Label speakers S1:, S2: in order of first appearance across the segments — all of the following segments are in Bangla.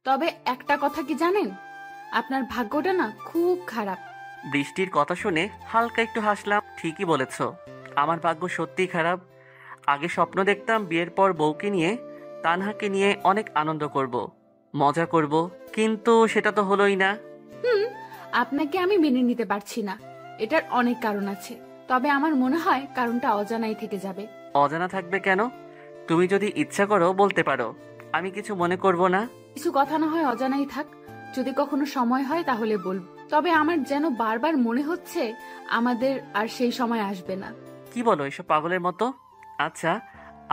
S1: তবে একটা কথা কি জানেন, আপনার ভাগ্যটা না খুব খারাপ।
S2: বৃষ্টির কথা শুনে হালকা একটু হাসলাম। ঠিকই বলেছ, আমার ভাগ্য সত্যিই খারাপ। আগে স্বপ্ন দেখতাম বিয়ের পর বউকে নিয়ে, তানহাকে নিয়ে অনেক আনন্দ করব, মজা করব, কিন্তু সেটা তো হলোই না।
S1: হুম, আপনাকে আমি মেনে নিতে পারছি না। এটার অনেক কারণ আছে, তবে আমার মনে হয় কারণটা অজানাই থেকে যাবে।
S2: অজানা থাকবে কেন? তুমি যদি ইচ্ছা করো বলতে পারো, আমি কিছু মনে করব না।
S1: কিছু কথা না হয় অজানাই থাক, যদি কখনো সময় হয় তাহলে বলবো। তবে আমার যেন বারবার মনে হচ্ছে আমাদের আর সেই সময় আসবে না।
S2: কি বলো এসব পাগলের মতো? আচ্ছা,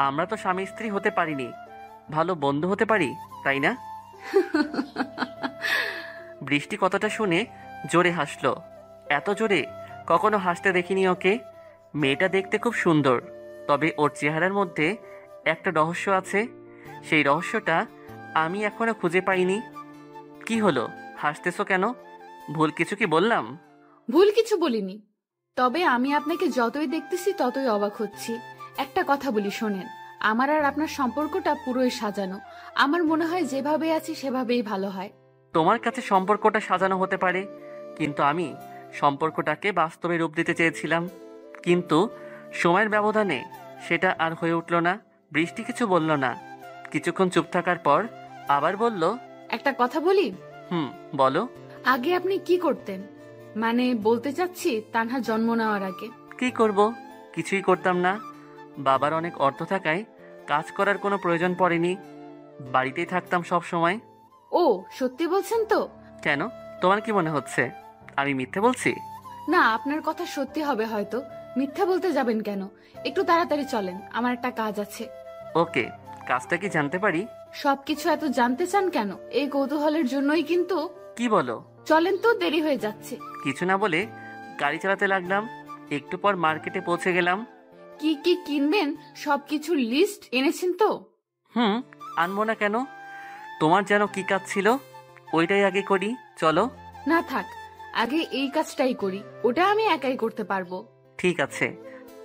S2: আমরা তো স্বামী স্ত্রী হতে পারিনি, ভালো বন্ধু হতে পারি, তাই না? বৃষ্টি কথাটা শুনে জোরে হাসলো। এত জোরে কখনো হাসতে দেখিনি ওকে। মেয়েটা দেখতে খুব সুন্দর, তবে ওর চেহারার মধ্যে একটা রহস্য আছে। সেই রহস্যটা আমি এখনো খুঁজে পাইনি। কি হলো, হাসতেছো কেন? ভুল কিছু কি বললাম?
S1: ভুল কিছু বলিনি, তবে আমি আপনাকে যতই দেখতেছি ততই অবাক হচ্ছি। একটা কথা বলি শোনেন, আমার আর আপনার সম্পর্কটা পুরোই সাজানো। আমার মনে হয় যেভাবে আছি সেভাবেই ভালো হয়।
S2: তোমার কাছে সম্পর্কটা সাজানো হতে পারে, কিন্তু আমি সম্পর্কটাকে বাস্তবে রূপ দিতে চেয়েছিলাম। কিন্তু সময়ের ব্যবধানে সেটা আর হয়ে উঠল না। বৃষ্টি কিছু বলল না। কিছুক্ষণ চুপ থাকার পর আবার বলল,
S1: একটা কথা বলি।
S2: হুম, বলো।
S1: আগে আপনি কি করতেন? মানে বলতে চাচ্ছি তানহা জন্ম নেওয়ার আগে।
S2: কি করব? কিছুই করতাম না। বাবার অনেক অর্থ থাকায় কাজ করার কোনো প্রয়োজন পড়েনি, বাড়িতেই থাকতাম সব সময়।
S1: ও, সত্যি বলছেন তো?
S2: কেন, তোমার কি মনে হচ্ছে আমি মিথ্যে বলছি?
S1: না, আপনার কথা সত্যি হবে হয়তো। মিথ্যা বলতে যাবেন কেন? একটু তাড়াতাড়ি চলেন, আমার একটা কাজ আছে।
S2: ওকে, কাজটা কি জানতে পারি?
S1: সবকিছু এত জানতে চান কেন? এই কৌতূহলের জন্যই কিন্তু।
S2: কি বলো?
S1: চলেন তো, দেরি হয়ে যাচ্ছে।
S2: কিছু না বলে গাড়ি চালাতে লাগলাম। একটু পর মার্কেটে পৌঁছে গেলাম।
S1: কি কি কিনবেন সবকিছুর লিস্ট এনেছেন তো?
S2: হুম, আনবো না কেন? তোমার যেন কি কাজ ছিল, ওইটাই আগে করি, চলো।
S1: না থাক, আগে এই কাজটাই করি, ওটা আমি একাই করতে পারবো।
S2: ঠিক আছে,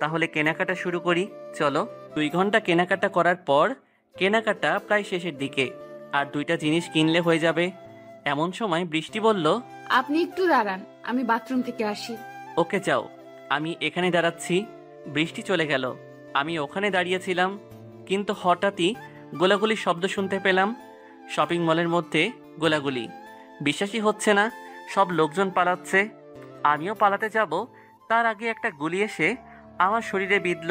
S2: তাহলে কেনাকাটা শুরু করি, চলো। 2 ঘন্টা কেনাকাটা করার পর কেনাকাটা প্রায় শেষের দিকে, আর 2টা জিনিস কিনলে হয়ে যাবে। এমন সময় বৃষ্টি বলল,
S1: আপনি একটু দাঁড়ান, আমি বাথরুম থেকে আসি।
S2: ওকে যাও, আমি এখানে দাঁড়াচ্ছি। বৃষ্টি চলে গেল। আমি ওখানে দাঁড়িয়েছিলাম, কিন্তু হঠাৎই গোলাগুলির শব্দ শুনতে পেলাম। শপিং মলের মধ্যে গোলাগুলি। বিশ্বাসই হচ্ছে না, সব লোকজন পালাচ্ছে। আমিও পালাতে যাব, তার আগে একটা গুলি এসে আমার শরীরে বিঁধল।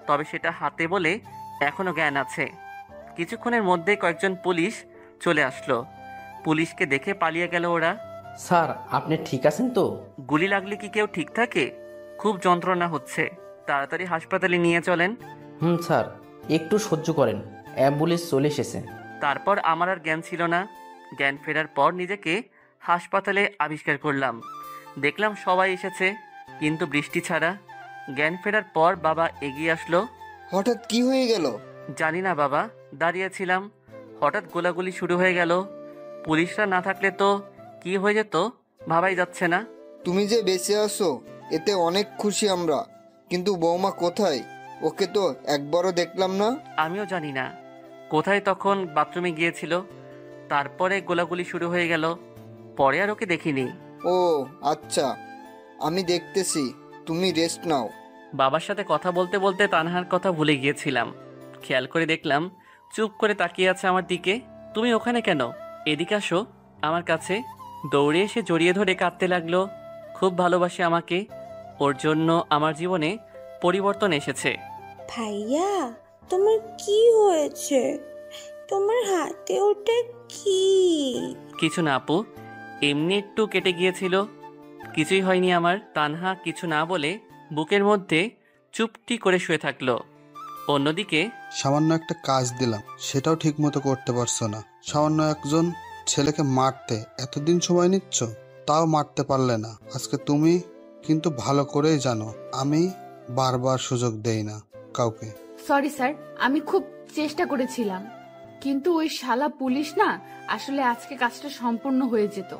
S2: তবে সেটা হাতে বলে এখনো জ্ঞান আছে। কিছুক্ষণের মধ্যে কয়েকজন পুলিশ চলে আসলো। পুলিশকে দেখে পালিয়ে গেল ওরা।
S3: স্যার, আপনি ঠিক আছেন তো?
S2: গুলি লাগলে কি কেউ ঠিক থাকে? খুব যন্ত্রণা হচ্ছে, তাড়াতাড়ি হাসপাতালে নিয়ে চলেন।
S3: হুম স্যার, একটু সহ্য করেন, অ্যাম্বুলেন্স চলে এসেছে।
S2: তারপর আমার আর জ্ঞান ছিল না। জ্ঞান ফেরার পর নিজেকে হাসপাতালে আবিষ্কার করলাম। দেখলাম সবাই এসেছে, কিন্তু বৃষ্টি ছাড়া। জ্ঞান ফেরার পর বাবা এগিয়ে আসলো।
S4: হঠাৎ কি হয়ে গেল?
S2: জানি না বাবা, দাঁড়িয়েছিলাম, হঠাৎ গোলাগুলি শুরু হয়ে গেল। পুলিশরা না থাকলে তো কি হয়ে যেত ভাবাই যাচ্ছে না।
S4: তুমি যে বেঁচে আছো এতে অনেক খুশি আমরা, কিন্তু বৌমা কোথায়? ওকে তো একবারও দেখলাম না।
S2: আমিও জানি না কোথায়, তখন বাথরুমে গিয়েছিল। তারপরে গোলাগুলি শুরু হয়ে গেল, পরে আর ওকে দেখিনি।
S4: ও আচ্ছা, আমি দেখতেছি, তুমি রেস্ট নাও।
S2: বাবার সাথে কথা বলতে বলতে তানহার কথা ভুলে গিয়েছিলাম। খেয়াল করে দেখলাম চুপ করে তাকিয়ে আছে আমার দিকে। তুমি ওখানে কেন? এদিকে আসো আমার কাছে। দৌড়ে এসে জড়িয়ে ধরে কাঁদতে লাগলো। খুব ভালোবাসে আমাকে, ওর জন্য আমার জীবনে পরিবর্তন এসেছে।
S5: ভাইয়া, তোমার কি হয়েছে? তোমার হাতে ওটা কি?
S2: কিছু না আপু, এমনি একটু কেটে গিয়েছিল, কিছুই হয়নি আমার। তানহা কিছু না বলে বুকের মধ্যে চুপটি করে শুয়ে থাকলো। অন্যদিকে,
S6: সামান্য একটা কাজ দিলাম, সেটাও ঠিক মতো করতে পারছো না। সামান্য একজন ছেলেকে মারতে এতদিন সময় নিচ্ছ, তাও মারতে পারলে না। আজকে তুমি কিন্তু ভালো করেই জানো আমি বারবার সুযোগ দেই না কাউকে।
S1: সরি স্যার, আমি খুব চেষ্টা করেছিলাম, কিন্তু ওই শালা পুলিশ না, আসলে আজকে কাজটা সম্পূর্ণ হয়ে যেত।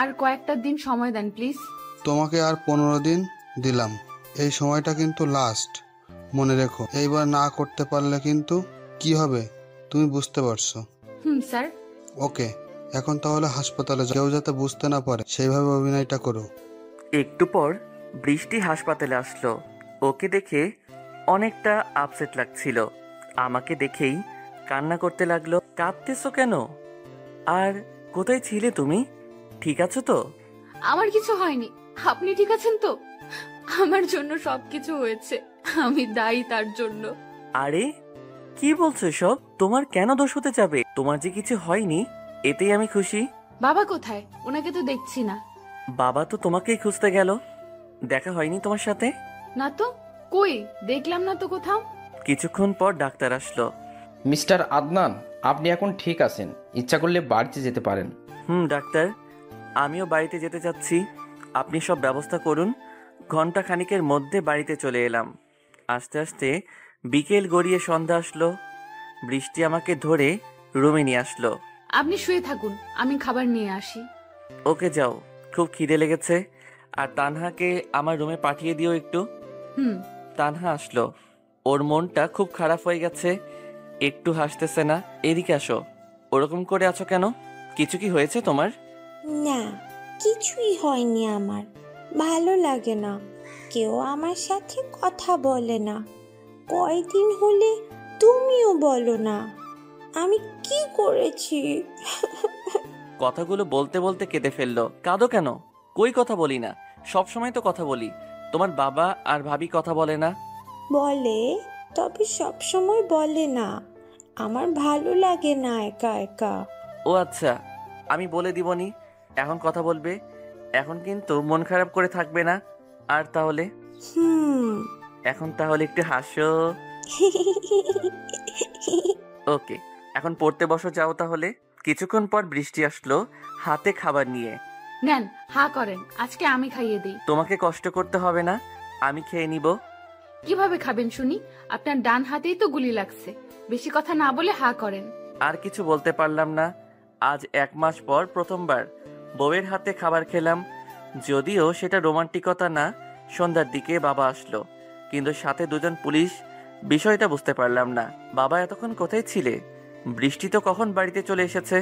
S1: আর কয়েকটা দিন সময় দেন প্লিজ।
S6: তোমাকে আর 15 দিন দিলাম, এই সময়টা কিন্তু লাস্ট, মনে রেখো। এইবার না করতে পারলে কিন্তু কি হবে তুমি বুঝতে পারছো।
S1: স্যার।
S6: ওকে, এখন তাহলে হাসপাতালে কেউ যাতে বুঝতে না পারে সেইভাবে অভিনয়টা করো।
S2: একটু পর বৃষ্টি হাসপাতালে আসলো। ওকে দেখে অনেকটা আপসেট লাগছিল। আমাকে দেখেই কান্না করতে লাগলো। কাঁদতেছো কেন? আর কোথায় ছিলে তুমি? ঠিক আছো তো?
S1: আমার কিছু হয়নি। আপনি ঠিক আছেন তো? আমার জন্য সবকিছু হয়েছে, আমি দায়ী তার জন্য।
S2: আরে কি বলছো সব? তোমার কেন দোষ হতে যাবে? তোমার যে কিছু হয়নি এতেই আমি খুশি।
S1: বাবা কোথায়? ওনাকে তো দেখছি না।
S2: বাবা তো তোমাকেই খুঁজতে গেল। দেখা হয়নি তোমার সাথে?
S1: না তো, কই দেখলাম না তো কোথাও।
S2: কিছুক্ষণ পর ডাক্তার আসলো।
S3: মিস্টার আদনান, আপনি এখন ঠিক আছেন, ইচ্ছা করলে বাড়িতে যেতে পারেন।
S2: ডাক্তার, আমিও বাড়িতে যেতে চাচ্ছি। আপনি সব ব্যবস্থা করুন। ঘন্টা খানিকের মধ্যে বাড়িতে চলে এলাম। আস্তে আস্তে বিকেল গড়িয়ে সন্ধ্যা আসলো। বৃষ্টি আমাকে ধরে রুমে নিয়ে আসলো।
S1: আপনি শুয়ে থাকুন, আমি খাবার নিয়ে আসি।
S2: ওকে যাও, খুব খিদে লেগেছে। আর তানহাকে আমার রুমে পাঠিয়ে দিও একটু।
S1: হুম।
S2: তানহা আসলো। ওর মনটা খুব খারাপ হয়ে গেছে, একটু হাসতেছে না। এদিকে আসো। ওরকম করে আছো কেন? কিছু কি হয়েছে তোমার?
S5: না, কিছুই হয়নি আমার। ভালো লাগে না, কেউ আমার সাথে কথা বলে না। কয়দিন হলে তুমিও বলো না। আমি কি করেছি?
S2: কথাগুলো বলতে বলতে কেঁদে ফেললো। কাঁদো কেন? কই কথা বলি না? সব সময় তো কথা বলি। তোমার বাবা আর ভাবি কথা বলে না?
S5: বলে, তবে সব সময় বলে না। আমার ভালো লাগে না একা একা।
S2: ও আচ্ছা, আমি বলে দিবনি। এখন কথা বলবে। এখন কিন্তু মন খারাপ করে থাকবে না। আর তাহলে
S5: হুম।
S2: এখন তাহলে একটু হাসো। ওকে, এখন পড়তে বসো যাও তাহলে। কিছুক্ষণ পর বৃষ্টি আসলো হাতে খাবার নিয়ে।
S1: নেন, হা করেন, আজকে আমি খাইয়ে দিই।
S2: তোমাকে কষ্ট করতে হবে না, আমি খেয়ে নিব।
S1: কিভাবে খাবেন শুনি? আপনার ডান হাতেই তো গুলি লাগছে। বেশি কথা না বলে হা করেন।
S2: আর কিছু বলতে পারলাম না। আজ 1 মাস পর প্রথমবার বউয়ের হাতে খাবার খেলাম। যদিও সেটা রোমান্টিকতা না। সন্ধ্যার দিকে বাবা আসলো, কিন্তু সাথে 2জন পুলিশ। বিষয়টা বুঝতে পারলাম না। বাবা এতক্ষণ কোথায় ছিলে? বৃষ্টি তো কখন বাড়িতে চলে এসেছে।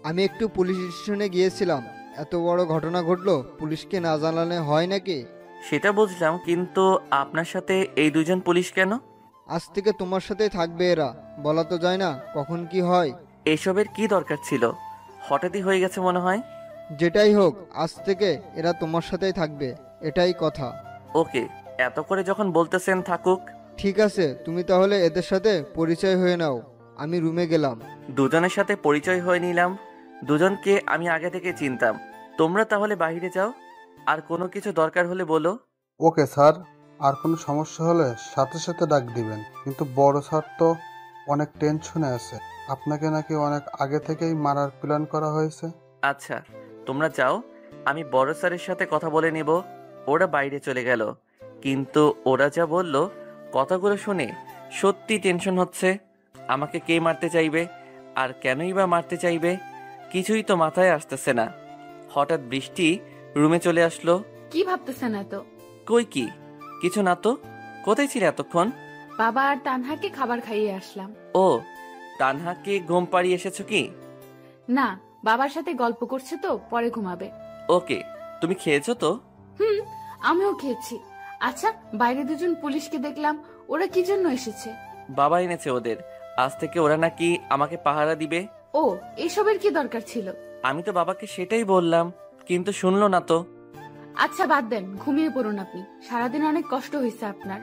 S4: আমি একটু পুলিশ স্টেশনে গিয়েছিলাম। এত বড় ঘটনা ঘটলো, পুলিশকে না জানালে হয় নাকি?
S2: সেটা বুঝলাম, কিন্তু আপনার সাথে এই 2জন পুলিশ কেন?
S4: আজ থেকে তোমার সাথেই থাকবে এরা। বলা তো যায় না কখন কি হয়।
S2: এসবের কি দরকার ছিল? হঠাৎই হয়ে গেছে মনে হয়।
S4: যেটাই হোক, আজ থেকে এরা তোমার সাথেই থাকবে, এটাই কথা।
S2: ওকে, এত করে যখন বলতেছেন থাকুক।
S4: ঠিক আছে, তুমি তাহলে এদের সাথে পরিচয় হয়ে নাও। আমি রুমে গেলাম।
S2: 2জনের সাথে পরিচয় হয়ে নিলাম। 2জনকে আমি আগে থেকে চিনতাম। তোমরা তাহলে বাইরে যাও। আর কোনো কিছু দরকার হলে বলো।
S6: ওকে স্যার, আর কোনো সমস্যা হলে সাথে সাথে ডাক দিবেন। কিন্তু বড় স্যার তো অনেক টেনশনে আছে, আপনাকে নাকি অনেক আগে থেকেই মারার প্ল্যান করা হয়েছে।
S2: আচ্ছা, তোমরা যাও, আমি বড় স্যারের সাথে কথা বলে নিব। ওরা বাইরে চলে গেল, কিন্তু ওরা যা বলল কথাগুলো শুনে সত্যি টেনশন হচ্ছে। আমাকে কে মারতে চাইবে? আর কেনই বা মারতে চাইবে? কিছুই তো মাথায় আসতেছে না। হঠাৎ বৃষ্টি রুমে চলে আসলো।
S1: কি ভাবতেছেন এত?
S2: কই কি কিছু না তো। কোথায় ছিলে এতক্ষণ?
S1: বাবা আর তানহাকে খাবার খাইয়ে আসলাম।
S2: ও, তানহাকে ঘুম পাড়িয়ে এসেছো কি?
S1: না, বাবার সাথে গল্প করছে তো, পরে ঘুমাবে।
S2: ওকে, তুমি খেয়েছো তো?
S1: হুম, আমিও খেয়েছি। আচ্ছা, বাইরে 2জন পুলিশকে দেখলাম, ওরা কি জন্য এসেছে?
S2: বাবা এনেছে ওদের। আজ থেকে ওরা নাকি আমাকে পাহারা দিবে।
S1: ও, এসবের কি দরকার ছিল?
S2: আমি তো বাবাকে সেটাই বললাম, কিন্তু শুনলো না তো।
S1: আচ্ছা বাদ দেন, ঘুমিয়ে পড়ুন আপনি। সারাদিন অনেক কষ্ট হয়েছে আপনার।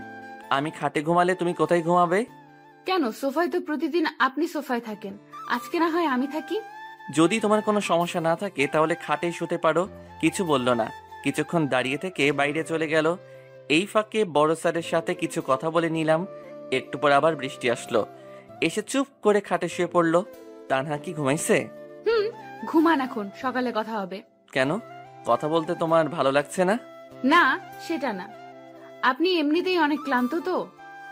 S2: আমি খাটে ঘুমালে তুমি কোথায় ঘুমাবে?
S1: কেন, সোফায় তো প্রতিদিন আপনি সোফায় থাকেন, আজকে না হয় আমি থাকি।
S2: যদি তোমার কোনো সমস্যা না থাকে তাহলে খাটে শুতে পারো। কিছু বললো না। কিছুক্ষণ দাঁড়িয়ে থেকে বাইরে চলে গেল। এই ফাঁকে বড় স্যারের সাথে কিছু কথা বলে নিলাম। একটু পর আবার বৃষ্টি আসলো, এসে চুপ করে খাটে শুয়ে পড়লো। তানহা কি ঘুমাইছে?
S1: হুম, ঘুমান এখন, সকালে কথা হবে।
S2: কেন, কথা বলতে তোমার ভালো লাগছে না?
S1: না, সেটা না, আপনি এমনিতেই অনেক ক্লান্ত তো।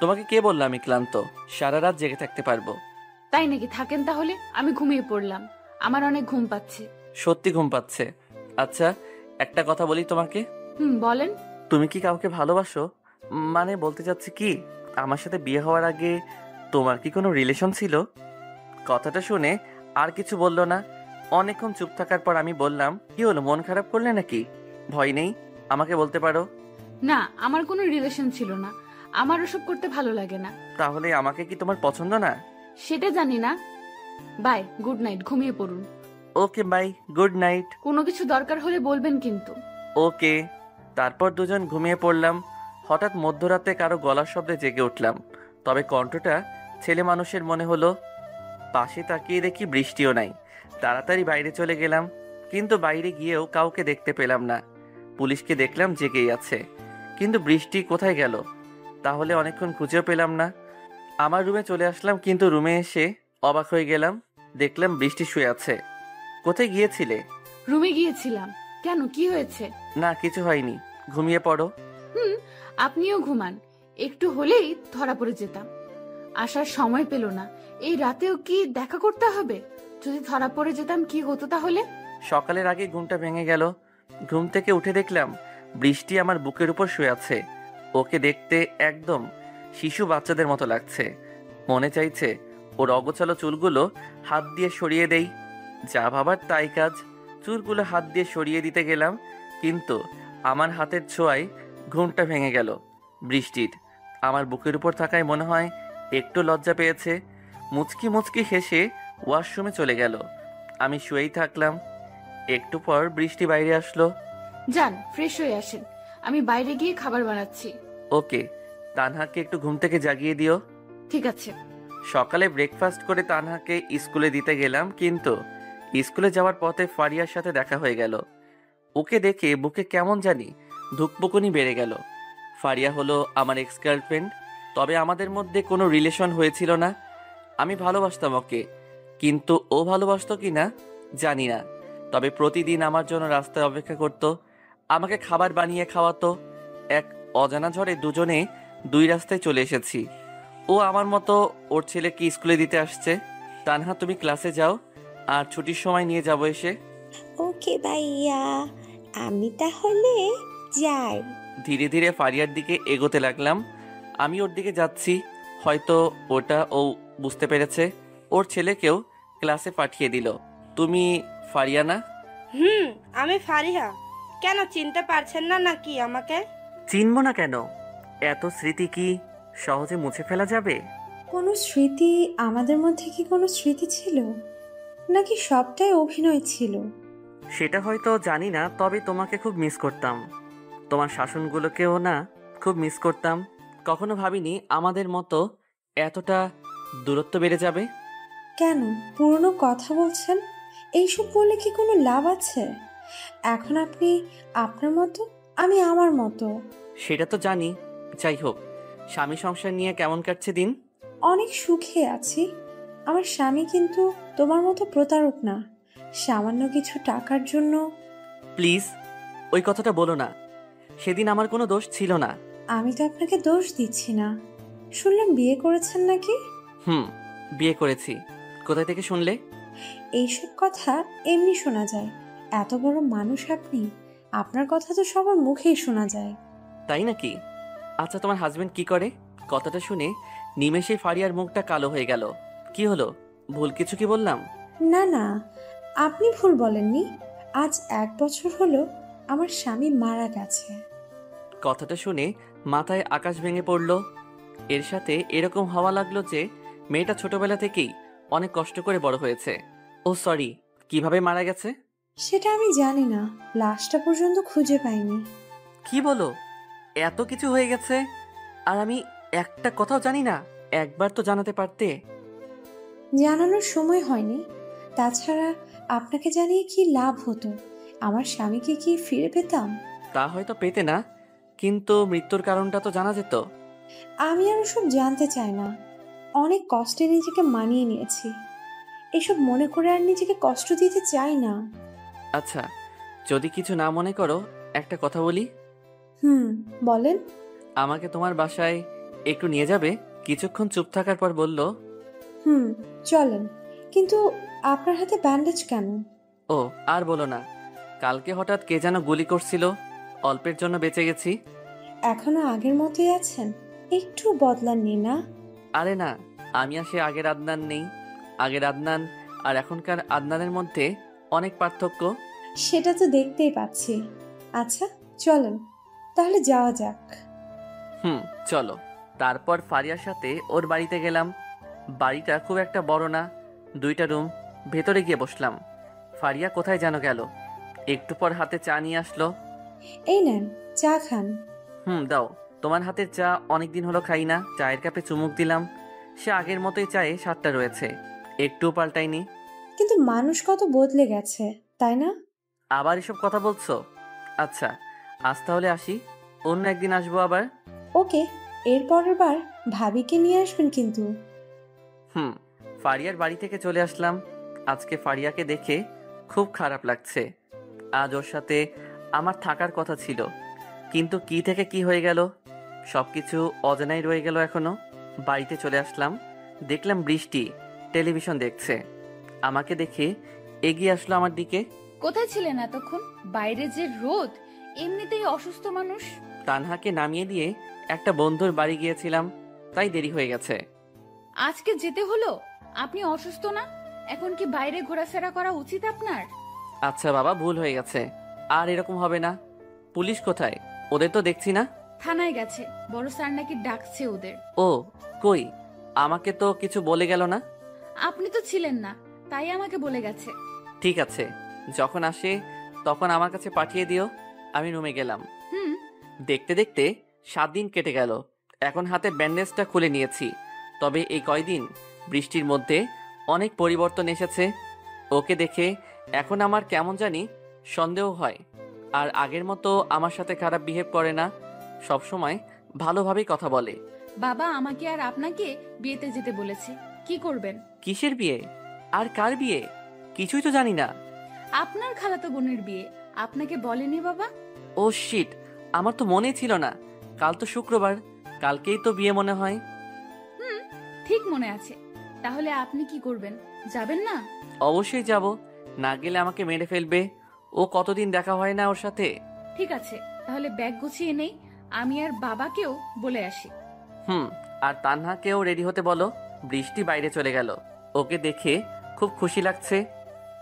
S2: তোমাকে কে বললো আমি ক্লান্ত? সারা রাত জেগে থাকতে পারবো।
S1: তাই নাকি? থাকেন তাহলে, আমি ঘুমিয়ে পড়লাম, আমার অনেক ঘুম পাচ্ছে।
S2: সত্যি ঘুম পাচ্ছে? আচ্ছা, একটা কথা বলি তোমাকে।
S1: হুম, বলেন।
S2: তুমি কি কাউকে ভালোবাসো? মানে বলতে চাচ্ছি কি, আমার সাথে বিয়ে হওয়ার আগে তোমার কি কোনো রিলেশন ছিল? কথাটা শুনে আর কিছু বললো না। অনেকক্ষণ চুপ থাকার পর আমি বললাম, কি হলো, মন খারাপ করলে নাকি? ভয় নেই, আমাকে বলতে পারো।
S1: না, আমার কোনো রিলেশন ছিল না। আমার ওসব করতে ভালো লাগে না।
S2: তাহলে আমাকে কি তোমার পছন্দ না?
S1: সেটা জানি না। বাই, গুড নাইট, ঘুমিয়ে পড়ুন।
S2: Okay bye, good night.
S1: কোনো কিছু দরকার হলে বলবেন কিন্তু।
S2: ওকে। তারপর দুজন ঘুমিয়ে পড়লাম। হঠাৎ মধ্যরাতে কারো গলার শব্দে জেগে উঠলাম, তবে কণ্ঠটা ছেলে মানুষের মনে হলো। পাশে তাকিয়ে দেখি বৃষ্টিও নাই। তাড়াতাড়ি বাইরে চলে গেলাম, কিন্তু বাইরে গিয়েও কাউকে দেখতে পেলাম না। পুলিশকে দেখলাম জেগেই আছে, কিন্তু বৃষ্টি কোথায় গেল? তাহলে অনেকক্ষণ খুঁজেও পেলাম না। আমার রুমে চলে আসলাম, কিন্তু রুমে এসে অবাক হয়ে গেলাম। দেখলাম বৃষ্টি শুয়ে আছে। কোথায় গিয়েছিলে?
S1: রুমে গিয়েছিলাম। কেন, কি হয়েছে?
S2: না, কিছু হয়নি, ঘুমিয়ে পড়ো।
S1: হুম, আপনিও ঘুমান। একটু হলেই ধরা পড়ে যেতাম। আসার সময় পেল না। এই রাতেও কি দেখা করতে হবে? যদি ধরা পড়ে যেতাম কি হতো তাহলে?
S2: সকালের আগে ঘুমটা ভেঙে গেল। ঘুম থেকে উঠে দেখলাম বৃষ্টি আমার বুকের উপর শুয়ে আছে। ওকে দেখতে একদম শিশু বাচ্চাদের মতো লাগছে। মনে চাইছে ওর অগোছালো চুলগুলো হাত দিয়ে সরিয়ে দেই। যা ভাবার তাই কাজ। চুলগুলো হাত দিয়ে সরিয়ে দিতে গেলাম, কিন্তু আমার হাতের ছোঁয়ায় ঘুমটা ভেঙে গেল। বৃষ্টির আমার বুকের উপর থাকায় মনে হয় একটু লজ্জা পেয়েছে। মুচকি মুচকি হেসে ওয়াশরুমে চলে গেল। আমি শুয়েই থাকলাম। একটু পর বৃষ্টি বাইরে আসলো।
S1: যান, ফ্রেশ হয়ে আসেন। আমি বাইরে গিয়ে খাবার বানাচ্ছি।
S2: ওকে। তানহাকে একটু ঘুম থেকে জাগিয়ে দিও।
S1: ঠিক আছে।
S2: সকালে ব্রেকফাস্ট করে তানহাকে স্কুলে দিতে গেলাম, কিন্তু স্কুলে যাওয়ার পথে ফারিয়ার সাথে দেখা হয়ে গেল। ওকে দেখে বুকে কেমন জানি ধুকপুকুনি বেড়ে গেল। ফারিয়া হলো আমার এক্স গার্লফ্রেন্ড, তবে আমাদের মধ্যে কোনো রিলেশন হয়েছিল না। আমি ভালোবাসতাম ওকে, কিন্তু ও ভালোবাসতো কি না জানি না। তবে প্রতিদিন আমার জন্য রাস্তায় অপেক্ষা করত, আমাকে খাবার বানিয়ে খাওয়াতো। এক অজানা ঝড়ে দুজনে দুই রাস্তায় চলে এসেছি। ও আমার মতো ওর ছেলেকে স্কুলে দিতে আসছে। তানহা, তুমি ক্লাসে যাও, আর ছুটির সময় নিয়ে যাবো এসে।
S5: ওকে ভাইয়া, আমি তাহলে যাই।
S2: ধীরে ধীরে ফারিয়ার দিকে এগোতে লাগলাম। আমি ওর দিকে যাচ্ছি, হয়তো ওটা ও বুঝতে পেরেছে। ওর ছেলেকেও ক্লাসে পাঠিয়ে দিল। তুমি ফারিয়া না?
S7: আমি ফারিহা। কেন চিনতে পারছেন না নাকি আমাকে?
S2: চিনব না কেন? এত স্মৃতি কি সহজে মুছে ফেলা যাবে?
S5: কোনো স্মৃতি, আমাদের মধ্যে কি কোনো স্মৃতি ছিল, নাকি সবটাই অভিনয় ছিল?
S2: সেটা হয়তো জানি না, তবে তোমাকে খুব মিস করতাম। তোমার শাসনগুলোকেও না খুব মিস করতাম। কখনো ভাবিনি আমাদের মতো এতটা দূরত্ব বেড়ে যাবে।
S5: কেন পুরনো কথা বলছেন? এইসব বলে কি কোনো লাভ আছে? এখন আপনি আপনার মতো, আমি আমার মতো।
S2: সেটা তো জানি। যাই হোক, স্বামী সংসার নিয়ে কেমন কাটছে দিন?
S5: অনেক সুখে আছি। আমার স্বামী কিন্তু তোমার মতো প্রতারক না। সামান্য কিছু টাকার জন্য।
S2: প্লিজ ওই কথাটা বলো না। সেদিন আমার কোনো দোষ ছিল না।
S5: আমি তো আপনাকে দোষ দিচ্ছি না। শুনলাম বিয়ে করেছেন নাকি?
S2: বিয়ে করেছি। কোথায় থেকে শুনলে?
S5: এইসব কথা এমনি শোনা যায়। এত বড় মানুষ আপনি, আপনার কথা তো সবার মুখেই শোনা যায়।
S2: তাই নাকি? আচ্ছা, তোমার হাজবেন্ড কি করে? কথাটা শুনে নিমেষেই ফারিয়ার মুখটা কালো হয়ে গেল। কি হলো, ভুল কিছু কি বললাম?
S5: না না, আপনি ভুল বলেননি। আজ 1 বছর হলো আমার স্বামী মারা গেছে।
S2: কথাটা শুনে মাথায় আকাশ ভেঙে পড়ল। এর সাথে এরকম হওয়া লাগলো যে মেয়েটা ছোটবেলা থেকেই অনেক কষ্ট করে বড় হয়েছে। ও সরি, কিভাবে মারা গেছে?
S5: সেটা আমি জানি না, লাশটা পর্যন্ত খুঁজে পাইনি।
S2: কি বলো? এত কিছু হয়ে গেছে আর আমি একটা কথাও জানি না? একবার তো জানাতে পারতে।
S5: জানানোর সময় হয়নি। তাছাড়া আপনাকে জানিয়ে কি লাভ হতো? আমার স্বামীকে কি ফিরে পেতাম?
S2: তা হয়তো পেতে না, কিন্তু মৃত্যুর কারণটা তো জানা যেত।
S5: আমি আর ওসব জানতে চাই না। অনেক কষ্টে নিজেকে মানিয়ে নিয়েছি। এসব মনে করে আর নিজেকে কষ্ট দিতে চাই না।
S2: আচ্ছা, যদি কিছু না মনে করো একটা কথা বলি।
S5: বলেন।
S2: আমাকে তোমার বাসায় একটু নিয়ে যাবে? কিছুক্ষণ চুপ থাকার পর বলল,
S5: চলেন। কিন্তু আপনার হাতে ব্যান্ডেজ কেন?
S2: ও আর বলো না, কালকে হঠাৎ কে যেন গুলি করছিল, অল্পের জন্য বেঁচে গেছি।
S5: এখনো আগের মতোই আছেন? একটু বদলাননি না?
S2: আরে না, আমি আর সে আগের আদনান নেই। আগের আদনান আর এখনকার আদনানের মধ্যে অনেক পার্থক্য।
S8: সেটা তো দেখতেই পাচ্ছি। আচ্ছা চলেন তাহলে যাওয়া যাক।
S2: চলো। তারপর ফারিয়ার সাথে ওর বাড়িতে গেলাম। বাড়িটা খুব একটা বড় না, 2টা রুম। ভেতরে গিয়ে বসলাম। ফারিয়া কোথায় যেন গেল। একটু পর হাতে চা নিয়ে আসলো।
S8: এই নেন চা খান।
S2: দাও। তোমার হাতের চা অনেকদিন হলো খাই না। চায়ের কাপে চুমুক দিলাম। সে আগের মতোই চায়ে স্বাদটা রয়েছে, একটুও পাল্টায়নি।
S8: কিন্তু মানুষ কত বদলে গেছে তাই না?
S2: আবার এসব কথা বলছো? আচ্ছা আজ তাহলে আসি, অন্য একদিন আসবো আবার।
S8: ওকে, এর পরের বার ভাবিকে নিয়ে আসবেন কিন্তু।
S2: ফারিয়ার বাড়ি থেকে চলে আসলাম। আজকে ফারিয়াকে দেখে খুব খারাপ লাগছে। আজ ওর সাথে আমার থাকার কথা ছিল, কিন্তু কি থেকে কি হয়ে গেল, সবকিছু অজানাই রয়ে গেল এখনো। বাড়িতে চলে আসলাম, দেখলাম বৃষ্টি টেলিভিশন দেখছে। আমাকে দেখে এগিয়ে আসলো আমার দিকে।
S1: কোথায় ছিলেন এতক্ষণ? বাইরে যে রোদ, এমনিতেই অসুস্থ মানুষ।
S2: তানহাকে নামিয়ে দিয়ে একটা বন্ধুর বাড়ি গিয়েছিলাম, তাই দেরি হয়ে গেছে।
S1: আজকে যেতে হলো? আপনি অসুস্থ না? এখন কি বাইরে ঘোরাফেরা করা উচিত আপনার?
S2: আচ্ছা বাবা, ভুল হয়ে গেছে, আর এরকম হবে না। পুলিশ কোথায়? ওদের তো দেখছি না।
S1: থানায় গেছে, বড় স্যার নাকি ডাকছে ওদের।
S2: ও কই, আমাকে তো কিছু বলে গেল না।
S1: আপনি তো ছিলেন না, তাই আমাকে বলে গেছে।
S2: ঠিক আছে, যখন আসে তখন আমার কাছে পাঠিয়ে দিও। আমি রুমে গেলাম। দেখতে দেখতে 7 দিন কেটে গেল। এখন হাতে ব্যান্ডেজটা খুলে নিয়েছি। তবে এই কয়দিন বৃষ্টির মধ্যে অনেক পরিবর্তন এসেছে। ওকে দেখে এখন আমার কেমন জানি সন্দেহ হয়। আর আগের মতো আমার সাথে খারাপ বিহেভ করে না, সবসময় ভালোভাবেই কথা বলে।
S1: বাবা আমাকে আর আপনাকে বিয়েতে যেতে বলেছে। কি করবেন?
S2: কিসের বিয়ে? আর কার বিয়ে? কিছুই তো জানি না।
S1: আপনার খালাতো বোনের বিয়ে। আপনাকে বলেনি বাবা?
S2: ও শিট, আমার তো মনেই ছিল না। কাল তো শুক্রবার, কালকেই তো বিয়ে মনে হয়।
S1: ঠিক মনে আছে। তাহলে আপনি কি করবেন? যাবেন না?
S2: অবশ্যই যাব, না গেলে আমাকে মেরে ফেলবে। ও কতদিন দেখা হয় না ওর সাথে।
S1: ঠিক আছে, তাহলে ব্যাগ গুছিয়ে নেই, আমি আর বাবাকেও বলে আসি।
S2: আর তানহাকেও রেডি হতে বলো। বৃষ্টি বাইরে চলে গেল, ওকে দেখে খুব খুশি লাগছে।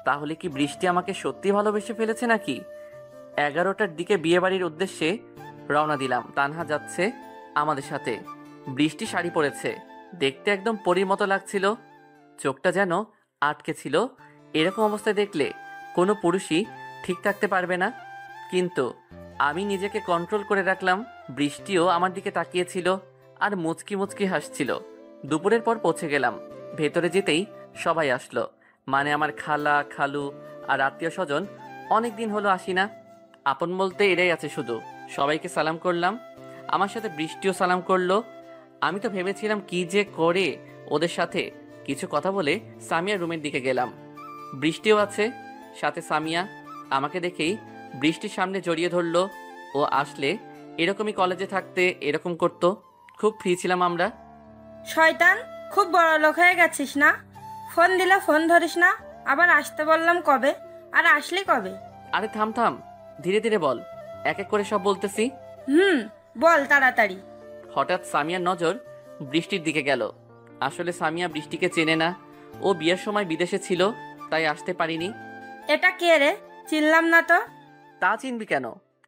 S2: তাহলে কি বৃষ্টি আমাকে সত্যি ভালোবেসে ফেলেছে নাকি? 11টার দিকে বিয়ে বাড়ির উদ্দেশ্যে রওনা দিলাম। তানহা যাচ্ছে আমাদের সাথে। বৃষ্টি শাড়ি পরেছে, দেখতে একদম পরীর মতো লাগছিল। চোখটা যেন আটকে ছিল। এরকম অবস্থায় দেখলে কোনো পুরুষই ঠিক থাকতে পারবে না, কিন্তু আমি নিজেকে কন্ট্রোল করে রাখলাম। বৃষ্টিও আমার দিকে তাকিয়েছিল আর মুচকি মুচকি হাসছিল। দুপুরের পর পৌঁছে গেলাম। ভেতরে যেতেই সবাই আসলো, মানে আমার খালা, খালু আর আত্মীয় স্বজন। অনেকদিন হলো আসি না। আপন বলতে এরাই আছে শুধু। সবাইকে সালাম করলাম, আমার সাথে বৃষ্টিও সালাম করলো। আমি তো ভেবেছিলাম কি যে করে ওদের সাথে কিছু কথা বলে সামিয়ার রুমের দিকে গেলাম। বৃষ্টিও আছে সাথে। সামিয়া আমাকে দেখেই বৃষ্টির সামনে জড়িয়ে ধরলো। ও আসলে এরকমই কলেজে থাকতে এরকম করতো। খুব ফ্রি ছিলাম আমরা।
S7: শয়তান, খুব বড় লোক হয়ে গেছিস না? ফোন দিলে ফোন ধরিস না, আবার আসতে বললাম কবে, আর আসলি কবে?
S2: আরে থাম থাম, ধীরে ধীরে বল, এক এক করে সব বলতেছি।
S7: বল তাড়াতাড়ি।
S2: হঠাৎ সামিয়ার নজর বৃষ্টির দিকে গেল। আসলে সামিয়া বৃষ্টিকে চেনে না। ও বিয়ের সময় বিদেশে ছিল, তাই আসতে পারিনি।
S7: এটা কে রে? চিনলাম না তো।
S2: তা চিনবি কেন?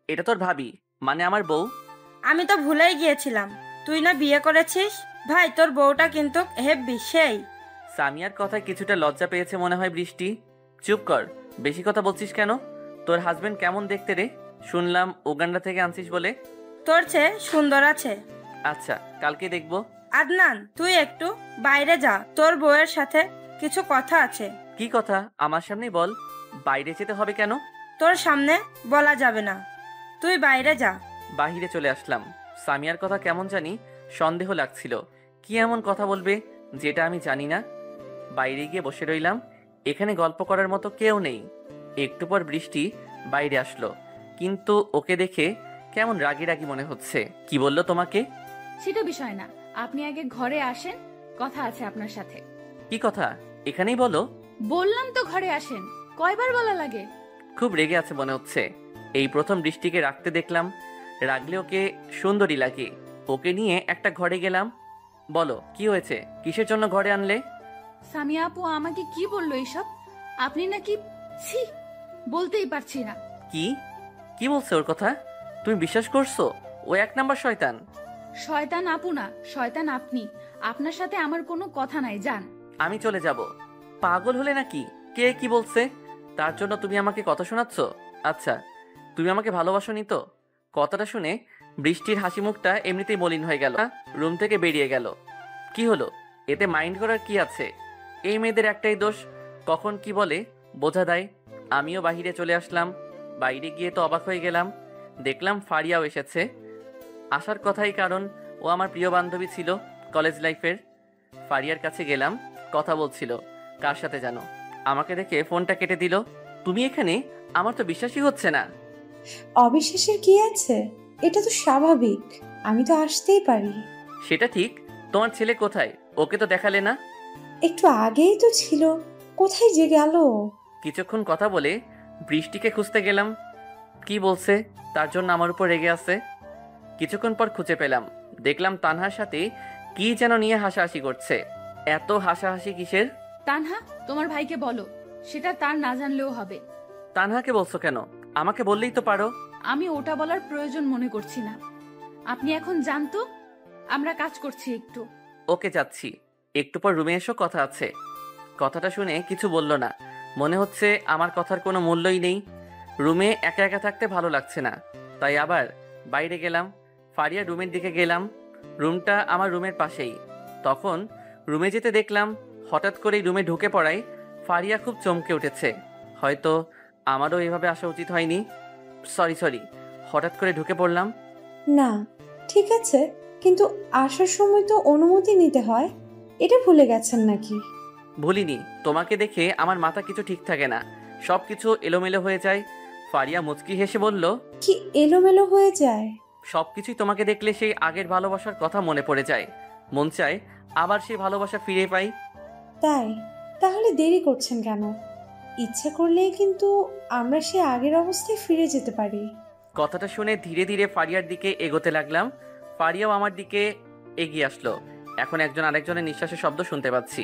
S2: এটা তোর ভাবি, মানে আমার বউ।
S7: আমি তো ভুলেই গিয়েছিলাম, তুই না বিয়ে করেছিস। ভাই তোর বউটা কিন্তু হেব্বি সেই।
S2: সামিয়ার কথায় কিছুটা লজ্জা পেয়েছে মনে হয় বৃষ্টি। চুপ কর, বেশি কথা বলছিস কেন? তোর হাজবেন্ড কেমন দেখতে রে? শুনলাম উগান্ডা থেকে আনছিস বলে।
S7: তোর চেয়ে সুন্দর আছে।
S2: আচ্ছা, কালকে দেখবো।
S7: আদনান, তুই একটু বাইরে যা, তোর বউয়ের সাথে কিছু কথা আছে।
S2: কি কথা? আমার সামনেই বল। বাইরে যেতে হবে কেন?
S7: তোর সামনে বলা যাবে না, তুই বাইরে যা।
S2: বাহিরে চলে আসলাম। সামিয়ার কথা কেমন জানি সন্দেহ লাগছিল। কি এমন কথা বলবে যেটা আমি জানি না? বাইরে গিয়ে বসে রইলাম। এখানে গল্প করার মতো কেউ নেই। একটু পর বৃষ্টি বাইরে আসলো, কিন্তু ওকে দেখে কেমন রাগি রাগি মনে হচ্ছে। কি বললো তোমাকে?
S1: সেটা বিষয় না, আপনি আগে ঘরে আসেন, কথা আছে আপনার সাথে।
S2: কি কথা? এখানেই বলো।
S1: বললাম তো ঘরে আসেন, কয়বার বলা লাগে?
S2: খুব রেগে আছে মনে হচ্ছে। এই প্রথম বৃষ্টিকে রাখতে দেখলাম। রাগলে ওকে সুন্দরী লাগে। ওকে নিয়ে একটা ঘরে গেলাম। বলো কি হয়েছে, কিসের জন্য ঘরে আনলে?
S1: সামিয়া আপু আমাকে কি বললো এইসব? আপনি নাকি ছি বলতেই পারছি না।
S2: কি কি বলছে ওর কথা? তুমি বিশ্বাস করছো? ও 1 নাম্বার শয়তান।
S1: শয়তান আপু না, শয়তান আপনি। আপনার সাথে আমার কোনো কথা নাই, যান।
S2: আমি চলে যাব। পাগল হলে নাকি? কে কি বলছে তার জন্য তুমি আমাকে কথা শোনাচ্ছ? আচ্ছা, তুমি আমাকে ভালোবাসোনি তো? কথাটা শুনে বৃষ্টির হাসি মুখটা এমনিতেই মলিন হয়ে গেল। রুম থেকে বেরিয়ে গেল। কি হলো? এতে মাইন্ড করার কি আছে? এই মেয়েদের একটাই দোষ, কখন কি বলে বোঝা দেয়। আমিও বাহিরে চলে আসলাম। বাইরে গিয়ে তো অবাক হয়ে গেলাম, দেখলাম ফারিয়াও এসেছে। আসার কথাই, কারণ ও আমার প্রিয় বান্ধবী ছিল কলেজ লাইফের। ফারিয়ার কাছে গেলাম, কথা বলছিল কার সাথে জানো। আমাকে দেখে ফোনটা কেটে দিল। তুমি এখানে? আমার তো বিশ্বাসই হচ্ছে না।
S8: অবিশ্বাসের কি আছে? এটা তো স্বাভাবিক, আমি তো আসতেই পারি।
S2: সেটা ঠিক, তোমার ছেলে কোথায়? ওকে তো দেখালে না।
S8: একটু আগেই তো ছিল, কোথায় যে গেল?
S2: কিছুক্ষণ কথা বলে বৃষ্টিকে খুঁজতে গেলাম, কি বলছে তার জন্য আমার উপর রেগে আছে। কিছুক্ষণ পর খুঁজে পেলাম, দেখলাম তানহার সাথে কি যেন নিয়ে হাসাহাসি করছে। এত হাসাহাসি কিসের?
S1: তানহা, তোমার ভাইকে বলো, সেটা তার না জানলেও হবে।
S2: তানহাকে বলছো কেন? আমাকে বললেই তো পারো।
S1: আমি ওটা বলার প্রয়োজন মনে করছি না। আপনি এখন জানতো, আমরা কাজ করছি একটু।
S2: ওকে, যাচ্ছি। একটু পর রুমে এসো, কথা আছে। কথাটা শুনে কিছু বলল না, মনে হচ্ছে আমার কথার কোনো মূল্যই নেই। রুমে একা একা থাকতে ভালো লাগছে না, তাই আবার বাইরে গেলাম। ফারিয়া রুমের দিকে গেলাম, রুমটা আমার রুমের পাশেই। তখন রুমে যেতে দেখলাম হঠাৎ করেই রুমে ঢুকে পড়ায় ফারিয়া খুব চমকে উঠেছে। হয়তো আমারও এভাবে আসা উচিত হয়নি। সরি, হঠাৎ করে ঢুকে পড়লাম।
S8: না, ঠিক আছে, কিন্তু আসার সময় তো অনুমতি নিতে হয়, এটা ভুলে গেছেন নাকি?
S2: ভুলিনি, তোমাকে দেখে আমার মাথা কিছু ঠিক থাকে না, সব কিছু এলোমেলো হয়ে যায়। ফারিয়া মুচকি হেসে বলল,
S8: কি এলোমেলো হয়ে যায়?
S2: সবকিছুই তোমাকে দেখলে সেই আগের ভালোবাসার কথা মনে পড়ে যায়। মন চায় আবার সেই ভালোবাসা ফিরে পাই।
S8: তাই? তাহলে দেরি করছেন কেন? ইচ্ছে করলেই কিন্তু আমরা সে আগের অবস্থায় ফিরে যেতে পারি।
S2: কথাটা শুনে ধীরে ধীরে ফারিয়ার দিকে এগোতে লাগলাম। ফারিয়াও আমার দিকে এগিয়ে আসলো। এখন একজন আরেকজনের নিঃশ্বাসের শব্দ শুনতে পাচ্ছি।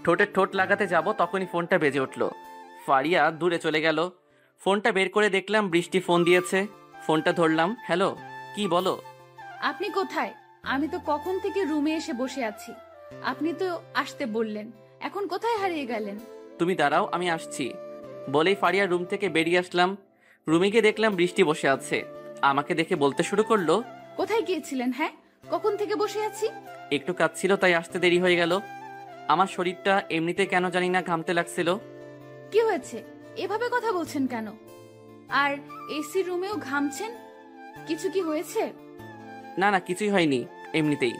S2: ঠোঁটে ঠোঁট লাগাতে যাব, তখনই ফোনটা বেজে উঠল। ফারিয়া দূরে চলে গেল। ফোনটা বের করে দেখলাম বৃষ্টি ফোন দিয়েছে। ফোনটা ধরলাম। হ্যালো, কি বলো?
S1: আপনি কোথায়? আমি তো কখন থেকে রুমে এসে বসে আছি, আপনি তো আসতে বললেন, এখন কোথায় হারিয়ে গেলেন?
S2: তুমি দাঁড়াও, আমি আসছি বলেই ফারিয়া রুম থেকে বেরিয়ে আসলাম। রুমে গিয়ে দেখলাম বৃষ্টি বসে আছে। আমাকে দেখে বলতে শুরু করলো,
S1: কোথায় গিয়েছিলেন? হ্যাঁ, কখন থেকে বসে আছি।
S2: একটু কাজ ছিল তাই আসতে দেরি হয়ে গেল। আমার শরীরটা এমনিতে কেন জানি না ঘামতে লাগছিল।
S1: কি হয়েছে? এভাবে কথা বলছেন কেন? আর এসি রুমেও ঘামছেন, কিছু কি হয়েছে?
S2: না না, কিছুই হয়নি, এমনিতেই।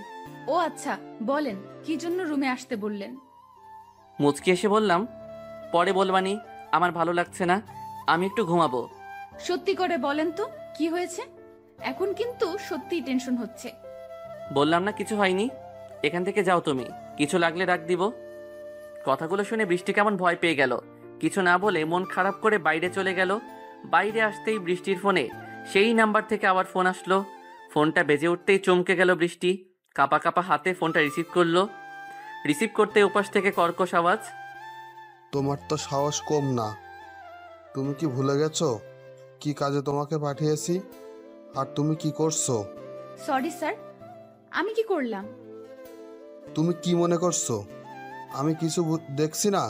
S1: ও আচ্ছা, বলেন কি জন্য রুমে আসতে বললেন?
S2: মুচকি এসে বললাম, পরে বলবানি, আমার ভালো লাগছে না, আমি একটু ঘুমাবো।
S1: সত্যি করে বলেন তো কি হয়েছে? এখন কিন্তু সত্যিই টেনশন হচ্ছে।
S2: বললাম না কিছু হয়নি, এখান থেকে যাও তুমি, কিছু লাগলে ডাক দিব। কথাগুলো শুনে বৃষ্টি কেমন ভয় পেয়ে গেল। কিছু না বলে মন খারাপ করে বাইরে চলে গেল। বাইরে আসতেই বৃষ্টির ফোনে সেই নাম্বার থেকে আবার ফোন আসলো। ফোনটা বেজে উঠতেই চমকে গেল বৃষ্টি। কাঁপা কাঁপা হাতে ফোনটা রিসিভ করলো। রিসিভ করতে উপাস থেকে কর্কশ আওয়াজ,
S6: তোমার তো সাহস কম না। তুমি কি ভুলে গেছো কি কাজে তোমাকে পাঠিয়েছি আর তুমি কি করছো?
S1: সরি স্যার, আমি কি করলাম?
S6: তুমি কি মনে করছো আমি কিছু দেখছি না?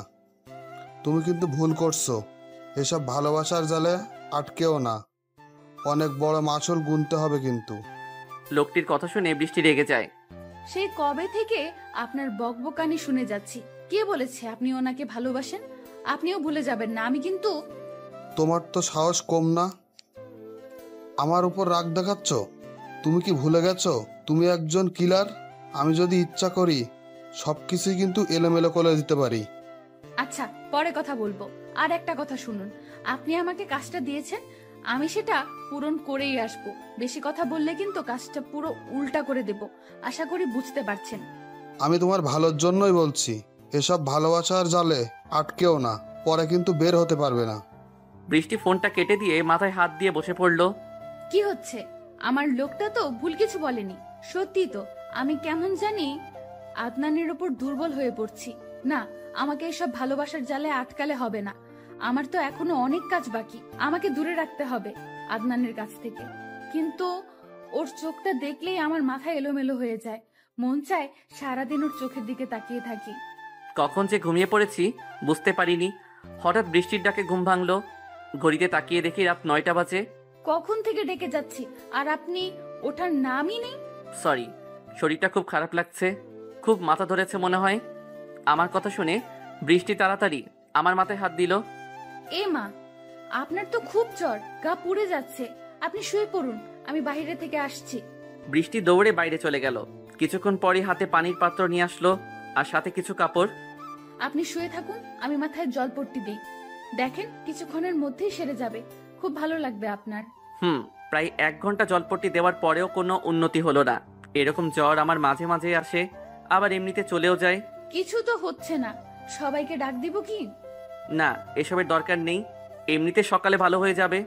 S6: তুমি কিন্তু ভুল করছো। এসব ভালোবাসার জালে আটকেও না, অনেক বড় মাসুল গুনতে হবে কিন্তু।
S2: লোকটির কথা শুনে বৃষ্টি রেগে যায়।
S1: সেই কবে থেকে আপনার বকবকানি শুনে যাচ্ছি। কে বলেছে আপনি ওনাকে ভালোবাসেন? আপনিও ভুলে যাবেন না, আমি কিন্তু।
S6: তোমার তো সাহস কম না, আমার উপর রাগ দেখাচ্ছ। তুমি কি ভুলে গেছো তুমি একজন কিলার? আমি যদি ইচ্ছা করি সব কিছুই কিন্তু এলোমেলো করে দিতে পারি।
S1: আচ্ছা, পরে কথা বলবো। আর একটা কথা শুনুন, আপনি আমাকে কাজটা দিয়েছেন, আমি সেটা পূরণ করেই আসবো। বেশি কথা বললে কিন্তু কাজটা পুরো উল্টা করে দেব, আশা করি বুঝতে পারছেন।
S6: আমি তোমার ভালোর জন্যই বলছি, এসব ভালোবাসার জালে আটকেও না, পরে কিন্তু বের হতে পারবে না।
S2: বৃষ্টি ফোনটা কেটে দিয়ে মাথায় হাত দিয়ে বসে পড়লো।
S1: কি হচ্ছে? আমার লোকটা তো ভুল কিছু বলেনি। সত্যি তো আমি কেমন জানি আদনানের ওপর দুর্বল হয়ে পড়ছি। না, আমাকে এসব ভালোবাসার জালে আটকালে হবে না। আমার তো এখনো অনেক কাজ বাকি, আমাকে দূরে রাখতে হবে আদনানের কাছ থেকে। কিন্তু ওর চোখটা দেখলেই আমার মাথা এলোমেলো হয়ে যায়, মন চায় সারাদিন ওর চোখের দিকে তাকিয়ে থাকি।
S2: কখন যে ঘুমিয়ে পড়েছি বুঝতে পারিনি। হঠাৎ বৃষ্টির ডাকে ঘুম ভাঙলো। ঘড়িতে তাকিয়ে দেখি রাত 9টা বাজে।
S1: কখন থেকে ডেকে যাচ্ছি আর আপনি ওঠার নামই নেই।
S2: সরি, শরীরটা খুব খারাপ লাগছে, খুব মাথা ধরেছে মনে হয়। আমার কথা শুনে বৃষ্টি তাড়াতাড়ি আমার মাথায় হাত দিল।
S1: এ মা, আপনার তো খুব জ্বর, গা পুড়ে যাচ্ছে, আপনি শুয়ে পড়ুন, আমি বাইরে থেকে আসছি।
S2: বৃষ্টি দৌড়ে বাইরে চলে গেল। কিছুক্ষণ পরে হাতে পানির পাত্র নিয়ে আসলো আর সাথে কিছু কাপড়।
S1: আপনি শুয়ে থাকুন, আমি মাথায় জলপট্টি দিই, দেখেন কিছুক্ষণের মধ্যেই সেরে যাবে, খুব ভালো লাগবে আপনার।
S2: প্রায় 1 ঘন্টা জলপট্টি দেওয়ার পরেও কোনো উন্নতি হলো না। এরকম জ্বর আমার মাঝে মাঝে আসে, আবার এমনিতে চলেও যায়।
S1: কিছু তো হচ্ছে না, সবাইকে ডাক দিব কি?
S2: না, এসবের দরকার নেই, এমনিতে সকালে ভালো হয়ে যাবে।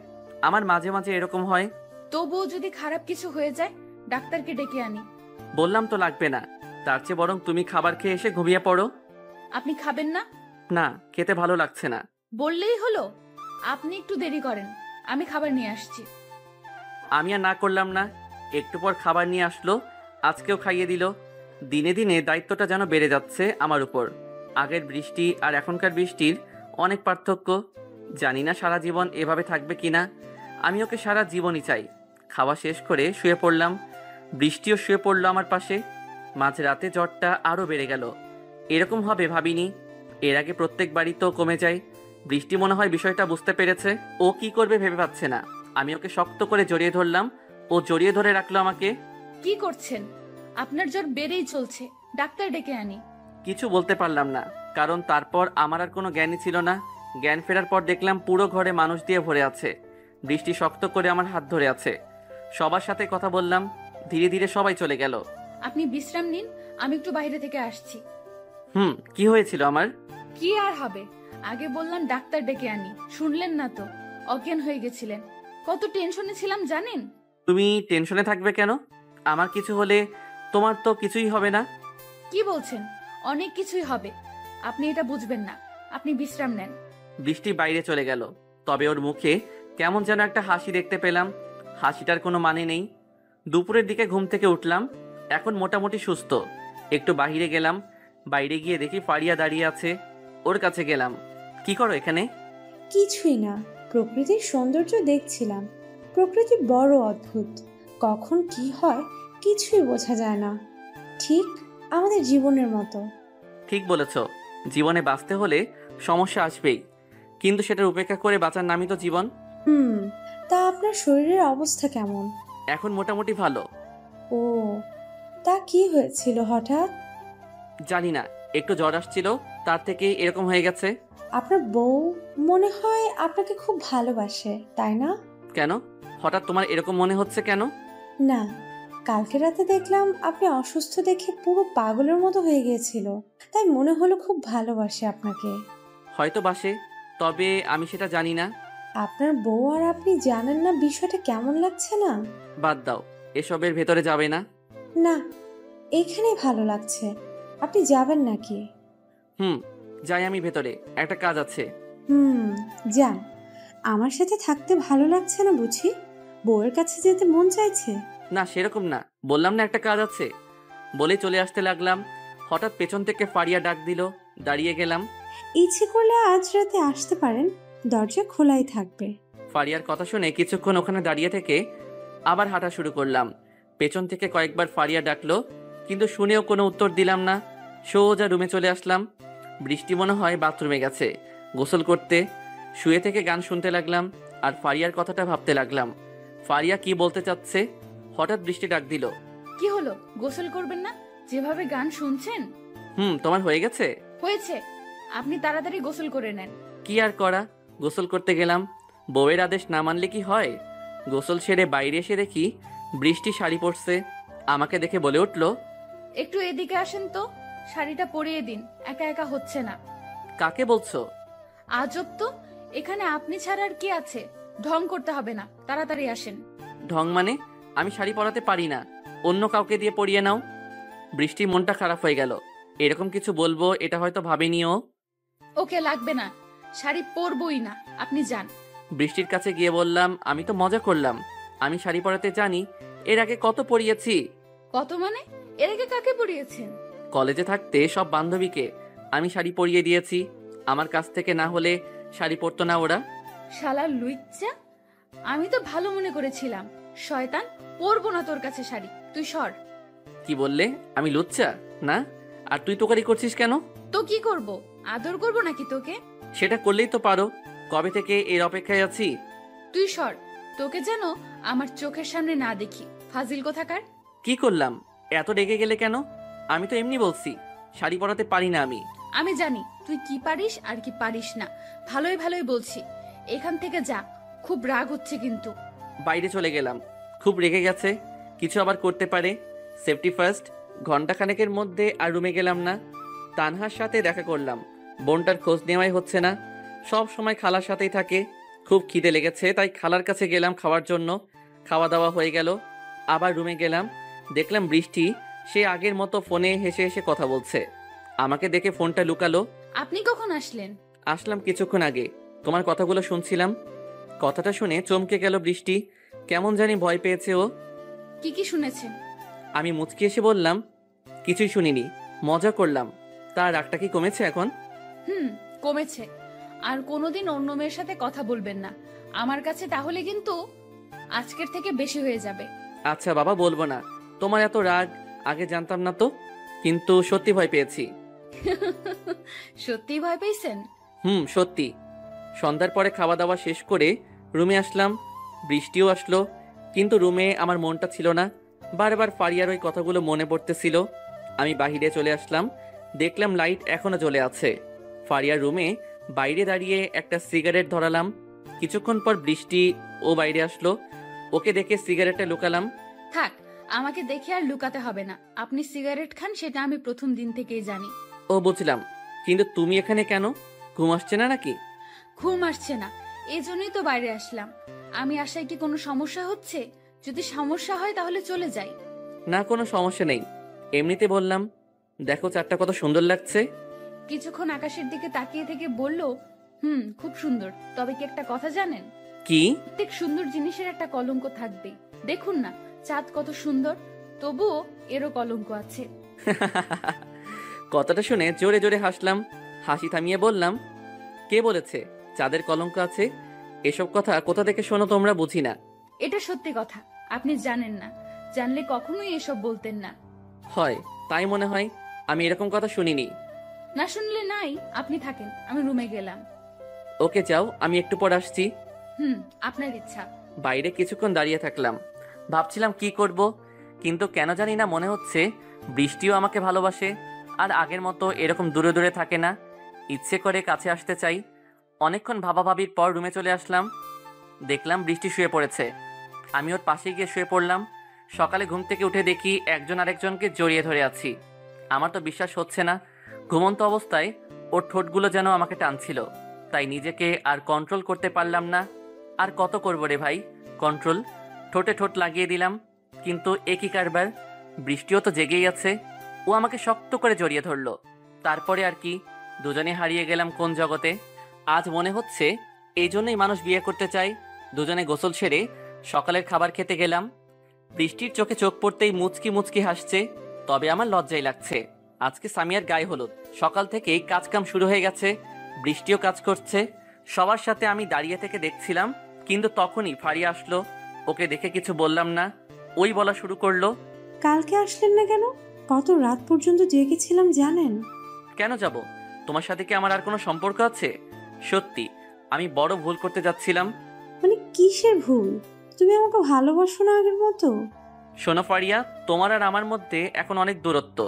S2: আমার মাঝে মাঝে এরকম হয়।
S1: তবুও যদি খারাপ কিছু হয়ে যায়, ডাক্তারকে ডেকে আনি।
S2: বললাম তো লাগবে না, তার চেয়ে বরং তুমি খাবার খেয়ে এসে ঘুমিয়ে পড়ো।
S1: আপনি খাবেন না?
S2: না, খেতে ভালো লাগছে না।
S1: বললেই হলো, আপনি একটু দেরি করেন, আমি খাবার নিয়ে আসছি।
S2: আমি আর না করলাম না। একটু পর খাবার নিয়ে আসলো, আজকেও খাইয়ে দিল। দিনে দিনে দায়িত্বটা যেন বেড়ে যাচ্ছে আমার উপর। আগের বৃষ্টি আর এখনকার বৃষ্টির অনেক পার্থক্য। জানি না সারা জীবন এভাবে থাকবে কিনা। আমি ওকে সারা জীবনই চাই। খাওয়া শেষ করে শুয়ে পড়লাম। বৃষ্টিও শুয়ে পড়লো আমার পাশে। মাঝরাতে জ্বরটা আরও বেড়ে গেল। এরকম হবে ভাবিনি। এর আগে প্রত্যেক বাড়ি তো কমে যায়। বৃষ্টি মনে হয় বিষয়টা বুঝতে পেরেছে। ও কি করবে ভেবে পাচ্ছে না। আমি ওকে শক্ত করে জড়িয়ে ধরলাম, ও জড়িয়ে ধরে রাখলো আমাকে।
S1: কি করছেন? আপনার জ্বর বেড়েই চলছে, ডাক্তার ডেকে আনি।
S2: কিছু বলতে পারলাম না, কারণ তারপর আমার আর কোনো জ্ঞানই ছিল না। জ্ঞান ফেরার পর দেখলাম পুরো ঘরে মানুষ দিয়ে ভরে আছে। বৃষ্টি শক্ত করে আমার হাত ধরে আছে। সবার সাথে কথা বললাম। ধীরে ধীরে সবাই চলে গেল।
S1: আপনি বিশ্রাম নিন, আমি একটু বাইরে থেকে আসছি।
S2: কি হয়েছিল আমার?
S1: কি আর হবে, আগে বললাম ডাক্তার ডেকে আনি, শুনলেন না তো, অজ্ঞান হয়ে গেছিলেন। কত টেনশনে ছিলাম জানেন?
S2: তুমি টেনশনে থাকবে কেন? আমার কিছু হলে তোমার তো কিছুই হবে না।
S1: কি বলছেন? অনেক কিছুই হবে, আপনি এটা বুঝবেন না, আপনি বিশ্রাম নেন।
S2: বৃষ্টি বাইরে চলে গেল, তবে ওর মুখে কেমন যেন একটা হাসি দেখতে পেলাম। হাসিটার কোনো মানে নেই। দুপুরের দিকে ঘুম থেকে উঠলাম, এখন মোটামুটি সুস্থ। একটু বাইরে গেলাম, বাইরে গিয়ে দেখি ফারিয়া দাঁড়িয়ে আছে। ওর কাছে গেলাম। কি করো এখানে?
S8: কিছুই না, প্রকৃতির সৌন্দর্য দেখছিলাম। প্রকৃতি বড় অদ্ভুত, কখন কি হয় কিছুই বোঝা যায় না, ঠিক আমাদের জীবনের মতো।
S2: ঠিক বলেছ, জীবনে বাঁচতে হলে সমস্যা আসবেই, কিন্তু সেটার উপেক্ষা করে বাঁচার নামই তো জীবন।
S8: তা আপনার শরীরের অবস্থা কেমন?
S2: এখন মোটামুটি ভালো।
S8: ও, তা কি হয়েছিল হঠাৎ?
S2: জানি না, একটু জ্বর আসছিল, তার থেকেই এরকম হয়ে গেছে।
S8: আপনার বউ মনে হয় আপনাকে খুব ভালোবাসে, তাই না?
S2: কেন হঠাৎ তোমার এরকম মনে হচ্ছে কেন?
S8: না, কালকে রাতে দেখলাম আপনি অসুস্থ দেখে পুরো পাগলের মতো হয়ে গিয়েছিল, তাই মনে হলো খুব ভালোবাসে আপনাকে।
S2: হয়তো বাসে, তবে আমি সেটা জানি না।
S8: আপনার বউ আর আপনি জানেন না বিষয়টা কেমন লাগছে না?
S2: বাদ দাও, এসবের ভেতরে যাবে না।
S8: না, এখানেই ভালো লাগছে, আপনি যাবেন নাকি?
S2: যাই আমি ভেতরে, একটা কাজ আছে।
S8: যান। আমার সাথে থাকতে ভালো লাগছে না বুঝি? বউয়ের কাছে যেতে মন চাইছে?
S2: না সেরকম না, বললাম না একটা কাজ আছে। বলে চলে আসতে লাগলাম, হঠাৎ পেছন থেকে ফারিয়া ডাক দিল। দাঁড়িয়ে গেলাম।
S8: ইচ্ছে করলে আজ রাতে আসতে পারেন, দরজা খোলাই থাকবে।
S2: ফারিয়ার কথা শুনে কিছুক্ষণ ওখানে দাঁড়িয়ে থেকে আবার হাঁটা শুরু করলাম। পেছন থেকে কয়েকবার ফারিয়া ডাকলো, কিন্তু শুনেও কোনো উত্তর দিলাম না। সোজা রুমে চলে আসলাম। বৃষ্টি মনে হয় বাথরুমে গেছে গোসল করতে। শুয়ে থেকে গান শুনতে লাগলাম আর ফারিয়ার কথাটা ভাবতে লাগলাম। ফারিয়া কি বলতে চাচ্ছে? হঠাৎ বৃষ্টি ডাক দিল।
S1: কি হলো, গোসল করবেন না? যেভাবে গান শুনছেন।
S2: তোমার হয়ে গেছে?
S1: হয়েছে, আপনি তাড়াতাড়ি গোসল করে নেন।
S2: কি আর করা, গোসল করতে গেলাম। বউয়ের আদেশ না মানলে কি হয়? গোসল সেরে বাইরে এসে দেখি বৃষ্টি শাড়ি পরছে। আমাকে দেখে বলে উঠল,
S1: একটু এদিকে আসেন তো, শাড়িটা পরিয়ে দিন, একা একা হচ্ছে না।
S2: কাকে বলছো?
S1: আজব তো, এখানে আপনি ছাড়া আর কি আছে? ঢং করতে হবে না, তাড়াতাড়ি আসেন।
S2: ঢং মানে? আমি শাড়ি পরাতে পারি না, অন্য কাউকে দিয়ে পরিয়ে নাও। বৃষ্টি মনটা খারাপ হয়ে গেল। এরকম কিছু বলবো এটা হয়তো ভাবেনিও।
S1: ওকে, লাগবে না, শাড়ি পরবই না, আপনি যান।
S2: বৃষ্টির কাছে গিয়ে বললাম, আমি তো মজা করলাম, আমি শাড়ি পরাতে জানি, এর আগে কত পরিয়েছি।
S1: কত মানে? এর আগে কাকে পরিয়েছেন?
S2: কলেজে থাকতে সব বান্ধবীকে আমি শাড়ি পরিয়ে দিয়েছি, আমার কাছ থেকে না হলে শাড়ি পরতো না ওরা।
S1: শালা লুইচ্চা, আমি তো ভালো মনে করেছিলাম। শয়তান, পরবো না তোর কাছে শাড়ি, তুই সর।
S2: কি বললে? আমি লুচ্চা? না। আর তুই তোকারি করছিস কেন?
S1: তো কি করব? আদর করব নাকি তোকে?
S2: সেটা করলেই তো পারো, কবে থেকে এর অপেক্ষায় আছি।
S1: তুই সর, তোকে যেন আমার চোখের সামনে না দেখি, ফাজিল কোথাকার।
S2: কি করলাম? এত রেগে গেলে কেন? আমি তো এমনি বলছি, শাড়ি পরাতে পারি না আমি।
S1: আমি জানি তুই কি পারিস আর কি পারিস না, ভালোই ভালোই বলছি। এখান থেকে যা, খুব রাগ হচ্ছে কিন্তু।
S2: বাইরে চলে গেলাম, খুব রেগে গেছে, কিছু আবার করতে পারে। Safety first. ঘন্টাখানেকের মধ্যে আর রুমে গেলাম না। তানহার সাথে দেখা করলাম, বোনটার খোঁজ নেওয়াই হচ্ছে না, সব সময় খালার সাথেই থাকে। খুব খিদে লেগেছে, তাই খালার কাছে গেলাম খাওয়ার জন্য। খাওয়া দাওয়া হয়ে গেল, আবার রুমে গেলাম, দেখলাম বৃষ্টি সে আগের মতো ফোনে হেসে হেসে কথা বলছে। আমাকে দেখে ফোনটা লুকালো।
S1: আপনি কখন আসলেন?
S2: আসলাম কিছুক্ষণ আগে, তোমার কথাগুলো শুনছিলাম। কথাটা শুনে চমকে গেল বৃষ্টি, কেমন জানি ভয় পেয়েছে ও।
S1: কি কি শুনেছেন?
S2: আমি মুচকি এসে বললাম, কিছুই শুনিনি, মজা করলাম। তার রাগটা কি কমেছে এখন?
S1: কমেছে। আর কোনোদিন অন্য মেয়ের সাথে কথা বলবেন না আমার কাছে, তাহলে কিন্তু আজকের থেকে বেশি হয়ে যাবে।
S2: আচ্ছা বাবা, বলবো না। তোমার এত রাগ আগে জানতাম না তো, কিন্তু সত্যি ভয় পেয়েছি।
S1: সত্যি ভয় পেয়েছেন?
S2: সত্যি। সন্ধ্যার পরে খাওয়া দাওয়া শেষ করে রুমে আসলাম, বৃষ্টিও আসলো, কিন্তু রুমে আমার মনটা ছিল না। বারবার ফারিয়ার ওই কথাগুলো মনে পড়তেছিল। আমি বাহিরে চলে আসলাম, দেখলাম লাইট এখনো জ্বলে আছে। ফারিয়ার রুমে বাইরে দাঁড়িয়ে একটা সিগারেট ধরালাম। কিছুক্ষণ পর বৃষ্টি ও বাইরে আসলো, ওকে দেখে সিগারেটটা লুকালাম।
S1: থাক, আমাকে দেখে আর লুকাতে হবে না, আপনি সিগারেট খান সেটা আমি প্রথম দিন থেকেই জানি।
S2: ও বুঝলাম, কিন্তু তুমি এখানে কেন? ঘুম আসছে না নাকি?
S1: ঘুম আসছে না, এই জন্যই তো বাইরে আসলাম। আমি আসায় কি কোনো সমস্যা হচ্ছে? যদি সমস্যা হয় তাহলে চলে যাই।
S2: না, কোনো সমস্যা নেই, এমনিতে বললাম। দেখো চারটা কত সুন্দর লাগছে।
S1: কিছুক্ষণ আকাশের দিকে তাকিয়ে থেকে বলল, খুব সুন্দর। তবে কি একটা কথা জানেন?
S2: কি?
S1: প্রত্যেক সুন্দর জিনিসের একটা কলঙ্ক থাকবে। দেখুন না চাঁদ কত সুন্দর, তবুও এরও কলঙ্ক আছে।
S2: কথাটা শুনে জোরে জোরে হাসলাম। হাসি থামিয়ে বললাম, কে বলেছে চাঁদের কলঙ্ক আছে? এসব কথা কোথা থেকে শোনো তোমরা? বুঝি না।
S1: এটা সত্যি কথা, আপনি জানেন না, জানলে কখনোই এসব বলতেন না।
S2: হয়, তাই মনে হয়। আমি এরকম কথা শুনিনি।
S1: না শুনলে নাই, আপনি থাকেন, আমি রুমে গেলাম।
S2: ওকে যাও, আমি একটু পর আসছি।
S1: আপনার ইচ্ছা।
S2: বাইরে কিছুক্ষণ দাঁড়িয়ে থাকলাম, ভাবছিলাম কি করব, কিন্তু কেন জানি না মনে হচ্ছে বৃষ্টিও আমাকে ভালোবাসে, আর আগের মতো এরকম দূরে দূরে থাকে না। ইচ্ছে করে কাছে আসতে চাই। অনেকক্ষণ ভাবাভাবির পর রুমে চলে আসলাম, দেখলাম বৃষ্টি শুয়ে পড়েছে। আমি ওর পাশে গিয়ে শুয়ে পড়লাম। সকালে ঘুম থেকে উঠে দেখি একজন আরেকজনকে জড়িয়ে ধরে আছি। আমার তো বিশ্বাস হচ্ছে না, ঘুমন্ত অবস্থায় ওর ঠোঁটগুলো যেন আমাকে টানছিল। তাই নিজেকে আর কন্ট্রোল করতে পারলাম না। আর কত করবো রে ভাই কন্ট্রোল, ঠোঁটে ঠোঁট লাগিয়ে দিলাম। কিন্তু একই কারবার, বৃষ্টিও তো জেগেই আছে। ও আমাকে শক্ত করে জড়িয়ে ধরলো। তারপরে আর কি, দুজনে হারিয়ে গেলাম কোন জগতে। আজ মনে হচ্ছে এই জন্যই মানুষ বিয়ে করতে চায়। দুজনে গোসল সেরে সকালের খাবার খেতে গেলাম। বৃষ্টির চোখে চোখ পড়তেই মুচকি মুচকি হাসছে। তবে আমার লজ্জাই লাগছে, আজকে সামিয়ার গায়ে হলুদ, সকাল থেকেই কাজকাম শুরু হয়ে গেছে। বৃষ্টিও কাজ করছে, সবার সাথে আমি দাঁড়িয়ে থেকে দেখছিলাম। কিন্তু তখনই ফারিয়া আসলো, ওকে দেখে কিছু বললাম না, ওই বলা শুরু করলো,
S8: কালকে আসলেন না কেন? কত রাত পর্যন্ত জেগেছিলাম জানেন?
S2: কেন যাব? তোমার সাথে কি আমার আর কোনো সম্পর্ক আছে? সত্যি আমি বড় ভুল করতে যাচ্ছিলাম।
S8: মানে কিসের ভুল? তুমি আমাকে ভালোবাসো না আগের মতো?
S2: শোনো ফারিয়া, তোমার আর আমার মধ্যে এখন অনেক দূরত্ব।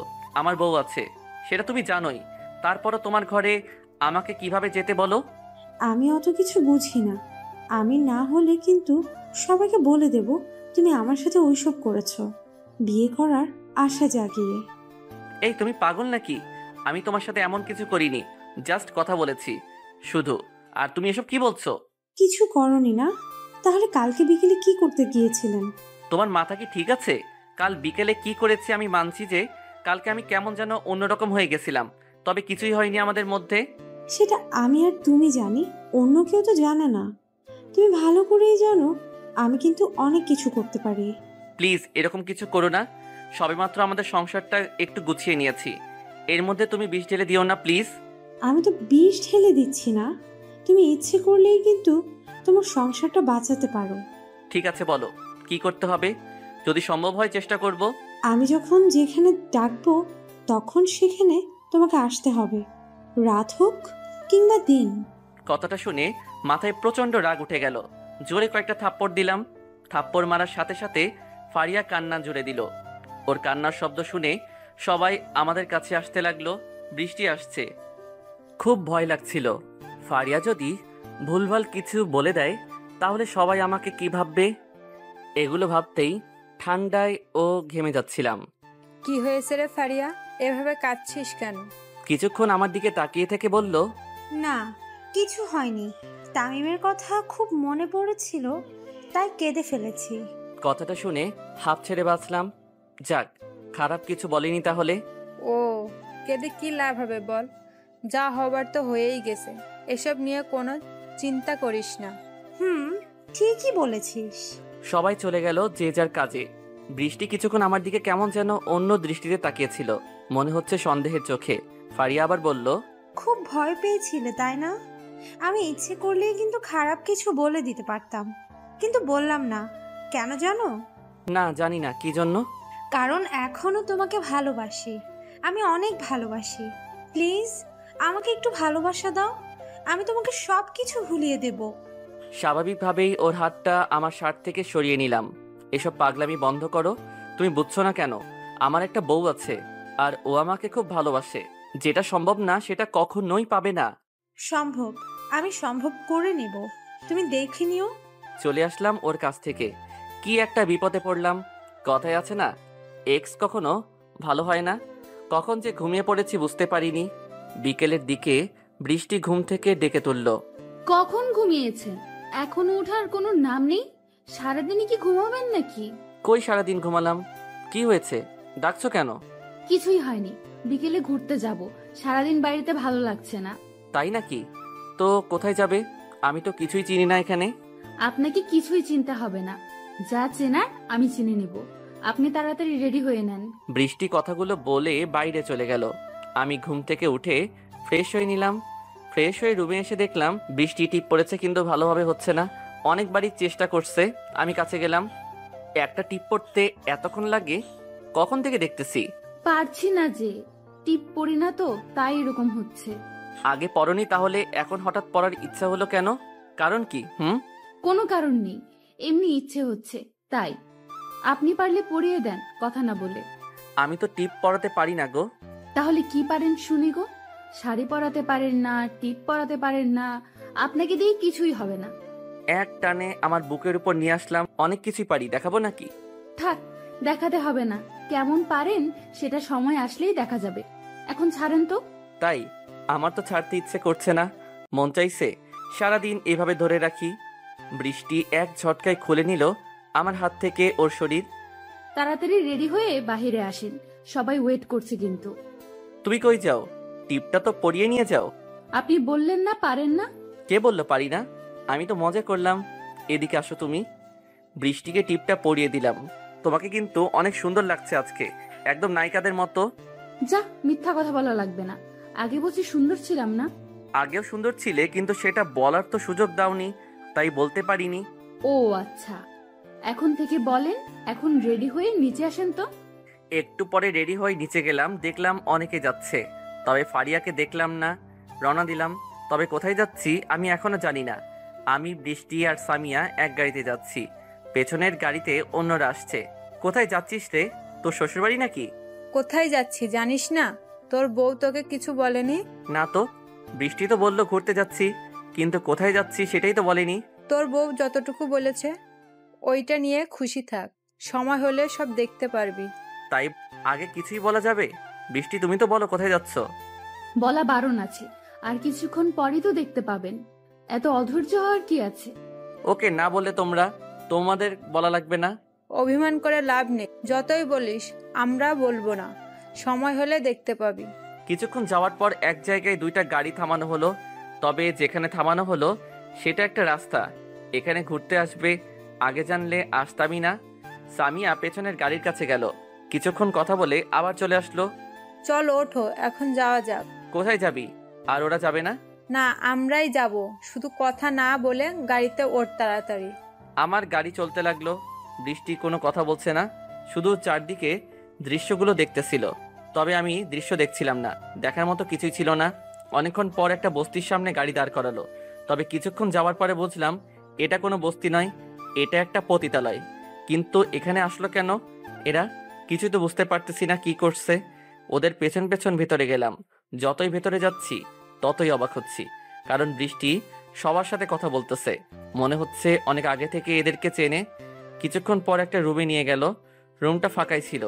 S2: আমার বউ আছে, সেটা তুমি জানোই। তারপরও তোমার ঘরে আমাকে কিভাবে যেতে বলো?
S8: আমি অত কিছু বুঝি না। আমি না হলে কিন্তু সবাইকে বলে দেব তুমি আমার সাথে ওইসব করেছো, বিয়ে করার আশা জাগিয়ে।
S2: এই তুমি পাগল নাকি? আমি তোমার সাথে এমন কিছু করিনি, জাস্ট কথা বলেছি শুধু। আর তুমি এসব কি বলছো?
S8: কিছু করনি না? তাহলে কালকে বিকেলে কি করতে গিয়েছিলেন?
S2: তোমার মাথা কি ঠিক আছে? কাল বিকেলে কি করেছি আমি মানছি যে কালকে আমি কেমন যেন অন্যরকম হয়ে গেছিলাম, তবে কিছুই হয়নি আমাদের মধ্যে।
S8: সেটা আমি আর তুমি জানি, অন্য কেউ তো জানে না। তুমি ভালো করেই জানো আমি কিন্তু অনেক কিছু করতে পারি।
S2: প্লিজ এরকম কিছু করো না। সবেমাত্র আমাদের সংসারটা একটু গুছিয়ে নিয়েছি, এর মধ্যে তুমি বিষ ঢেলে দিও না প্লিজ।
S8: আমি তো বিষ ঢেলে দিচ্ছি না, তুমি ইচ্ছে করলেই কিন্তু তোমার সংসারটা বাঁচাতে পারো।
S2: ঠিক আছে বলো কি করতে হবে, যদি সম্ভব হয় চেষ্টা করব।
S8: আমি যখন যেখানে ডাকবো তখন সেখানে তোমাকে আসতে হবে, রাত হোক কিংবা দিন।
S2: কথাটা শুনে মাথায় প্রচন্ড রাগ উঠে গেল। জোরে কয়েকটা থাপ্পড় দিলাম। থাপ্পড় মারার সাথে সাথে ফারিয়া কান্না জুড়ে দিল। ওর কান্নার শব্দ শুনে সবাই আমাদের কাছে আসতে লাগলো। বৃষ্টি আসছে, খুব ভয় লাগছিল। ফারিয়া যদি ভুলভাল কিছু বলে দেয় তাহলে সবাই আমাকে কি ভাববে, এগুলো ভাবতেই ঠান্ডায় ও ঘেমে যাচ্ছিলাম।
S9: কি হয়েছে রে ফারিয়া, এভাবে কাঁদছিস কেন?
S2: কিছুক্ষণ আমার দিকে তাকিয়ে থেকে বলল,
S5: না, কিছু হয়নি। তামিমের কথা খুব মনে পড়েছিল, তাই কেঁদে ফেলেছি।
S2: কথাটা শুনে হাঁপ ছেড়ে বাঁচলাম। যাক, খারাপ কিছু বলেনি তাহলে।
S9: ও, কেঁদে কি লাভ হবে বল, যা হবার তো হয়েই গেছে, এসব নিয়ে কোনো চিন্তা করিস না।
S5: ঠিকই বলেছিস।
S2: সবাই চলে গেল যে যার কাজে। বৃষ্টি কিছুক্ষণ আমার দিকে কেমন যেন অন্য দৃষ্টিতে তাকিয়েছিল, মনে হচ্ছে সন্দেহের চোখে। ফারিয়া আবার বলল,
S5: খুব ভয় পেয়েছিলে তাই না? আমি ইচ্ছে করলেই কিন্তু খারাপ কিছু বলে দিতে পারতাম, কিন্তু বললাম না। কেন জানো?
S2: না জানি না কি জন্য।
S5: কারণ এখনো তোমাকে ভালোবাসি, আমি অনেক ভালোবাসি। প্লিজ আমাকে একটু ভালোবাসা দাও, আমি তোমাকে সব কিছু ভুলিয়ে দেব।
S2: স্বাভাবিকভাবেই ওর হাতটা আমার শার্ট থেকে সরিয়ে নিলাম। এসব পাগলামি বন্ধ করো, তুমি বুঝছো না কেন? আমার একটা বউ আছে আর ও আমাকে খুব ভালোবাসে। যেটা সম্ভব না সেটা কখনোই পাবে না।
S5: সম্ভব, আমি সম্ভব করে নেব, তুমি দেখে নিও।
S2: চলে আসলাম ওর কাছ থেকে। কি একটা বিপদে পড়লাম। কথায় আছে না, এক্স কখনো ভালো হয় না। কখন যে ঘুমিয়ে পড়েছি বুঝতে পারিনি। বিকেলের দিকে বৃষ্টি ঘুম থেকে ডেকে তুলল।
S1: কখন ঘুমিয়েছেন? এখনো ওঠার কোনো নাম নেই। সারাদিনই কি ঘুমাবেন নাকি?
S2: কই সারাদিন ঘুমালাম। কি হয়েছে, ডাকছো কেন?
S1: কিছুই হয়নি, বিকেলে ঘুরতে যাব। সারাদিন বাড়িতে ভালো লাগছে না।
S2: তাই নাকি? তো কোথায় যাবে? আমি তো কিছুই চিনি না এখানে।
S1: আপনাকে কিছুই চিনতে হবে না, যা চেনার আমি চিনে নেব। আপনি তাড়াতাড়ি রেডি হয়ে নেন।
S2: বৃষ্টি কথাগুলো বলে বাইরে চলে গেল। আমি ঘুম থেকে উঠে ফ্রেশ হয়ে নিলাম। ফ্রেশ হয়ে রুমে এসে দেখলাম বৃষ্টি টিপ পড়েছে কিন্তু ভালোভাবে হচ্ছে না। অনেকবারই চেষ্টা করছে। আমি কাছে গেলাম। একটা টিপ পড়তে এতক্ষণ লাগে কখন থেকে দেখতেছি।
S1: পারছি না যে, টিপ পড়ি না তো তাই এরকম হচ্ছে।
S2: আগে পড়নি তাহলে এখন হঠাৎ পড়ার ইচ্ছা হলো কেন? কারণ কি?
S1: কোনো কারণ নেই, এমনি ইচ্ছে হচ্ছে তাই। আপনি পারলে পড়িয়ে দেন, কথা না বলে।
S2: আমি তো টিপ পড়াতে পারি না গো।
S1: তাহলে কি পারেন শুনি গো? শাড়ি পরাতে পারেন না, টিপ পরাতে পারেন না, আপনাকে দিয়ে কিছুই হবে না।
S2: এক টানে আমার বুকের উপর নিয়ে আসলাম। অনেক কিছুই পারি, দেখাবো নাকি?
S1: থাক, দেখাতে হবে না। কেমন পারেন সেটা সময় আসলেই দেখা যাবে। এখন ছাড়েন তো।
S2: তাই? আমার তো ছাড়তে ইচ্ছে করছে না, মন চাইছে সারাদিন এভাবে ধরে রাখি। বৃষ্টি এক ঝটকায় খুলে নিল আমার হাত থেকে ওর শরীর।
S1: তাড়াতাড়ি রেডি হয়ে বাহিরে আসেন, সবাই ওয়েট করছে কিন্তু।
S2: তুমি কই যাও? টিপটা তো পরিয়ে নিয়ে যাও।
S1: আপনি বললেন না পারেন না।
S2: কে বললো পারি না? আমি তো মজা করলাম। এদিকে আসো তুমি। বৃষ্টিকে টিপটা পরিয়ে দিলাম। তোমাকে কিন্তু অনেক সুন্দর লাগছে আজকে, একদম নায়িকাদের মতো।
S1: যা, মিথ্যা কথা বলা লাগবে না। আগে বলছি সুন্দর ছিলাম না?
S2: আগেও সুন্দর ছিলে কিন্তু সেটা বলার তো সুযোগ দাওনি, তাই বলতে পারিনি।
S1: ও আচ্ছা, এখন থেকে বলেন। এখন রেডি হয়ে নিচে আসেন তো।
S2: একটু পরে রেডি হয়ে নিচে গেলাম, দেখলাম অনেকে যাচ্ছে, তবে ফারিয়াকে দেখলাম না। রওনা দিলাম, তবে কোথায় যাচ্ছি আমি এখনো জানি না। আমি, বৃষ্টি আর সামিয়া এক গাড়িতে যাচ্ছি, পেছনের গাড়িতে অন্যরা আসছে। কোথায় যাচ্ছিস রে? তোর শ্বশুরবাড়ি নাকি?
S9: কোথায় যাচ্ছি জানিস না? তোর বউ তোকে কিছু বলেনি?
S2: না তো, বৃষ্টি তো বললো ঘুরতে যাচ্ছি, কিন্তু কোথায় যাচ্ছি সেটাই তো বলেনি।
S9: তোর বউ যতটুকু বলেছে ওইটা নিয়ে খুশি থাক, সময় হলে সব দেখতে পারবি।
S2: তাই আগে কিছুই বলা যাবে? বৃষ্টি তুমি তো বলো কোথায় যাচ্ছ।
S1: বলা বারণ আছে, আর কিছুক্ষণ পরই তো দেখতে পাবেন। এত অধৈর্য হওয়ার কি আছে?
S2: ওকে, না বললে তোমাদের বলা লাগবে না।
S9: অভিমান করে লাভ নেই, যতই বলিস আমরা বলবো না, সময় হলে দেখতে পাবি।
S2: কিছুক্ষণ যাওয়ার পর এক জায়গায় দুইটা গাড়ি থামানো হলো। তবে যেখানে থামানো হলো সেটা একটা রাস্তা। এখানে ঘুরতে আসবে আগে জানলে আসতামই না। সামিয়া পেছনের গাড়ির কাছে গেল, কিছুক্ষণ কথা বলে আবার চলে আসলো।
S9: চলো ওঠো, এখন যাওয়া যাক।
S2: কোথায় যাবি? আর ওরা যাবে না?
S9: না, আমরাই যাব। শুধু কথা না বলে গাড়িতে ওঠ তাড়াতাড়ি।
S2: আমার গাড়ি চলতে লাগলো। বৃষ্টি কোনো কথা বলছে না, শুধু চারদিকে দৃশ্যগুলো দেখতেছিল। তবে আমি দৃশ্য দেখছিলাম না, দেখার মতো কিছুই ছিল না। অনেকক্ষণ পর একটা বস্তির সামনে গাড়ি দাঁড় করালো। তবে কিছুক্ষণ যাওয়ার পরে বুঝলাম এটা কোনো বস্তি নয়, এটা একটা পতিতালয়। কিন্তু এখানে আসলো কেন এরা? কিছুই তো বুঝতে পারতেছি না কি করছে। ওদের পেছন পেছন ভেতরে গেলাম। যতই ভেতরে যাচ্ছি ততই অবাক হচ্ছি, কারণ বৃষ্টি সবার সাথে কথা বলতেছে। মনে হচ্ছে অনেক আগে থেকে এদেরকে চেনে। কিছুক্ষণ পর একটা রুমে নিয়ে গেল। রুমটা ফাঁকাই ছিল,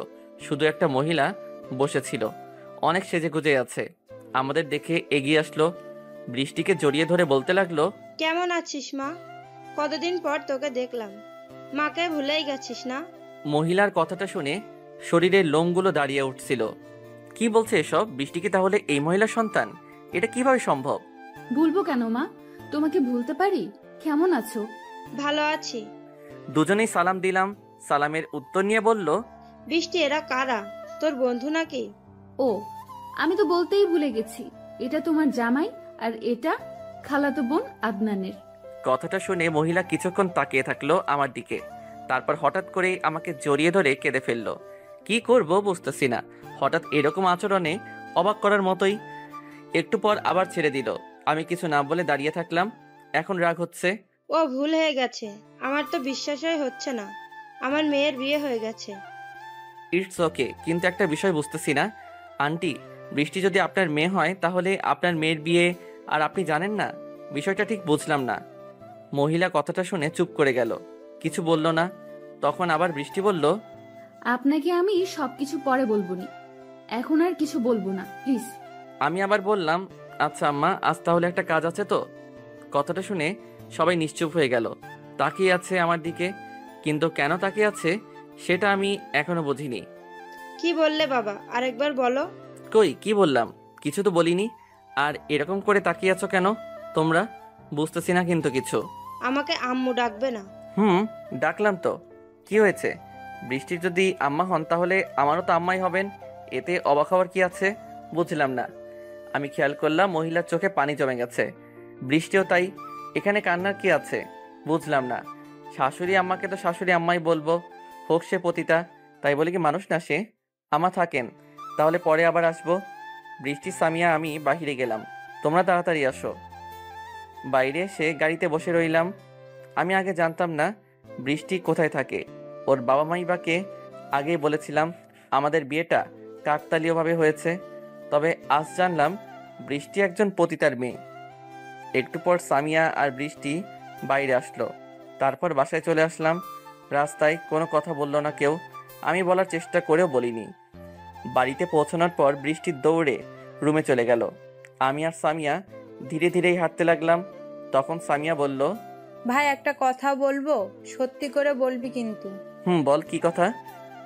S2: শুধু একটা মহিলা বসেছিল, অনেক সেজেগুজে আছে। আমাদের দেখে এগিয়ে আসলো, বৃষ্টিকে জড়িয়ে ধরে বলতে লাগলো,
S10: কেমন আছিস মা? কতদিন পর তোকে দেখলাম, মাকে ভুলেই গেছিস না?
S2: মহিলার কথাটা শুনে শরীরের লোমগুলো দাঁড়িয়ে উঠছিল। কি বলছে এসব? বৃষ্টি কি তাহলে এই মহিলার সন্তান? এটা কিভাবে সম্ভব?
S1: ভুলবো কেন মা, তোমাকে ভুলতে পারি। কেমন আছো?
S10: ভালো আছি।
S2: দুজনেই সালাম দিলাম। সালামের উত্তর নিয়ে বলল,
S10: বৃষ্টি, এরা কারা? তোর বন্ধু নাকি?
S1: ও, আমি তো বলতেই ভুলে গেছি, এটা তোমার জামাই আর এটা খালাতো বোন আদনানের।
S2: কথাটা শুনে মহিলা কিছুক্ষণ তাকিয়ে থাকলো আমার দিকে, তারপর হঠাৎ করে আমাকে জড়িয়ে ধরে কেঁদে ফেললো। কি করব বুঝতেছি না, হঠাৎ এরকম আচরণে অবাক করার মতোই। একটু পর আবার ছেড়ে দিল। আমি কিছু না বলে দাঁড়িয়ে থাকলাম। এখন রাগ হচ্ছে।
S10: ও ভুল হয়ে গেছে, আমার তো বিশ্বাসই হচ্ছে না। আমার মেয়ের বিয়ে হয়ে গেছে।
S2: ইটস ওকে, কিন্তু একটা বিষয় বুঝতেছি না আন্টি, বৃষ্টি যদি আপনার মেয়ে হয় তাহলে আপনার মেয়ের বিয়ে আর আপনি জানেন না? বিষয়টা ঠিক বুঝলাম না। মহিলা কথাটা শুনে চুপ করে গেল, কিছু বলল না। তখন আবার বৃষ্টি বলল,
S1: আপনাকে আমি সবকিছু পরে বলবো নি, এখন আর কিছু বলবো না, প্লিজ।
S2: আমি আবার বললাম, আচ্ছা আম্মা, আজ তাহলে একটা কাজ আছে তো। কথাটা শুনে সবাই নিশ্চুপ হয়ে গেল, তাকিয়ে আছে আমার দিকে। কিন্তু কেন তাকিয়ে আছে সেটা আমি এখনো বুঝিনি।
S10: কি বললে বাবা, আরেকবার বলো।
S2: কই কি বললাম? কিছু তো বলিনি। আর এরকম করে তাকিয়ে আছো কেন তোমরা? বুঝতেছি না কিন্তু কিছু।
S10: আমাকে আম্মু ডাকবে না?
S2: ডাকলাম তো, কি হয়েছে? বৃষ্টির যদি আম্মা হন তাহলে আমারও তো আম্মাই হবেন, এতে অবাক হওয়ার কি আছে? বুঝলাম না। আমি খেয়াল করলাম মহিলার চোখে পানি জমে গেছে, বৃষ্টিও তাই। এখানে কান্নার কি আছে? বুঝলাম না। শাশুড়ি আম্মাকে তো শাশুড়ি আম্মাই বলবো, হোক সে পতিতা, তাই বলে কি মানুষ না সে? আম্মা থাকেন, তাহলে পরে আবার আসবো। বৃষ্টি, সামিয়া, আমি বাহিরে গেলাম, তোমরা তাড়াতাড়ি আসো। বাইরে এসে গাড়িতে বসে রইলাম। আমি আগে জানতাম না বৃষ্টি কোথায় থাকে। ওর বাবা মাই বাকে আগেই বলেছিলাম আমাদের বিয়েটা কাকতালীয়ভাবে হয়েছে। তবে আজ জানলাম বৃষ্টি একজন পতিতার মেয়ে। একটু পর সামিয়া আর বৃষ্টি বাইরে আসলো, তারপর বাসায় চলে আসলাম। রাস্তায় কোনো কথা বললো না কেউ, আমি বলার চেষ্টা করেও বলিনি। বাড়িতে পৌঁছানোর পর বৃষ্টি দৌড়ে রুমে চলে গেল। আমি আর সামিয়া ধীরে ধীরেই হাঁটতে লাগলাম। তখন সামিয়া বলল,
S9: ভাই একটা কথা বলবো, সত্যি করে বলবি কিন্তু।
S2: বল, কি কথা?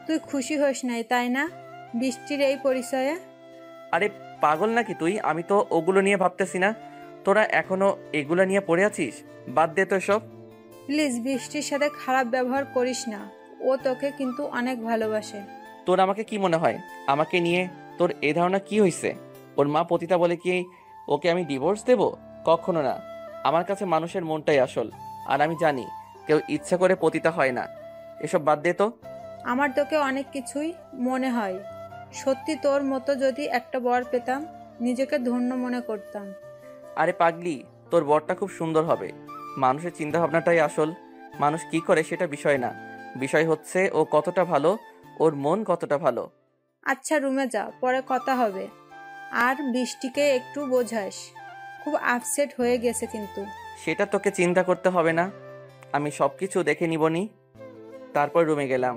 S9: তুই খুশি হোস নাই তাই না বৃষ্টির এই পরিচয়ে?
S2: আরে পাগল নাকি তুই? আমি তো ওগুলো নিয়ে ভাবতেছি না। তোরা এখনো এগুলো নিয়ে পড়ে আছিস? বাদ দে তো সব।
S9: প্লিজ বৃষ্টির সাথে খারাপ ব্যবহার করিস না, ও তোকে কিন্তু অনেক ভালোবাসে।
S2: তোর আমাকে কি মনে হয়? আমাকে নিয়ে তোর এ ধারণা কি হয়েছে? ওর মা পতিতা বলে কি ওকে আমি ডিভোর্স দেব? কখনো না। আমার কাছে মানুষের মনটাই আসল, আর আমি জানি কেউ ইচ্ছা করে পতিতা হয় না। এসব বাদ দে তো।
S9: আমার তোকে অনেক কিছুই মনে হয়। সত্যি তোর মতো যদি একটা বর পেতাম, নিজেকে ধন্য মনে করতাম।
S2: আরে পাগলি, তোর বরটা খুব সুন্দর হবে। মানুষের চিন্তা ভাবনাটাই আসল, মানুষ কি করে সেটা বিষয় না। বিষয় হচ্ছে ও কতটা ভালো, ওর মন কতটা ভালো।
S9: আচ্ছা রুমে যা, পরে কথা হবে। আর বৃষ্টিকে একটু বোঝাস, খুব আপসেট হয়ে গেছে কিন্তু।
S2: সেটা তোকে চিন্তা করতে হবে না, আমি সবকিছু দেখে নিবনি। তারপর রুমে গেলাম,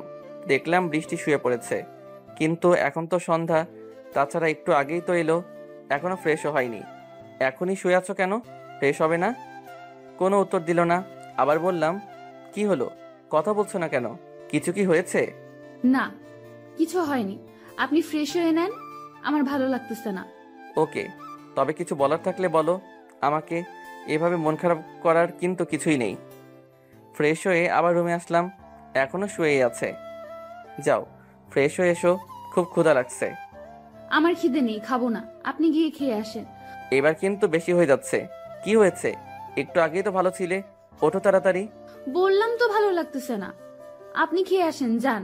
S2: দেখলাম বৃষ্টি শুয়ে পড়েছে। কিন্তু এখন তো সন্ধ্যা, তাছাড়া একটু আগেই তো এলো, এখনো ফ্রেশও হয়নি। এখনই শুয়ে আছো কেন? ফ্রেশ হবে না? কোনো উত্তর দিল না। আবার বললাম, কি হলো, কথা বলছো না কেন? কিছু কি হয়েছে?
S1: না, কিছু হয়নি, আপনি ফ্রেশ হয়ে নেন, আমার ভালো লাগতেছে না।
S2: ওকে, তবে কিছু বলার থাকলে বলো আমাকে। এভাবে মন খারাপ করার কিন্তু কিছুই নেই। ফ্রেশ হয়ে আবার রুমে আসলাম, এখনো শুয়েই আছে। যাও ফ্রেশ হয়ে এসো, খুব ক্ষুধা লাগছে।
S1: আমার খিদে নেই, খাবো না, আপনি গিয়ে খেয়ে আসেন।
S2: এবার কিন্তু বেশি হয়ে যাচ্ছে। কি হয়েছে? একটু আগেই তো ভালো ছিলে, ওঠো তাড়াতাড়ি।
S1: বললাম তো ভালো লাগতেছে না, আপনি খেয়ে আসেন, যান।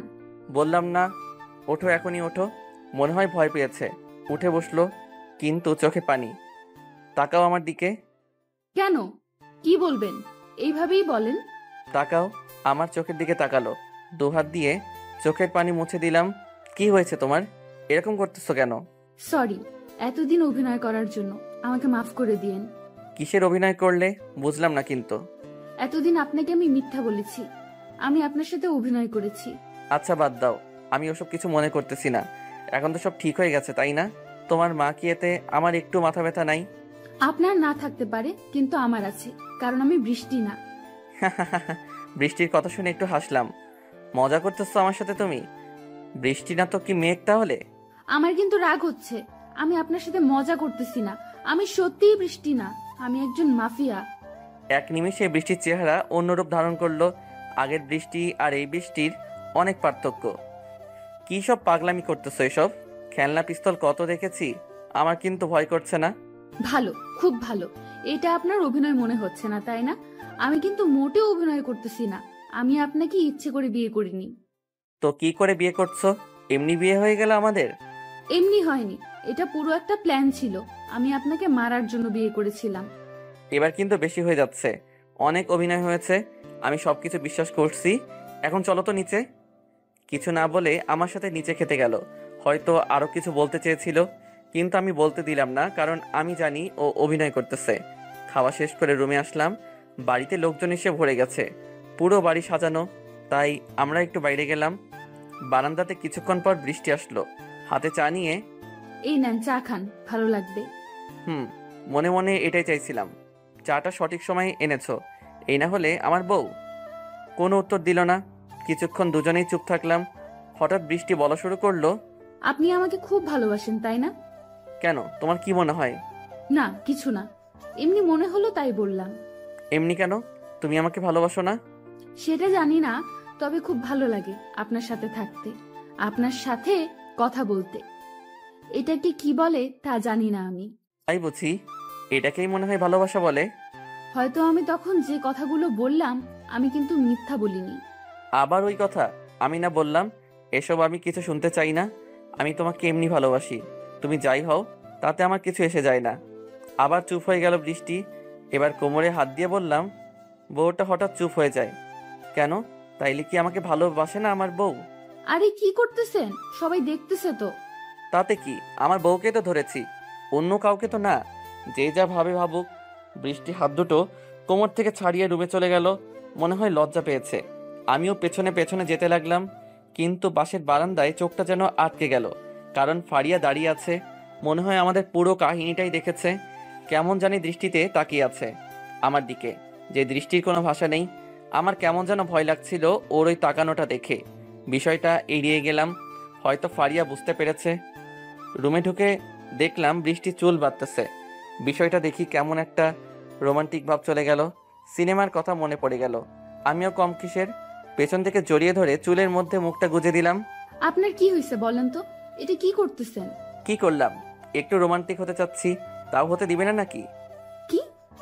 S2: বললাম না, ওঠো, এখনই ওঠো। মনে হয় ভয় পেয়েছে, উঠে বসলো, কিন্তু চোখে পানি। তাকাও আমার দিকে।
S1: কেন? কি বলবেন? এইভাবেই বলেন।
S2: তাকাও। আমার চোখের দিকে তাকালো, দুহাত দিয়ে চোখের পানি মুছে দিলাম। কি হয়েছে তোমার? এরকম করতেছো কেন?
S1: সরি, এতদিন অভিনয় করার জন্য আমাকে মাফ করে দিয়েন।
S2: কিসের অভিনয় করলে? বুঝলাম না কিন্তু।
S1: এতদিন আপনাকে আমি মিথ্যা বলেছি, আমি আপনার সাথে অভিনয় করেছি।
S2: আচ্ছা বাদ দাও, আমি ওসব কিছু মনে করতেছি না। এখন তো সব ঠিক হয়ে গেছে, তাই না? তোমার মা কি এতে আমার একটু মাথা ব্যথা নাই?
S1: আপনার না থাকতে পারে, কিন্তু আমার আছে, কারণ আমি বৃষ্টি না।
S2: বৃষ্টির কথা শুনে একটু হাসলাম। মজা করতেছো আমার সাথে তুমি? বৃষ্টি না তো কি মেঘ তাহলে?
S1: আমার কিন্তু রাগ হচ্ছে, আমি আপনার সাথে মজা করতেছি না, আমি সত্যিই বৃষ্টি না, আমি একজন মাফিয়া।
S2: এক নিমেষে বৃষ্টির চেহারা অন্যরূপ ধারণ করলো। আগের বৃষ্টি আর এই বৃষ্টির অনেক পার্থক্য। কি সব পাগলামি করতেছো এসব? খেলনা পিস্তল কত দেখেছি, আমার কিন্তু ভয় করছে না।
S1: ভালো, খুব ভালো। এটা আপনার অভিনয় মনে হচ্ছে না, তাই না? আমি কিন্তু মোটেও অভিনয় করতেছি না, আমি আপনাকে ইচ্ছে করে বিয়ে করিনি।
S2: তো কি করে বিয়ে করছো? এমনি বিয়ে হয়ে গেল আমাদের?
S1: এমনি হয়নি, এটা পুরো একটা প্ল্যান ছিল। আমি আপনাকে মারার জন্য বিয়ে করেছিলাম।
S2: এবার কিন্তু বেশি হয়ে যাচ্ছে, অনেক অভিনয় হয়েছে, আমি সবকিছু বিশ্বাস করছি। এখন চলো তো নিচে। কিছু না বলে আমার সাথে নিচে খেতে গেল। হয়তো আরো কিছু বলতে চেয়েছিল, কিন্তু আমি বলতে দিলাম না, কারণ আমি জানি ও অভিনয় করতেছে। খাওয়া শেষ করে রুমে আসলাম। বাড়িতে লোকজন এসে ভরে গেছে, পুরো বাড়ি সাজানো। তাই আমরা একটু বাইরে গেলাম। বারান্দাতে কিছুক্ষণ পর বৃষ্টি আসলো, হাতে চা নিয়ে।
S1: এই নেন, চা খান, ভালো লাগবে।
S2: মনে মনে এটাই চাইছিলাম। চাটা সঠিক সময়ে এনেছো, এই না হলে আমার বউ। কোনো উত্তর দিল না। কিছুক্ষণ দুজনেই চুপ থাকলাম। হঠাৎ বৃষ্টি বলা শুরু করলো,
S1: আপনি আমাকে খুব ভালোবাসেন, তাই না?
S2: কেন, তোমার কি মনে হয়?
S1: না, কিছু না, এমনি মনে হলো তাই বললাম।
S2: এমনি কেন? তুমি আমাকে ভালোবাসো না?
S1: সেটা জানি না, তবে খুব ভালো লাগে আপনার সাথে থাকতে, আপনার সাথে কথা বলতে। এটাকে কি বলে তা জানি না আমি।
S2: তাই বুঝি, এটাকেই মনে হয় ভালোবাসা বলে।
S1: হয়তো আমি তখন যে কথাগুলো বললাম, আমি কিন্তু মিথ্যা বলিনি।
S2: আবার ওই কথা? আমি না বললাম এসব আমি কিছু শুনতে চাই না। আমি তোমাকে এমনি ভালোবাসি, তুমি যাই হও তাতে আমার কিছু এসে যায় না। আবার চুপ হয়ে গেল বৃষ্টি। এবার কোমরে হাত দিয়ে বললাম, বউটা হঠাৎ চুপ হয়ে যায় কেন? তাইলে কি আমাকে ভালোবাসে না আমার বউ?
S1: আরে কি করতেছেন, সবাই দেখতেছে তো।
S2: তাতে কি, আমার বউকে তো ধরেছি, অন্য কাউকে তো না। যে যা ভাবে ভাবুক। বৃষ্টি হাত দুটো কোমর থেকে ছাড়িয়ে রুমে চলে গেল। মনে হয় লজ্জা পেয়েছে। আমিও পেছনে পেছনে যেতে লাগলাম, কিন্তু বাসের বারান্দায় চোখটা যেন আটকে গেল, কারণ ফারিয়া দাঁড়িয়ে আছে। মনে হয় আমাদের পুরো কাহিনীটাই দেখেছে। কেমন জানি দৃষ্টিতে তাকিয়ে আছে আমার দিকে, যে দৃষ্টির কোনো ভাষা নেই। আমার কেমন যেন ভয় লাগছিল ওর ওই তাকানোটা দেখে। বিষয়টা এড়িয়ে গেলাম, হয়তো ফারিয়া বুঝতে পেরেছে। রুমে ঢুকে দেখলাম বৃষ্টি চুল বাঁধতেছে। বিষয়টা দেখি কেমন একটা রোমান্টিক ভাব চলে গেল। সিনেমার কথা মনে পড়ে গেল। আমিও কম কিসের, পেছন থেকে জড়িয়ে ধরে চুলের মধ্যে মুখটা গুজে দিলাম।
S1: আপনার কি হয়েছে বলেন তো, এটা কি করতেছেন?
S2: কি করলাম? একটু রোমান্টিক হতে চাচ্ছি, তাও হতে দিবে না নাকি?
S1: কি,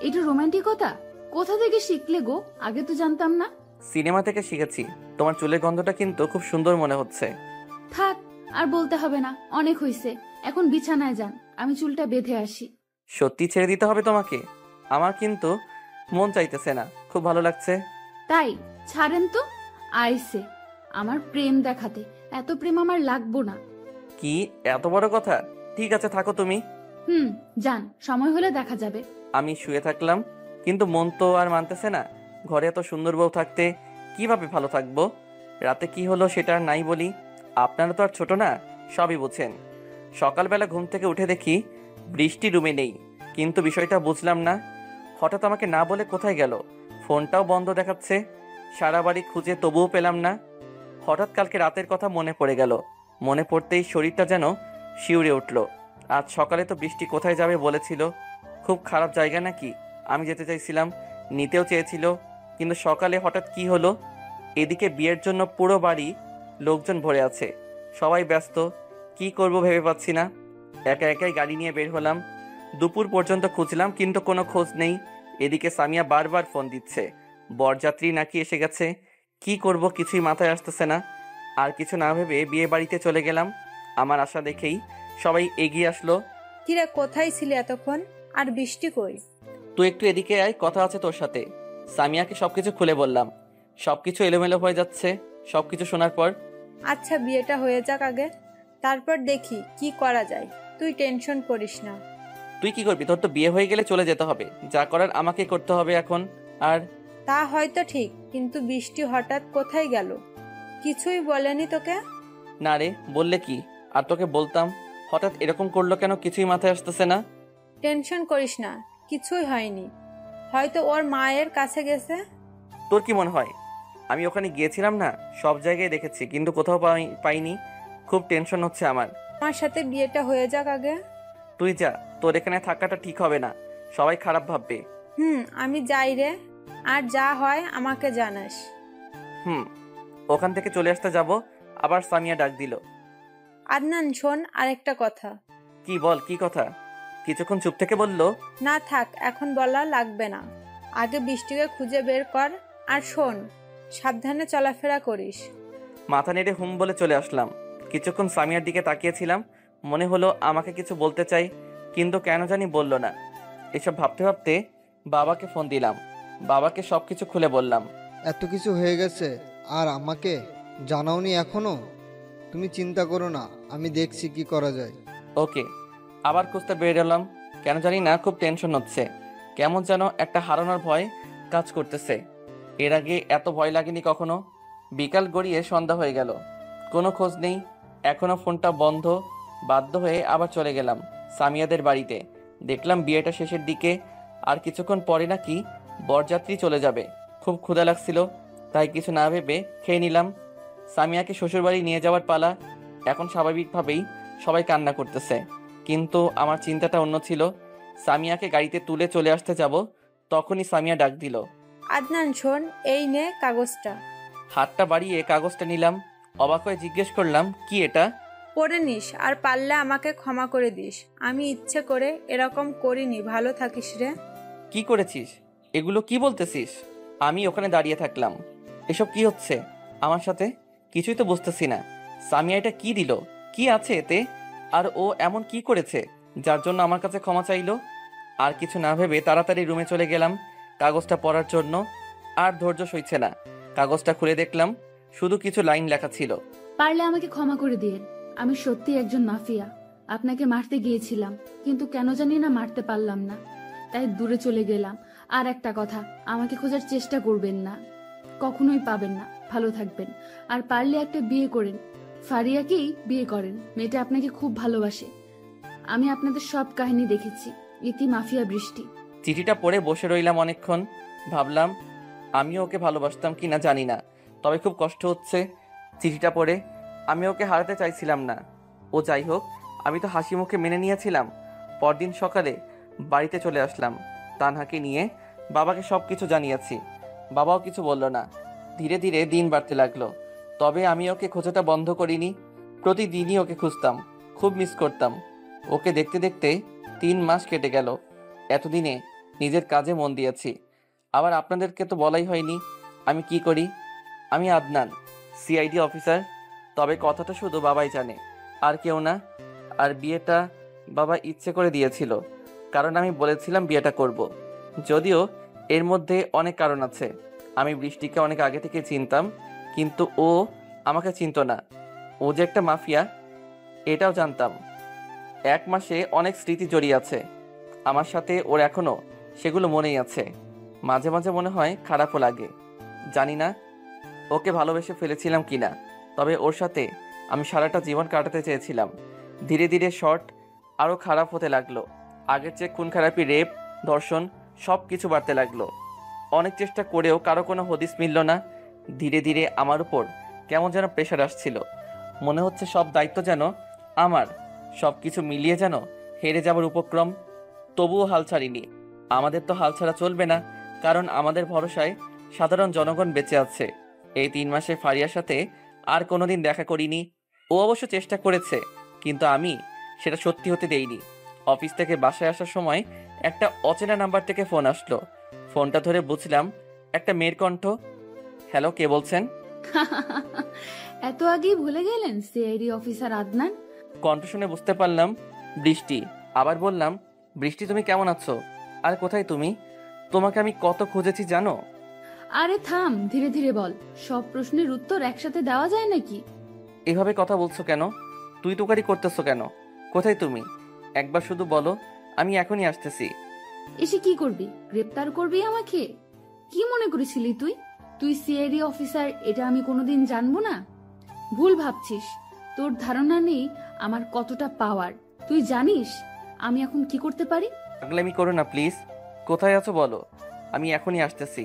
S1: এটা রোমান্টিকতা? কোথা থেকে শিখলে গো, আগে তো জানতাম না।
S2: সিনেমা থেকে শিখেছি। তোমার চুলের গন্ধটা কিন্তু খুব সুন্দর মনে হচ্ছে।
S1: থাক, আর বলতে হবে না, অনেক হইছে। এখন বিছানায় যান, আমি চুলটা বেঁধে আসি।
S2: সত্যি ছেড়ে দিতে হবে তোমাকে? আমার কিন্তু মন চাইতেছে না, খুব ভালো লাগছে।
S1: তাই ছাড়েন তো। আইসে আমার প্রেম দেখাতে, এত প্রেম আমার লাগবো না।
S2: কি এত বড় কথা? ঠিক আছে, থাকো তুমি।
S1: যান, সময় হলে দেখা যাবে।
S2: আমি শুয়ে থাকলাম, কিন্তু মন তো আর মানতেছে না। ঘরে এত সুন্দর বউ থাকতে কিভাবে ভালো থাকবো? রাতে কি হলো সেটা আর নাই বলি, আপনারা তো আর ছোট না, সবই বুঝেন। সকালবেলা ঘুম থেকে উঠে দেখি বৃষ্টি রুমে নেই, কিন্তু বিষয়টা বুঝলাম না। হঠাৎ আমাকে না বলে কোথায় গেল? ফোনটাও বন্ধ দেখাচ্ছে। সারা বাড়ি খুঁজে তবুও পেলাম না। হঠাৎ কালকে রাতের কথা মনে পড়ে গেল। মনে পড়তেই শরীরটা যেন শিউরে উঠল। আজ সকালে তো বৃষ্টি কোথায় যাবে বলেছিল। খুব খারাপ জায়গা নাকি? আমি যেতে চাইছিলাম, নিতেও চেয়েছিল, কিন্তু সকালে হঠাৎ কি হলো? এদিকে বিয়ের জন্য পুরো বাড়ি লোকজন ভরে আছে, সবাই ব্যস্ত, কি করব ভেবে পাচ্ছি না। একা একাই গাড়ি নিয়ে বের হলাম। দুপুর পর্যন্ত খুঁজলাম কিন্তু কোনো খোঁজ নেই। এদিকে সামিয়া বারবার ফোন দিচ্ছে, বরযাত্রী নাকি এসে গেছে। কি করব কিছুই মাথায় আসতেছে না। আর কিছু না ভেবে বিয়ে বাড়িতে চলে গেলাম। আমার আশা দেখেই সবাই এগিয়ে আসলো।
S9: কিরে, কোথায় ছিলি এতক্ষণ? আর বৃষ্টি কই?
S2: তুই একটু এদিকে আয়, কথা আছে তোর সাথে। সামিয়াকে সবকিছু খুলে বললাম। সবকিছু এলোমেলো হয়ে যাচ্ছে সবকিছু শোনার পর।
S9: আচ্ছা, বিয়েটা হয়ে যাক আগে, তারপর দেখি কি করা যায়। তুই টেনশন করিস না।
S2: তুই কি করবি? তোর তো বিয়ে হয়ে গেলে চলে যেতে হবে, যা করার আমাকে করতে হবে এখন। আর
S9: তা হয়তো ঠিক, কিন্তু বৃষ্টি হঠাৎ কোথায় গেল? কিছুই বলেনি তোকে?
S2: না রে, বললে কি আর তোকে বলতাম। হঠাৎ এরকম করলো কেন কিছুই মাথায় আসতেছে না।
S9: টেনশন করিস না, কিছুই হয়নি। হয়তো ওর মায়ের কাছে গেছে।
S2: তোর কি মনে হয়? আমি ওখানে গিয়েছিলাম না, সব জায়গায় দেখেছি কিন্তু কোথাও পাইনি। খুব টেনশন হচ্ছে আমার।
S9: আমার সাথে বিয়েটা হয়ে যাক আগে।
S2: তুই যা, তোর এখানে থাকাটা ঠিক হবে না, সবাই খারাপ ভাববে।
S9: আমি যাই রে, আর যা হয় আমাকে জানাস।
S2: ওখান থেকে চলে আসতে যাব, আবার সামিয়া ডাক দিল।
S9: আদনান শোন, আরেকটা কথা।
S2: কি বল, কি কথা? কিছুক্ষণ চুপ থেকে বলল।
S9: না থাক, এখন বলা লাগবে না। আগে বৃষ্টিকে খুঁজে বের কর। আর শোন, সাবধানে চলাফেরা করিস।
S2: মাথা নেড়ে হুম বলে চলে আসলাম। কিছুক্ষণ সামিয়ার দিকে তাকিয়েছিলাম, মনে হলো আমাকে কিছু বলতে চাই, কিন্তু কেন জানি বলল না। এসব ভাবতে ভাবতে বাবাকে ফোন দিলাম। বাবাকে সবকিছু খুলে বললাম।
S4: এত কিছু হয়ে গেছে আর আমাকে জানাওনি এখনো? তুমি চিন্তা করো না, আমি দেখছি কি করা যায়।
S2: ওকে। আবার খুঁজতে বেরোলাম। কেন জানি না খুব টেনশন হচ্ছে, কেমন যেন একটা হারানোর ভয় কাজ করতেছে। এর আগে এত ভয় লাগেনি কখনো। বিকাল গড়িয়ে সন্ধ্যা হয়ে গেল, কোনো খোঁজ নেই। এখনো ফোনটা বন্ধ। বাধ্য হয়ে আবার চলে গেলাম সামিয়াদের বাড়িতে। দেখলাম বিয়েটা শেষের দিকে, আর কিছুক্ষণ পরে নাকি বরযাত্রী চলে যাবে। খুব ক্ষুধা লাগছিল, তাই কিছু না ভেবে খেয়ে নিলাম। সামিয়াকে শ্বশুরবাড়ি নিয়ে যাওয়ার পালা। এখন স্বাভাবিকভাবেই সবাই কান্না করতেছে, কিন্তু আমার চিন্তাটা অন্য ছিল। সামিয়াকে গাড়িতে তুলে চলে আসতে যাব, তখনই সামিয়া ডাক দিল।
S9: আদনান শোন, এই নে কাগজটা।
S2: হাতটা বাড়িয়ে কাগজটা নিলাম। অবাক হয়ে জিজ্ঞেস করলাম, কি এটা?
S9: পড়ে নিস, আর পারলে আমাকে ক্ষমা করে দিস। আমি ইচ্ছে করে এরকম করিনি। ভালো থাকিস রে।
S2: কি করেছিস? এগুলো কি বলতেছিস? আমি ওখানে দাঁড়িয়ে থাকলাম। এসব কি হচ্ছে আমার সাথে? কিছুই তো বুঝতেছি না। সামিয়া এটা কি দিল? কি আছে এতে? আর ও এমন কি করেছে যার জন্য আমার কাছে ক্ষমা চাইলো? আর কিছু না ভেবে তাড়াতাড়ি রুমে চলে গেলাম কাগজটা পড়ার জন্য। আর ধৈর্য সইছে না। কাগজটা খুলে দেখলাম শুধু কিছু লাইন লেখা ছিল।
S1: পারলে আমাকে ক্ষমা করে দিন। আমি সত্যি একজন মাফিয়া। আপনাকে মারতে গিয়েছিলাম, কিন্তু কেন জানি না মারতে পারলাম না, তাই দূরে চলে গেলাম। আর একটা কথা, আমাকে খোঁজার চেষ্টা করবেন না, কখনোই পাবেন না। ভালো থাকবেন। আর পারলে একটা বিয়ে করেন, ফারিয়াকেই বিয়ে করেন। মেয়েটা আপনাকে খুব ভালোবাসে। আমি আপনাদের সব কাহিনী দেখেছি। ইতি মাফিয়া বৃষ্টি।
S2: চিঠিটা পড়ে বসে রইলাম অনেকক্ষণ। ভাবলাম আমিও ওকে ভালোবাসতাম কিনা জানি না, তবে খুব কষ্ট হচ্ছে চিঠিটা পড়ে। আমি ওকে হারাতে চাইছিলাম না। ও যাই হোক, আমি তো হাসি মুখে মেনে নিয়েছিলাম। পরদিন সকালে বাড়িতে চলে আসলাম তানহাকে নিয়ে। বাবাকে সব কিছু জানিয়েছি। বাবাও কিছু বলল না। ধীরে ধীরে দিন বাড়তে লাগলো, তবে আমি ওকে খোঁজাটা বন্ধ করিনি। প্রতিদিনই ওকে খুঁজতাম, খুব মিস করতাম। ওকে দেখতে দেখতে 3 মাস কেটে গেল। এতদিনে নিজের কাজে মন দিয়েছি। আবার আপনাদেরকে তো বলাই হয়নি আমি কি করি। আমি আদনান, সিআইডি অফিসার। তবে কথাটা শুধু বাবাই জানে, আর কেউ না। আর বিয়েটা বাবা ইচ্ছে করে দিয়েছিল, কারণ আমি বলেছিলাম বিয়েটা করব। যদিও এর মধ্যে অনেক কারণ আছে। আমি বৃষ্টিকে অনেক আগে থেকে চিনতাম, কিন্তু ও আমাকে চিনত না। ও যে একটা মাফিয়া এটাও জানতাম। 1 মাসে অনেক স্মৃতি জড়িয়ে আছে আমার সাথে ওর, এখনো সেগুলো মনেই আছে। মাঝে মাঝে মনে হয় খারাপও লাগে। জানি না ওকে ভালোবেসে ফেলেছিলাম কিনা, তবে ওর সাথে আমি সারাটা জীবন কাটাতে চেয়েছিলাম। ধীরে ধীরে শর্ট আরও খারাপ হতে লাগলো। আগের চেয়ে খুন খারাপি, রেপ, ধর্ষণ সব কিছু বাড়তে লাগলো। অনেক চেষ্টা করেও কারো কোনো হদিস মিলল না। ধীরে ধীরে আমার উপর কেমন যেন প্রেশার আসছিল। মনে হচ্ছে সব দায়িত্ব যেন আমার, সব কিছু মিলিয়ে যেন হেরে যাবার উপক্রম। তবুও হাল ছাড়িনি। আমাদের তো হাল ছাড়া চলবে না, কারণ আমাদের ভরসায় সাধারণ জনগণ বেঁচে আছে। এই 3 মাসে ফারিয়ার সাথে আর কোনোদিন দেখা করিনি। ও অবশ্য চেষ্টা করেছে, কিন্তু আমি সেটা সত্যি হতে দেইনি। অফিস থেকে বাসায় আসার সময় একটা অচেনা নাম্বার থেকে ফোন আসলো। ফোনটা ধরে বুঝলাম একটা মেয়ের কণ্ঠ। হ্যালো, কে বলছেন?
S1: এত আগেই ভুলে গেলেন সিআইডি অফিসার আদনান?
S2: কণ্ঠ শুনে বুঝতে পারলাম বৃষ্টি। আবার বললাম, বৃষ্টি তুমি কেমন আছো? আর কোথায় তুমি? তোমাকে আমি কত খুঁজেছি জানো?
S1: আরে থাম, ধীরে ধীরে বল। সব প্রশ্নের উত্তর একসাথে দেওয়া যায় নাকি?
S2: এভাবে কথা বলছো কেন? তুই তোকারি করতেছো কেন? কোথায় তুমি? একবার শুধু বলো, আমি এখনই আসতেছি।
S1: এসে কি করবি? গ্রেপ্তার করবি আমাকে? কি মনে করেছিলি তুই? তুই সিআইডি অফিসার, এটা আমি কোনোদিন জানবো না? ভুল ভাবছিস। তোর ধারণা নেই আমার কতটা পাওয়ার। তুই জানিস আমি এখন কি করতে পারি?
S2: পাগলামি করো না প্লিজ। কোথায় আছো বলো, আমি এখনই আসতেছি।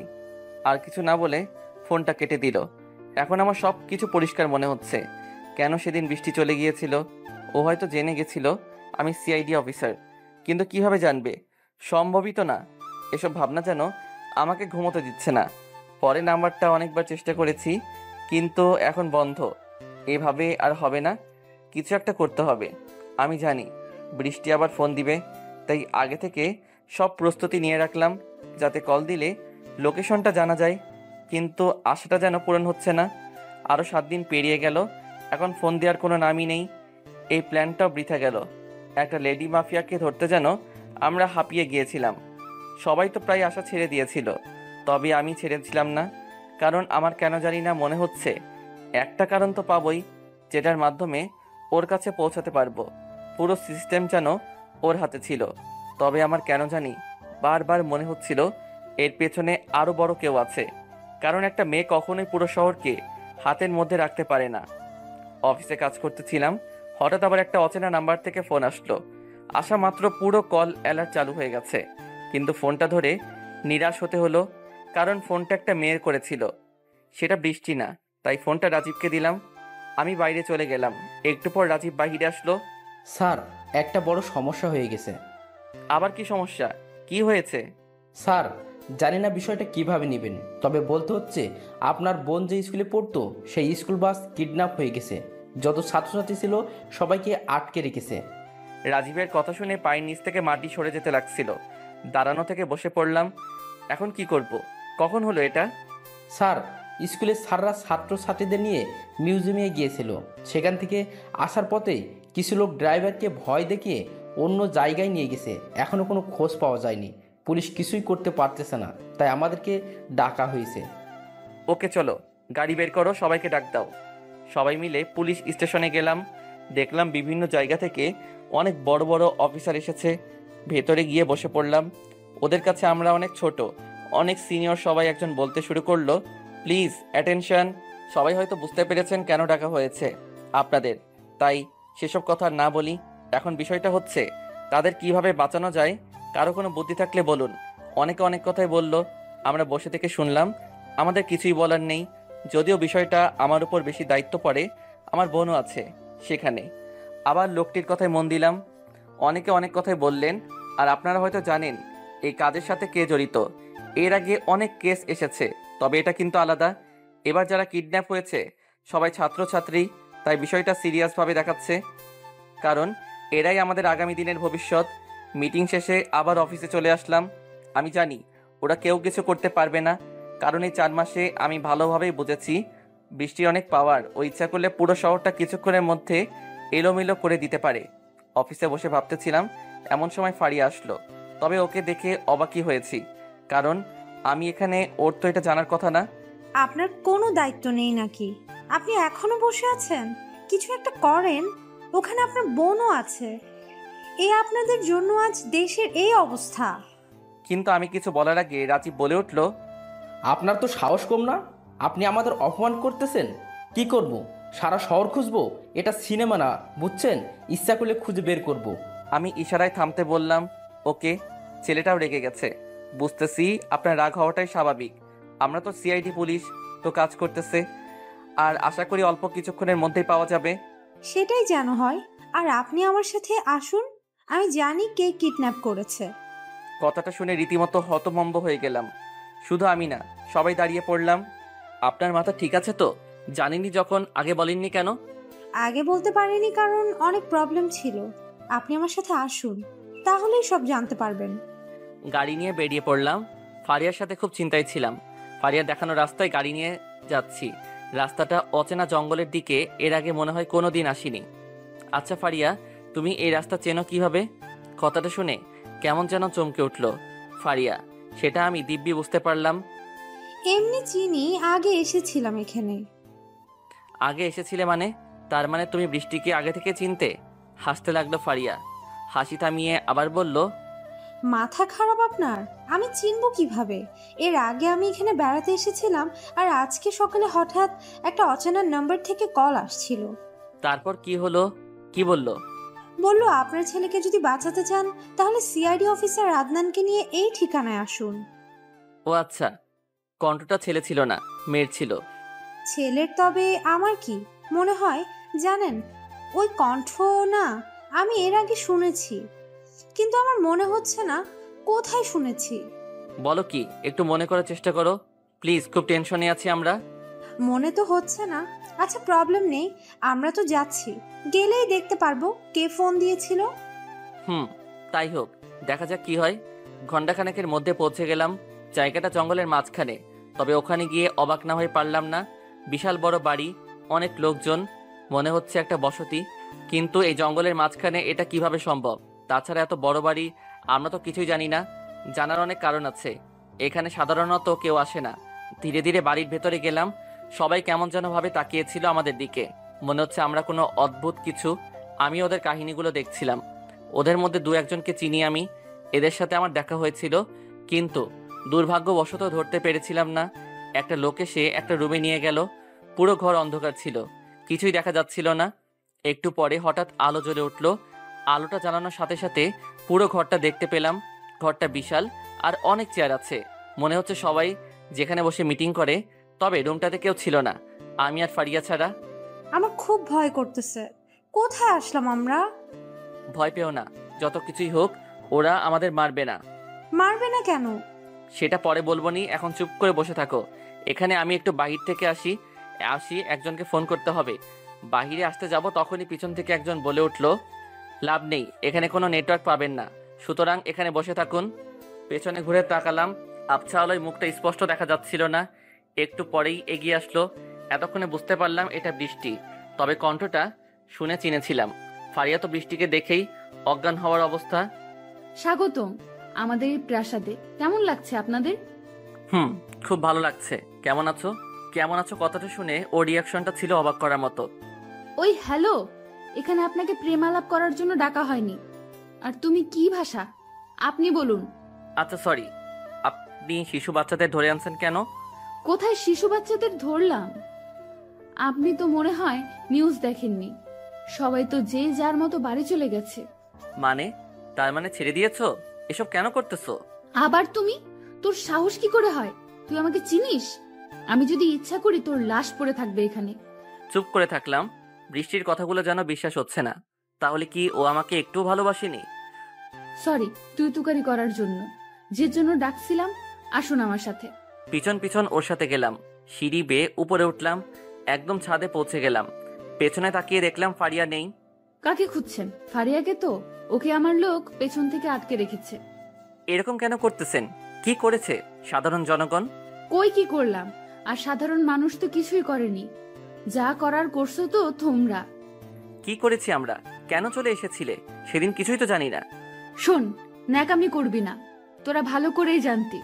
S2: আর কিছু না বলে ফোনটা কেটে দিল। এখন আমার সব কিছু পরিষ্কার মনে হচ্ছে। কেন সেদিন বৃষ্টি চলে গিয়েছিল? ও হয়তো জেনে গেছিল আমি সিআইডি অফিসার, কিন্তু কিভাবে জানবে? সম্ভবই তো না। এসব ভাবনা যেন আমাকে ঘুমোতে দিচ্ছে না। পরে নাম্বারটা অনেকবার চেষ্টা করেছি, কিন্তু এখন বন্ধ। এভাবে আর হবে না, কিছু একটা করতে হবে। আমি জানি বৃষ্টি আবার ফোন দিবে, তাই আগে থেকে সব প্রস্তুতি নিয়ে রাখলাম, যাতে কল দিলে লোকেশনটা জানা যায়। কিন্তু আশাটা যেন পূরণ হচ্ছে না। আরও 7 দিন পেরিয়ে গেল, এখন ফোন দেওয়ার কোনো নামই নেই। এই প্ল্যানটাও বৃথা গেল। একটা লেডি মাফিয়াকে ধরতে যেন আমরা হাঁপিয়ে গিয়েছিলাম। সবাই তো প্রায় আশা ছেড়ে দিয়েছিল, তবে আমি ছেড়েছিলাম না। কারণ আমার কেন জানি না মনে হচ্ছে একটা কারণ তো পাবই, যেটার মাধ্যমে ওর কাছে পৌঁছাতে পারবো। পুরো সিস্টেম যেন ওর হাতে ছিল। তবে আমার কেন জানি বারবার মনে হচ্ছিল এর পেছনে আরও বড় কেউ আছে। কারণ একটা মেয়ে কখনোই পুরো শহরকে হাতের মধ্যে রাখতে পারে না। অফিসে কাজ করতেছিলাম, হঠাৎ আবার একটা অচেনা নাম্বার থেকে ফোন আসলো। আসা মাত্র পুরো কল অ্যালার্ট চালু হয়ে গেছে, কিন্তু ফোনটা ধরে নিরাশ হতে হলো। কারণ ফোনটা একটা মেয়ের করেছিল, সেটা বৃষ্টি না। তাই ফোনটা রাজীবকে দিলাম। আমি বাইরে চলে গেলাম। একটু পর রাজীব বাহিরে আসলো।
S3: স্যার, একটা বড় সমস্যা হয়ে গেছে।
S2: আবার কি সমস্যা? কি হয়েছে?
S3: স্যার, জানি না বিষয়টা কিভাবে নেবেন, তবে বলতে হচ্ছে আপনার বোন যে স্কুলে পড়তো সেই স্কুল বাস কিডন্যাপ হয়ে গেছে। যত ছাত্রছাত্রী ছিল সবাইকে আটকে রেখেছে।
S2: রাজীবের কথা শুনে পায়ের নিচ থেকে মাটি সরে যেতে লাগছিল। দাঁড়ানো থেকে বসে পড়লাম। এখন কি করব? কখন হলো এটা?
S3: স্যার, স্কুলের স্যাররা ছাত্রছাত্রীদের নিয়ে মিউজিয়ামে গিয়েছিল। সেখান থেকে আসার পথে কিছু লোক ড্রাইভারকে ভয় দেখিয়ে অন্য জায়গায় নিয়ে গেছে। এখনও কোনো খোঁজ পাওয়া যায়নি। পুলিশ কিছুই করতে পারতেছে না, তাই আমাদেরকে ডাকা হয়েছে।
S2: ওকে চলো, গাড়ি বের করো, সবাইকে ডাক দাও। সবাই মিলে পুলিশ স্টেশনে গেলাম। দেখলাম বিভিন্ন জায়গা থেকে অনেক বড় বড় অফিসার এসেছে। ভেতরে গিয়ে বসে পড়লাম। ওদের কাছে আমরা অনেক ছোট, অনেক সিনিয়র। সবাই একজন বলতে শুরু করলো, প্লিজ অ্যাটেনশন। সবাই হয়তো বুঝতে পেরেছেন কেন ডাকা হয়েছে আপনাদের, তাই সেসব কথা না বলি। এখন বিষয়টা হচ্ছে তাদের কিভাবে বাঁচানো যায়। কারো কোনো বুদ্ধি থাকলে বলুন। অনেকে অনেক কথাই বলল, আমরা বসে থেকে শুনলাম। আমাদের কিছুই বলার নেই। যদিও বিষয়টা আমার উপর বেশি দায়িত্ব পড়ে, আমার বোনও আছে সেখানে। আবার লোকটির কথায় মন দিলাম। অনেকে অনেক কথাই বললেন। আর আপনারা হয়তো জানেন এই কাজের সাথে কে জড়িত। এর আগে অনেক কেস এসেছে, তবে এটা কিন্তু আলাদা। এবার যারা কিডন্যাপ হয়েছে সবাই ছাত্রছাত্রী, তাই বিষয়টা সিরিয়াসভাবে দেখাচ্ছে। কারণ এরাই আমাদের আগামী দিনের ভবিষ্যৎ। মিটিং শেষে আবার অফিসে চলে আসলাম। আমি জানি ওরা কেউ কিছু করতে পারবে না, কারণ এই 4 মাসে আমি ভালোভাবেই বুঝেছি বৃষ্টির অনেক পাওয়ার। ও ইচ্ছা করলে পুরো শহরটা কিছুক্ষণের মধ্যে এলোমেলো করে দিতে পারে। অফিসে বসে ভাবতেছিলাম, এমন সময় ফারিয়া আসলো। তবে ওকে দেখে অবাকই হয়েছি, কারণ আমি এখানে, ওর তো এটা জানার কথা না।
S11: আপনার কোনো দায়িত্ব নেই নাকি? আপনি এখনো বসে আছেন? কিছু একটা করেন। ওখানে আপনার বোনও আছে। এই আপনাদের জন্য আজ দেশের এই অবস্থা।
S2: কিন্তু আমি কিছু বলার আগে রাজীব বলে উঠল,
S3: আপনার তো সাহস কম না? আপনি আমাদের অপমান করতেছেন। কি করব? সারা শহর খুঁজবো? এটা সিনেমা না, বুঝছেন? ইচ্ছা করলে খুঁজে বের করব।
S2: আমি ইশারায় থামতে বললাম। ওকে, ছেলেটাও রেগে গেছে। বুঝতেছি আপনার রাগ হওয়াটাই স্বাভাবিক। আমরা তো সিআইডি পুলিশ, তো কাজ করতেছে। আর আশা করি অল্প কিছুক্ষণের মধ্যেই পাওয়া যাবে।
S11: সেটাই যেন হয়। আর আপনি আমার সাথে আসুন। আমি জানি কে কিডন্যাপ করেছে।
S2: কথাটা শুনে রীতিমতো হতভম্ব হয়ে গেলাম। শুধু আমি না, সবাই দাঁড়িয়ে পড়লাম। আপনার মাথা ঠিক আছে তো? জানেননি যখন আগে বলেননি কেন?
S11: আগে বলতে পারিনি কারণ অনেক প্রবলেম ছিল। আপনি আমার সাথে আসুন, তাহলেই সব জানতে পারবেন।
S2: গাড়ি নিয়ে বেরিয়ে পড়লাম। ফারিয়ার সাথে খুব চিন্তায় ছিলাম। ফারিয়ার দেখানো রাস্তায় গাড়ি নিয়ে যাচ্ছি। রাস্তাটা অচেনা জঙ্গলের দিকে, এর আগে মনে হয় কোনো দিন আসিনি। আচ্ছা ফারিয়া, তুমি এই রাস্তা চেনো কিভাবে? কথাটা শুনে কেমন যেন চমকে উঠল ফারিয়া। সেটা আমি দিব্যি বুঝতে পারলাম।
S11: এমনি চিনি, আগে এসেছিলাম এখানে।
S2: আগে এসেছিলে মানে? তার মানে তুমি বৃষ্টিকে আগে থেকে চিনতে? হাসতে লাগলো ফারিয়া। হাসি থামিয়ে আবার বলল,
S11: মাথা খারাপ আপনার? আমি চিনবো কিভাবে? এর আগে আমি এখানে বেড়াতে এসেছিলাম, আর আজকে সকালে হঠাৎ একটা অচেনা নাম্বার থেকে কল আসছিল।
S2: তারপর কি হলো? কি বলল?
S11: বলল আপনার ছেলেকে যদি বাঁচাতে চান তাহলে সিআইডি অফিসার আদনানকে নিয়ে এই ঠিকানায় আসুন।
S2: ও আচ্ছা, কণ্ঠটা ছেলে ছিল না, মেয়ের ছিল।
S11: ছেলের? তবে আমার কি মনে হয় জানেন, ওই কণ্ঠ না আমি এর আগে শুনেছি, কিন্তু আমার মনে হচ্ছে না কোথায় শুনেছি।
S2: বলো কি, একটু মনে করার চেষ্টা করো প্লিজ, খুব টেনশনে আছি আমরা।
S11: মনে তো হচ্ছে না। আচ্ছা প্রবলেম নেই, আমরা তো যাচ্ছি, গেলেই দেখতে পারবো কে ফোন দিয়েছিল।
S2: তাই হোক, দেখা যাক কি হয়। ঘণ্টাখানেকের মধ্যে পৌঁছে গেলাম। জায়গাটা জঙ্গলের মাঝখানে, তবে ওখানে গিয়ে অবাক না হয়ে পারলাম না। বিশাল বড় বাড়ি, অনেক লোকজন, মনে হচ্ছে একটা বসতি। কিন্তু এই জঙ্গলের মাঝখানে এটা কিভাবে সম্ভব? তাছাড়া এত বড় বাড়ি, আমরা তো কিছুই জানি না। জানার অনেক কারণ আছে, এখানে সাধারণত কেউ আসে না। ধীরে ধীরে বাড়ির ভেতরে গেলাম। সবাই কেমন যেন ভাবে তাকিয়েছিল আমাদের দিকে, মনে হচ্ছে আমরা কোনো অদ্ভুত কিছু। আমি ওদের কাহিনীগুলো দেখছিলাম। ওদের মধ্যে দু একজনকে চিনি আমি, এদের সাথে আমার দেখা হয়েছিল, কিন্তু দুর্ভাগ্যবশত ধরতে পেরেছিলাম না। একটা লোক এসে একটা রুমে নিয়ে গেল। পুরো ঘর অন্ধকার ছিল, কিছুই দেখা যাচ্ছিল না। একটু পরে হঠাৎ আলো জ্বলে উঠল। আলোটা জ্বালানোর সাথে সাথে পুরো ঘরটা দেখতে পেলাম। ঘরটা বিশাল, আর অনেক চেয়ার আছে। মনে হচ্ছে সবাই যেখানে বসে মিটিং করে। তবে রুমটাতে কেউ ছিল না, আমি আর ফারিয়া ছাড়া।
S11: আমার খুব ভয় করতেছে, কোথায় আসলাম আমরা?
S2: ভয় পেও না, যত কিছুই হোক ওরা আমাদের মারবে না।
S11: মারবে না কেন?
S2: সেটা পরে বলবো নি, এখন চুপ করে বসে থাকো। এখানে আমি একটু বাহির থেকে আসি, একজনকে ফোন করতে হবে। বাহিরে আসতে যাব তখনই পিছন থেকে একজন বলে উঠল, লাভ নেই, এখানে কোনো নেটওয়ার্ক পাবেন না, সুতরাং এখানে বসে থাকুন। পেছনে ঘুরে তাকালাম, আবছা আলোয় মুখটা স্পষ্ট দেখা যাচ্ছিল না। একটু পরেই এগিয়ে আসলো। এতক্ষণে বুঝতে পারলাম এটা বৃষ্টি, তবে কণ্ঠটা শুনে চিনেছিলাম। ফারিয়া তো বৃষ্টিকে দেখেই অজ্ঞান হওয়ার অবস্থা।
S1: স্বাগতম আমাদের এই প্রাসাদে। কেমন লাগছে আপনাদের?
S2: খুব ভালো লাগছে। কেমন আছো? কেমন আছো কথাটা শুনে ওর রিয়াকশনটা ছিল অবাক করার মতো।
S1: ওই হ্যালো, এখানে আপনাকে প্রেমালাপ করার জন্য ডাকা হয়নি। আর তুমি কি ভাষা? আপনি বলুন।
S2: আচ্ছা সরি, আপনি শিশু বাচ্চাদের ধরে আনছেন কেন?
S1: কোথায় শিশু বাচ্চাদের ধরলাম? আপনি তো মনে হয় নিউজ দেখেননি। সবাই তো যে যার মতো বাড়ি চলে গেছে।
S2: মানে? তার মানে ছেড়ে দিয়েছো? এসব কেন করতেছো?
S1: আবার তুমি? তোর সাহস কি করে হয়? তুই আমাকে চিনিস? আমি যদি ইচ্ছা করি তোর লাশ পড়ে থাকবে এখানে।
S2: চুপ করে থাকলাম। বৃষ্টির কথাগুলো যেন বিশ্বাস হচ্ছে না। তাহলে কি ও আমাকে একটু ভালোবাসেনি?
S1: সরি তুই তুকারি করার জন্য। যে জন্য ডাকছিলাম, আসুন আমার সাথে।
S2: পিছন পিছন ওর সাথে গেলাম। সিঁড়ি বেয়ে উপরে উঠলাম, একদম ছাদে পৌঁছে গেলাম। পেছনে তাকিয়ে দেখলাম ফারিয়া নেই।
S1: কাকে খুঁজছেন? ফারিয়াকে তো। ওকে আমার লোক পেছন থেকে আটকে রেখেছে।
S2: এরকম কেন করতেছেন? কি করেছে সাধারণ জনগণ?
S1: কই কি করলাম? আর সাধারণ মানুষ তো কিছুই করেনি। যা করার করছো তো তোমরা।
S2: কি করেছি আমরা? কেন চলে এসেছিলে? সেদিন কিছুই তো জানি না।
S1: শোন, ন্যাকামি করবি না। তোরা ভালো করেই জানতি।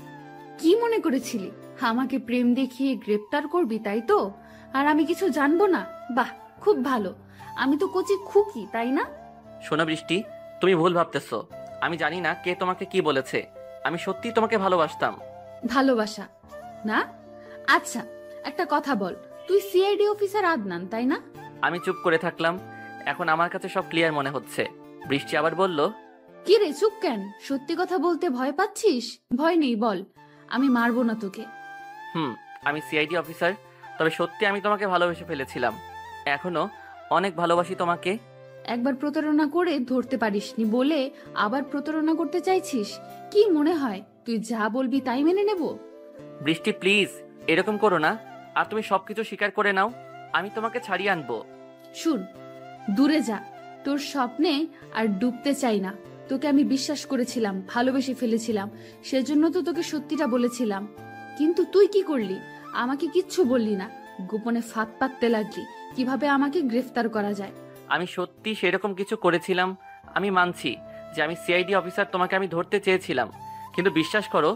S1: কি মনে করেছিলি আমাকে প্রেম দেখিয়ে গ্রেপ্তার করবি, তাই তো? আর আমি কিছু জানবো না? বাহ, খুব ভালো। আমি তো কচি খুকি, তাই না?
S2: শোনো বৃষ্টি, তুমি ভুল ভাবতেছো। আমি জানি না কে তোমাকে কি বলেছে। আমি সত্যি তোমাকে ভালোবাসতাম।
S1: ভালোবাসা না? আচ্ছা একটা কথা বল, তুই সিআইডি অফিসার আদনান, তাই না?
S2: আমি চুপ করে থাকলাম। এখন আমার কাছে সব ক্লিয়ার মনে হচ্ছে। বৃষ্টি আবার বলল,
S1: কি রে চুপ কেন? সত্যি কথা বলতে ভয় পাচ্ছিস? ভয় নেই, বল, আমি মারবো না তোকে।
S2: আমি সিআইডি অফিসার, তবে সত্যি আমি তোমাকে ভালোবেসে ফেলেছিলাম। এখনো অনেক ভালোবাসি তোমাকে।
S1: একবার প্রতারণা করে ধরতে পারিসনি বলে আবার প্রতারণা করতে চাইছিস? কি মনে হয় তুই যা বলবি তাই মেনে নেব?
S2: বৃষ্টি প্লিজ এরকম করো না। আর তুমি সবকিছু স্বীকার করে নাও, আমি তোমাকে ছাড়িয়ে আনবো।
S1: শুন, দূরে যা, তোর স্বপ্নে আর ডুবতে চাই না। তোকে আমি বিশ্বাস করেছিলাম, ভালোবেসে ফেলেছিলাম, সেজন্য তো তোকে সত্যিটা বলেছিলাম। কিন্তু তুই কি করলি? আমাকে কিচ্ছু বললি না, গোপনে ফাঁদ পাততে লাগলি কিভাবে আমাকে গ্রেফতার করা যায়।
S2: আমি সত্যি সেরকম কিছু করেছিলাম। আমি মানছি যে আমি সিআইডি অফিসার, তোমাকে আমি ধরতে চেয়েছিলাম। কিন্তু বিশ্বাস করো,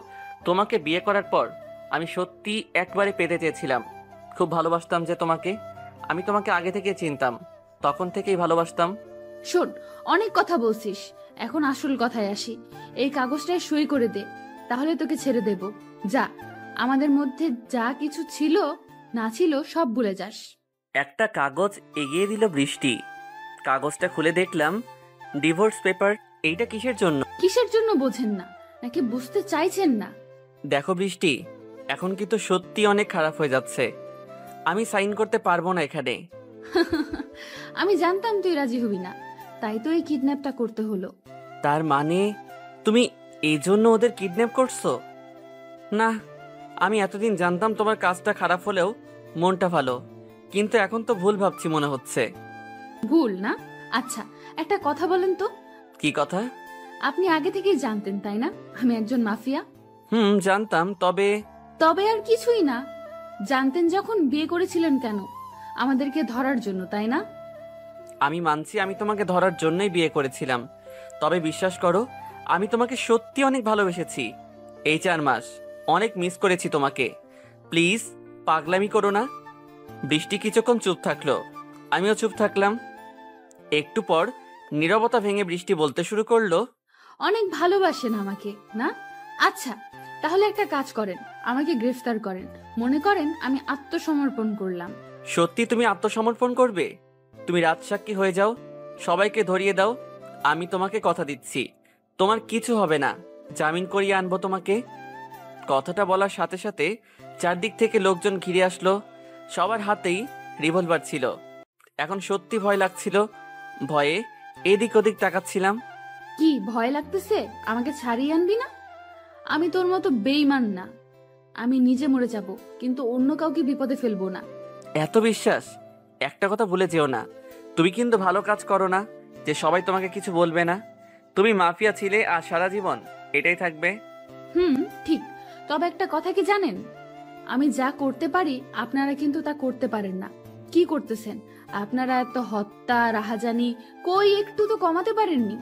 S2: তোমাকে বিয়ে করার পর আমি সত্যি একবারে পেতে চেয়েছিলাম। খুব ভালোবাসতাম যে তোমাকে। আমি তোমাকে আগে থেকে চিনতাম, তখন থেকেই ভালোবাসতাম।
S1: শোন, অনেক কথা বলছিস, এখন আসল কথায় আসি। এই কাগজটায় সই করে দে, তাহলে তোকে ছেড়ে দেব। যা, আমাদের মধ্যে যা কিছু ছিল না ছিল সব ভুলে যাস।
S2: একটা কাগজ এগিয়ে দিল বৃষ্টি। কাগজটা খুলে দেখলাম ডিভোর্স পেপার। এইটা কিসের জন্য?
S1: কিসের জন্য বোঝেন না নাকি বুঝতে চাইছেন না?
S2: দেখো বৃষ্টি, এখন কিন্তু সত্যি অনেক খারাপ হয়ে যাচ্ছে। আমি সাইন করতে পারবো না এখানে।
S1: আমি জানতাম তুই রাজি হবি না, তাই তো এই কিডন্যাপটা করতে হলো।
S2: তার মানে তুমি এই জন্য ওদের কিডন্যাপ করছো? না, আমি এতদিন জানতাম তোমার কাজটা খারাপ হলেও মনটা ভালো, কিন্তু এখন তো ভুল ভাবছি মনে হচ্ছে।
S1: ভুল না? আচ্ছা, একটা কথা বলেন তো।
S2: কি কথা?
S1: আপনি আগে থেকেই জানতেন তাই না আমি একজন মাফিয়া?
S2: জানতাম, তবে
S1: তবে আর কিছুই না। জানতেন যখন বিয়ে করেছিলেন কেন? আমাদেরকে ধরার জন্য, তাই না?
S2: আমি মানছি আমি তোমাকে ধরার জন্যই বিয়ে করেছিলাম, তবে বিশ্বাস করো আমি তোমাকে সত্যি অনেক ভালোবেসেছি। এই 4 মাস অনেক মিস করেছি তোমাকে। প্লিজ পাগলামি করো না। বৃষ্টি কিছুক্ষণ চুপ থাকলো, আমিও চুপ থাকলাম। একটু পর নীরবতা ভেঙে বৃষ্টি বলতে শুরু করলো,
S1: অনেক ভালোবাসেন আমাকে না? আচ্ছা, তাহলে একটা কাজ করেন, আমাকে গ্রেফতার করেন। মনে করেন আমি আত্মসমর্পণ করলাম।
S2: সত্যি তুমি আত্মসমর্পণ করবে? তুমি রাজসাক্ষী হয়ে যাও, সবাইকে ধরিয়ে দাও। আমি তোমাকে কথা দিচ্ছি, তোমার কিছু হবে না। জামিন করিয়ে আনবো তোমাকে। কথাটা বলার সাথে সাথে চারদিক থেকে লোকজন ঘিরে আসলো। সবার হাতেই রিভলভার ছিল। এখন সত্যি ভয় লাগছিল। ভয়ে এদিক ওদিক তাকাচ্ছিলাম।
S1: কি ভয় লাগতেছে? আমাকে ছাড়িয়ে আনবি না? আমি তোর মতো বেঈমান না। আমি নিজে মরে যাব, কিন্তু অন্য কাউকে বিপদে ফেলবো না।
S2: এত বিশ্বাস? একটা কথা ভুলে যেও না, তুমি কিন্তু ভালো কাজ করো না যে সবাই তোমাকে কিছু বলবে না। তুমি মাফিয়া ছিলে আর সারা জীবন এটাই থাকবে।
S1: ঠিক। তবে একটা কথা কি জানেন, আমি যা করতে পারি আপনারা কিন্তু তা করতে পারেন না। কি করতেছেন আপনারা? এত হত্যা, রাহাজানি কই একটু তো কমাতে পারেননি?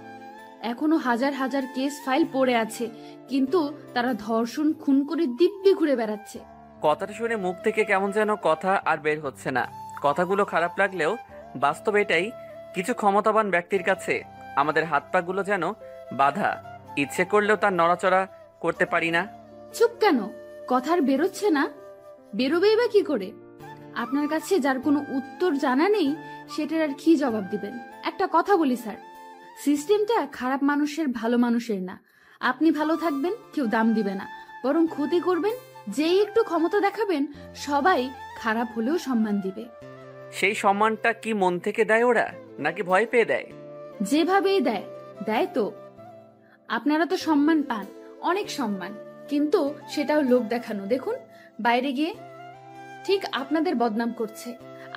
S1: এখনো হাজার হাজার কেস ফাইল পড়ে আছে, কিন্তু তারা ধর্ষণ, খুন করে দিব্যি ঘুরে বেড়াচ্ছে।
S2: কথাটা শুনে মুখ থেকে কেমন যেন কথা আর বের হচ্ছে না। কথাগুলো খারাপ লাগলেও বাস্তব এটাই। কিছু ক্ষমতাবান ব্যক্তির কাছে আমাদের হাত পাগুলো যেন বাধা। ইচ্ছে করলেও তার নড়াচড়া করতে পারি না।
S1: চুপ কেন? কথার বেরোচ্ছে না? বেরোবেই বা কি করে? আপনার কাছে যার কোনো উত্তর জানা নেই, সেটার আর কি জবাব দিবেন? একটা কথা বলি স্যার, সিস্টেমটা খারাপ মানুষের ভালো মানুষের না। আপনি ভালো থাকবেন, কেউ দাম দিবে না, বরং ক্ষতি করবেন। যেই একটু ক্ষমতা দেখাবেন, সবাই খারাপ হলেও সম্মান দিবে।
S2: সেই সম্মানটা কি মন থেকে দেয় ওরা, নাকি ভয় পেয়ে দেয়?
S1: যেভাবেই দেয়, দেয় তো। আপনারা তো সম্মান পান, অনেক সম্মান, কিন্তু সেটাও লোক দেখানো। দেখুন বাইরে গিয়ে ঠিক আপনাদের বদনাম করছে।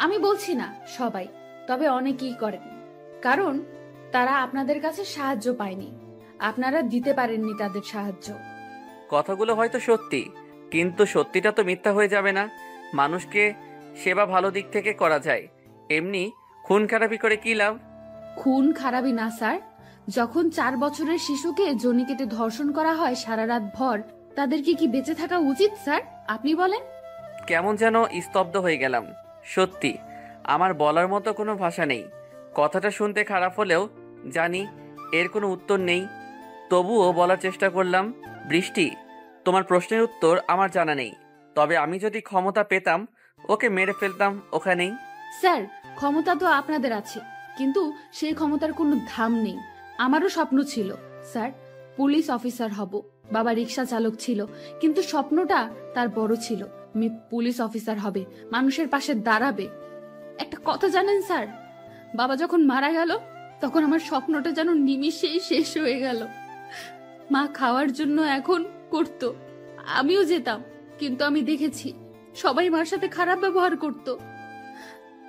S1: আমি বলছি না সবাই, তবে অনেকেই করেন, কারণ তারা আপনাদের কাছে সাহায্য পায়নি, আপনারা দিতে পারেননি তাদের সাহায্য।
S2: কথাগুলো হয়তো সত্যি, কিন্তু সত্যিটা তো মিথ্যা হয়ে যাবে না। মানুষকে সেবা ভালো দিক থেকে করা যায়, এমনি খুন খারাপি করে কি লাভ?
S1: খুন খারাপি না স্যার। যখন 4 বছরের শিশুকে জনি কেটে ধর্ষণ করা হয় সারা রাত ভর, তাদেরকে কি বেঁচে থাকা উচিত স্যার? আপনি বলেন।
S2: কেমন যেন স্তব্ধ হয়ে গেলাম। সত্যি আমার বলার মতো কোনো ভাষা নেই। কথাটা শুনতে খারাপ হলেও জানি এর কোনো উত্তর নেই, তবুও বলার চেষ্টা করলাম। বৃষ্টি, তোমার প্রশ্নের উত্তর আমার জানা নেই, তবে আমি যদি ক্ষমতা পেতাম ওকে মেরে ফেলতাম ওখানেই।
S1: স্যার, ক্ষমতা তো আপনাদের আছে, কিন্তু সেই ক্ষমতার কোনো দাম নেই। আমারও স্বপ্ন ছিল স্যার, পুলিশ অফিসার হব। বাবা রিক্সা চালক ছিল, কিন্তু স্বপ্নটা তার বড় ছিল। পুলিশ অফিসার হবে, মানুষের পাশে দাঁড়াবে। একটা কথা জানেন স্যার, বাবা যখন মারা গেল তখন আমার স্বপ্নটা যেন নিমিষেই শেষ হয়ে গেল। মা খাওয়ার জন্য এখন করতো, আমিও যেতাম, কিন্তু আমি দেখেছি সবাই মার সাথে খারাপ ব্যবহার করত।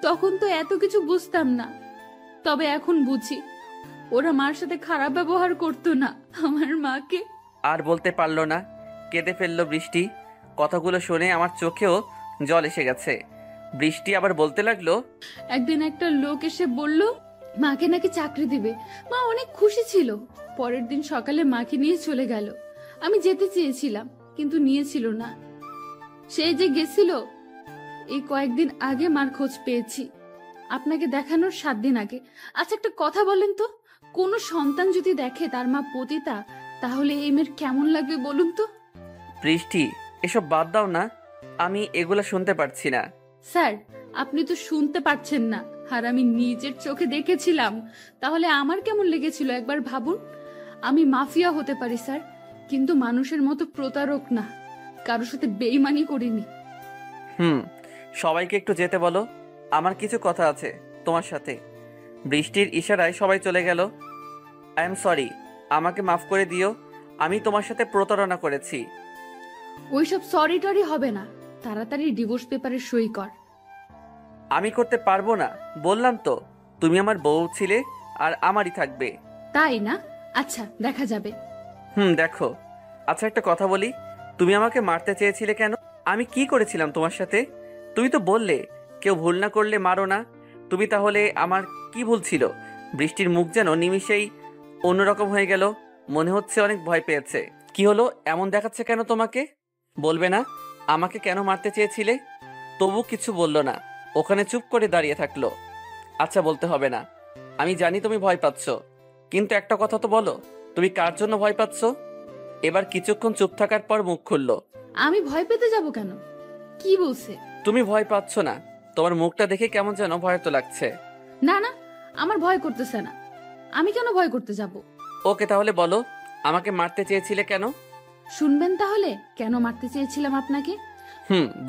S1: তখন তো এত কিছু বুঝতাম না, তবে এখন বুঝি ওরা মার সাথে খারাপ ব্যবহার করতো না, আমার মাকে।
S2: আর বলতে পারলো না, কেঁদে ফেললো বৃষ্টি। কথাগুলো শুনে আমার চোখেও জল এসে গেছে। বৃষ্টি আবার বলতে লাগলো,
S1: একদিন একটা লোক এসে বলল মাকে নাকি চাকরি দিবে। মা অনেক খুশি ছিল। পরের দিন সকালে মাকে নিয়ে চলে গেল। আমি যেতে চেয়েছিলাম, কিন্তু নিয়েছিল না। সেই যে গেছিল, এই কয়েকদিন আগে মার খোঁজ পেয়েছি, আপনাকে দেখানোর 7 দিন আগে। আচ্ছা একটা কথা বলেন তো, কোনো সন্তান যদি দেখে তার মা পতিতা, তাহলে এই মেয়ের কেমন লাগবে বলুন তো?
S2: বৃষ্টি এসব বাদ দাও না, আমি এগুলা শুনতে পারছি না।
S1: স্যার, আপনি তো শুনতে পাচ্ছেন না, আর আমি নিজের চোখে দেখেছিলাম। তাহলে আমার কেমন লেগেছিল একবার ভাবুন। আমি মাফিয়া হতে পারি স্যার, কিন্তু মানুষের মতো প্রতারক না, কারোর সাথে বেইমানি করিনি।
S2: সবাইকে একটু যেতে বলো, আমার কিছু কথা আছে তোমার সাথে। বৃষ্টির ইশারায় সবাই চলে গেল। আই এম সরি, আমাকে মাফ করে দিও, আমি তোমার সাথে প্রতারণা করেছি।
S1: ওইসব সরি টরি হবে না, তাড়াতাড়ি ডিভোর্স পেপারে সই কর।
S2: আমি করতে পারবো না, বললাম তো, তুমি আমার বউ ছিলে আর আমারই থাকবে।
S1: তাই না? আচ্ছা দেখা যাবে।
S2: দেখো। আচ্ছা একটা কথা বলি, তুমি আমাকে মারতে চেয়েছিলে কেন? আমি কি করেছিলাম তোমার সাথে? তুমি তো বললে কেউ ভুল না করলে মারো না। তুমি তাহলে আমার কি ভুল ছিল? বৃষ্টির মুখ যেন নিমিষেই অন্যরকম হয়ে গেল, মনে হচ্ছে অনেক ভয় পেয়েছে। কি হলো, এমন দেখাচ্ছে কেন তোমাকে? বলবে না আমাকে কেন মারতে চেয়েছিলে? তবু কিছু বলল না, ওখানে চুপ করে দাঁড়িয়ে থাকলো। আচ্ছা বলতে হবে না, আমি জানি তুমি ভয় পাচ্ছ, কিন্তু একটা কথা তো বলো, তুমি কার জন্য ভয় পাচ্ছ? এবার কিছুক্ষণ চুপ থাকার পর মুখ খুললো।
S1: আমি ভয় পেতে যাব কেন? কি বলছে?
S2: তুমি ভয় পাচ্ছ না, তোমার মুখটা দেখে কেমন যেন ভয় তো লাগছে।
S1: না না, আমার ভয় করতেছে না, আমি কেন ভয় করতে যাব?
S2: ওকে তাহলে বলো, আমাকে মারতে চেয়েছিলে কেন?
S1: শুনবেন তাহলে কেন মারতে চেয়েছিলাম আপনাকে?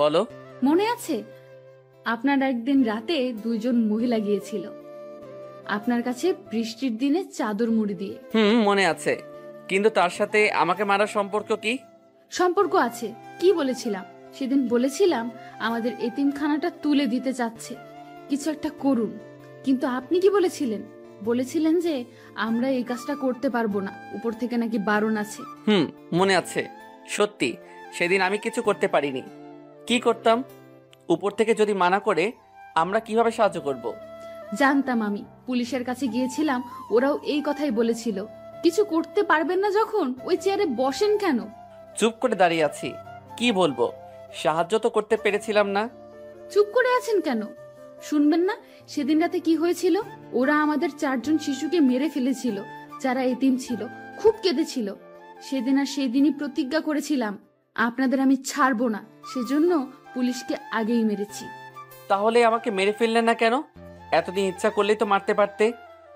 S2: বলো।
S1: মনে আছে আপনার একদিন রাতে 2 জন মহিলা গিয়েছিল আপনার কাছে বৃষ্টির দিনে চাদর মুড়ি দিয়ে?
S2: মনে আছে, কিন্তু তার সাথে আমাকে মারার সম্পর্ক কি?
S1: সম্পর্ক আছে। কি বলেছিলাম সেদিন? বলেছিলাম আমাদের এতিমখানাটা তুলে দিতে চাচ্ছে, কিছু একটা করুন। কিন্তু আপনি কি বলেছিলেন? বলেছিলেন যে আমরা এই কাজটা করতে পারবো না, উপর থেকে নাকি বারণ আছে।
S2: মনে আছে। সত্যি সেদিন আমি কিছু করতে পারিনি। কি করতাম? উপর থেকে যদি মানা করে আমরা কিভাবে সাহায্য করব?
S1: জানতাম। আমি পুলিশের কাছে গিয়েছিলাম, ওরাও এই কথাই বলেছিল। কিছু করতে পারবেন না যখন ওই চেয়ারে বসেন কেন?
S2: চুপ করে দাঁড়িয়ে আছি, কি বলবো? সাহায্য তো করতে পেরেছিলাম না।
S1: চুপ করে আছেন কেন? শুনবেন না সেদিন রাতে কি হয়েছিল? ওরা আমাদের 4 জন শিশুকে মেরে ফেলেছিল, যারা এতিম ছিল, খুব কেঁদেছিল। সেদিন আর সেই দিনই প্রতিজ্ঞা করেছিলাম আপনাদের আমি ছাড়বো না, সেজন্য পুলিশকে আগেই মেরেছি।
S2: তাহলে আমাকে মেরে ফেললেন না কেন? এতদিন ইচ্ছা করলেই তো মারতে পারতে,